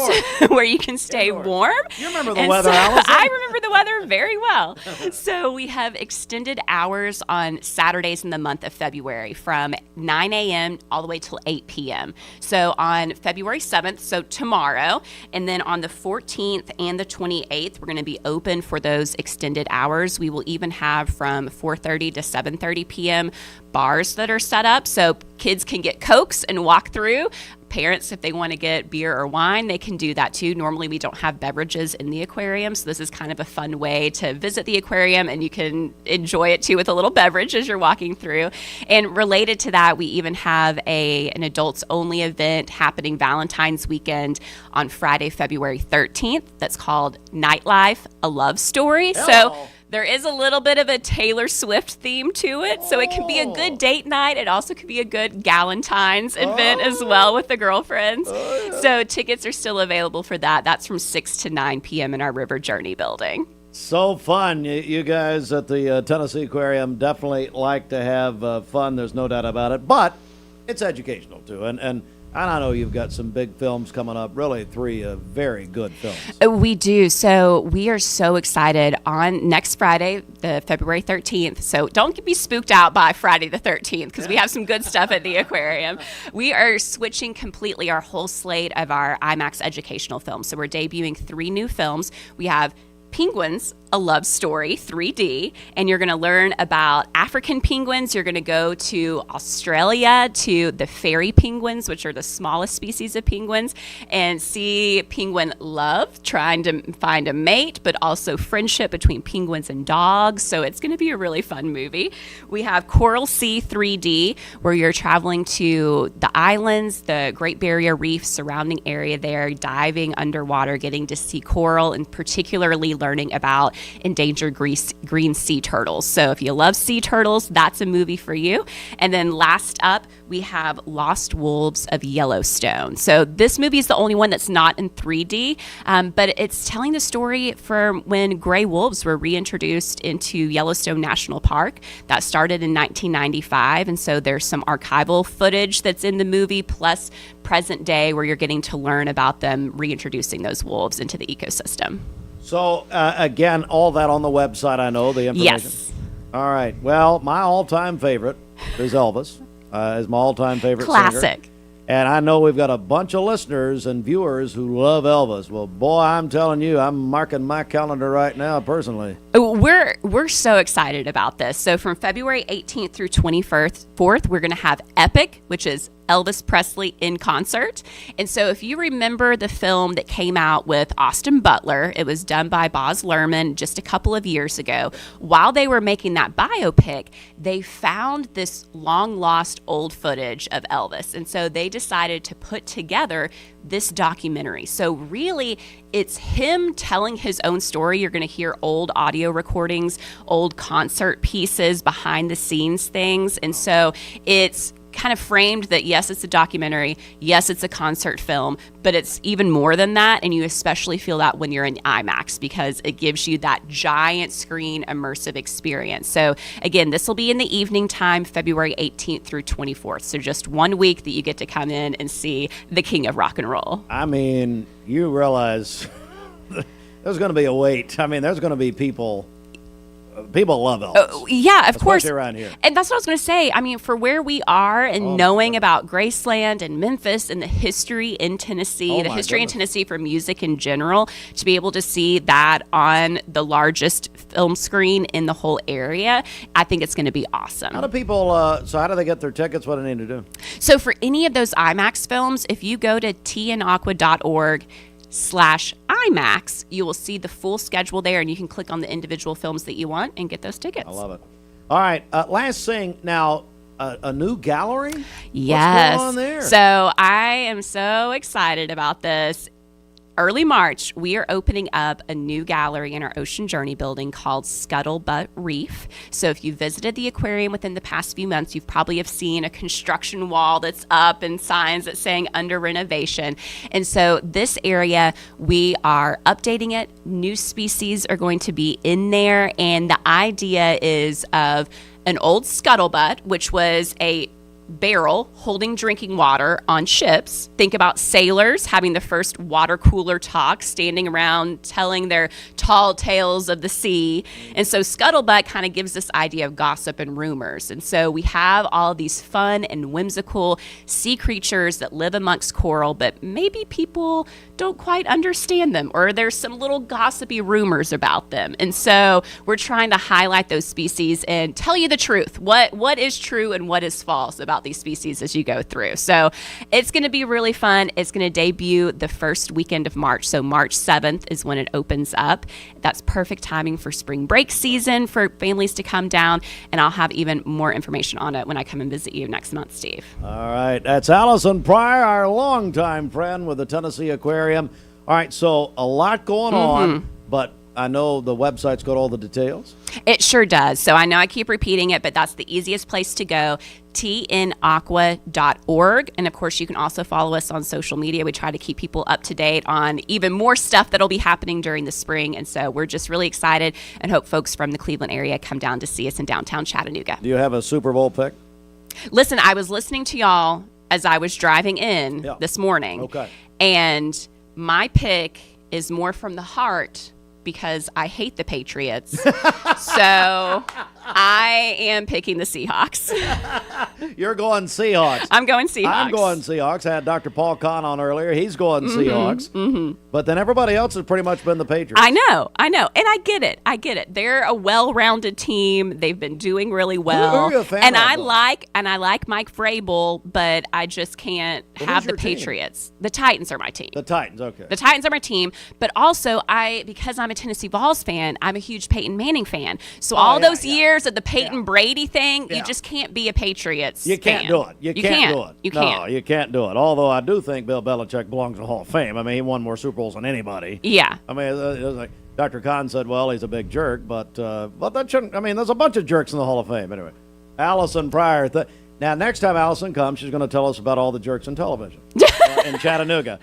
Where you can stay warm. You remember the weather, Allison? I remember the weather very well. So we have extended hours on Saturdays in the month of February from 9 a.m. all the way till 8 p.m. So on February 7th, so tomorrow, and then on the 14th and the 28th, we're going to be open for those extended hours. We will even have from 4:30 to 7:30 p.m. bars that are set up so kids can get Cokes and walk through. Parents, if they want to get beer or wine, they can do that too. Normally we don't have beverages in the aquarium, so this is kind of a fun way to visit the aquarium, and you can enjoy it too with a little beverage as you're walking through. And related to that, we even have an adults only event happening Valentine's weekend on Friday, February 13th. That's called Nightlife, a Love Story. So there is a little bit of a Taylor Swift theme to it, so it can be a good date night. It also could be a good Galentine's event as well with the girlfriends. So tickets are still available for that. That's from 6 to 9 p.m. in our River Journey building. So fun. You guys at the Tennessee Aquarium definitely like to have fun. There's no doubt about it. But it's educational, too. And I know you've got some big films coming up, really 3 very good films. We do. So we are so excited on next Friday, the February 13th. So don't be spooked out by Friday the 13th, because we have some good stuff at the aquarium. We are switching completely our whole slate of our IMAX educational films. So we're debuting 3 new films. We have Penguins, a Love Story, 3D, and you're going to learn about African penguins. You're going to go to Australia to the fairy penguins, which are the smallest species of penguins, and see penguin love, trying to find a mate, but also friendship between penguins and dogs. So it's going to be a really fun movie. We have Coral Sea 3D, where you're traveling to the islands, the Great Barrier Reef surrounding area there, diving underwater, getting to see coral, and particularly learning about endangered green sea turtles. So if you love sea turtles, that's a movie for you. And then last up, we have Lost Wolves of Yellowstone. So this movie is the only one that's not in 3D, but it's telling the story for when gray wolves were reintroduced into Yellowstone National Park. That started in 1995, and so there's some archival footage that's in the movie, plus present day, where you're getting to learn about them reintroducing those wolves into the ecosystem. So, again, all that on the website, I know, the information. Yes. All right. Well, my all-time favorite is Elvis. Is my all-time favorite Classic. singer. And I know we've got a bunch of listeners and viewers who love Elvis. Well, boy, I'm telling you, I'm marking my calendar right now personally. We're so excited about this. So from February 18th through 24th, we're going to have Epic, which is Elvis Presley in concert. And so if you remember the film that came out with Austin Butler, it was done by Baz Luhrmann just a couple of years ago. While they were making that biopic, they found this long lost old footage of Elvis. And so they decided to put together this documentary. So really, it's him telling his own story. You're going to hear old audio recordings, old concert pieces, behind the scenes things. And so it's kind of framed that, yes, it's a documentary, yes, it's a concert film, but it's even more than that. And you especially feel that when you're in IMAX, because it gives you that giant screen immersive experience. So again, this will be in the evening time, February 18th through 24th. So just 1 week that you get to come in and see the king of rock and roll. I mean, you realize there's going to be a wait. I mean, there's going to be people love Elvis. Yeah, of course. Especially around here. And that's what I was going to say. I mean, for where we are and knowing about Graceland and Memphis and the history in Tennessee, the history in Tennessee for music in general, to be able to see that on the largest film screen in the whole area, I think it's going to be awesome. How do people, how do they get their tickets? What do they need to do? So for any of those IMAX films, if you go to tnaqua.org/IMAX, you will see the full schedule there, and you can click on the individual films that you want and get those tickets. I love it. All right, last thing now, a new gallery? Yes. What's going on there? So I am so excited about this. Early March, we are opening up a new gallery in our Ocean Journey building called Scuttlebutt Reef. So if you visited the aquarium within the past few months, you've probably have seen a construction wall that's up and signs that saying under renovation. And so this area, we are updating it. New species are going to be in there. And the idea is of an old scuttlebutt, which was a barrel holding drinking water on ships. Think about sailors having the first water cooler talk, standing around telling their tall tales of the sea. And so scuttlebutt kind of gives this idea of gossip and rumors. And so we have all these fun and whimsical sea creatures that live amongst coral, but maybe people don't quite understand them, or there's some little gossipy rumors about them. And so we're trying to highlight those species and tell you the truth, what is true and what is false about these species as you go through. So it's going to be really fun. It's going to debut the first weekend of March. So March 7th is when it opens up. That's perfect timing for spring break season for families to come down. And I'll have even more information on it when I come and visit you next month, Steve. All right. That's Allison Pryor, our longtime friend with the Tennessee Aquarium. All right. So a lot going on, but I know the website's got all the details. It sure does. So I know I keep repeating it, but that's the easiest place to go, tnaqua.org. And of course, you can also follow us on social media. We try to keep people up to date on even more stuff that'll be happening during the spring. And so we're just really excited and hope folks from the Cleveland area come down to see us in downtown Chattanooga. Do you have a Super Bowl pick? Listen, I was listening to y'all as I was driving in this morning. Okay. And my pick is more from the heart, because I hate the Patriots. So I am picking the Seahawks. You're going Seahawks. I'm going Seahawks. I'm going Seahawks. I had Dr. Paul Kahn on earlier. He's going Seahawks. But then everybody else has pretty much been the Patriots. I know. And I get it. They're a well-rounded team. They've been doing really well. Who are you a fan and of, I though? like Mike Vrabel, but I just can't have the Patriots. Team? The Titans are my team. The Titans, okay. The Titans are my team, but also because I'm a Tennessee Vols fan, I'm a huge Peyton Manning fan. So all those years of the Peyton Brady thing, you just can't be a Patriots You can't fan. do it. You can't do it. You No, can't. you can't do it. Although I do think Bill Belichick belongs in the Hall of Fame. I mean, he won more Super Bowls than anybody. Yeah. I mean, it was like Dr. Kahn said, well, he's a big jerk, but that shouldn't. I mean, there's a bunch of jerks in the Hall of Fame. Anyway, Allison Pryor. Now, next time Allison comes, she's going to tell us about all the jerks in television in Chattanooga.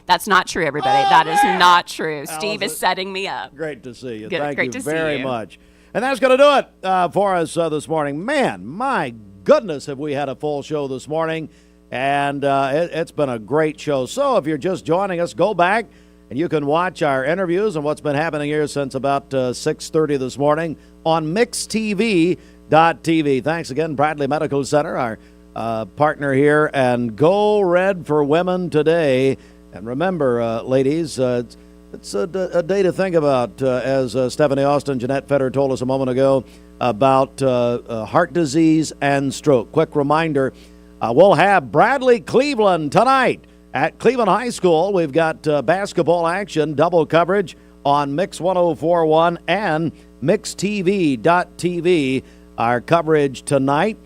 That's not true, everybody. That is not true. Steve is setting me up. Great to see you. Good, Thank great you to see very you. much. And that's going to do it for us this morning. Man, my goodness, have we had a full show this morning. And it's been a great show. So if you're just joining us, go back and you can watch our interviews and what's been happening here since about 6:30 this morning on MixTV.tv. Thanks again, Bradley Medical Center, our partner here. And go Red for Women today. And remember, ladies, it's a day to think about, as Stephanie Austin, Jeanette Fetter told us a moment ago, about heart disease and stroke. Quick reminder, We'll have Bradley Cleveland tonight at Cleveland High School. We've got basketball action, double coverage on Mix 104.1 and MixTV.tv. Our coverage tonight,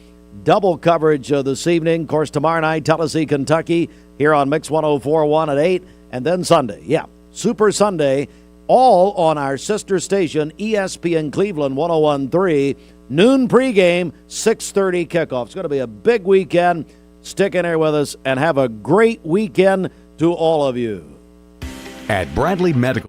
double coverage this evening. Of course, tomorrow night, Tennessee, Kentucky, here on Mix 104.1 at 8. And then Sunday, Super Sunday, all on our sister station, ESPN Cleveland 101.3. Noon pregame, 6:30 kickoff. It's going to be a big weekend. Stick in here with us and have a great weekend to all of you. At Bradley Medical.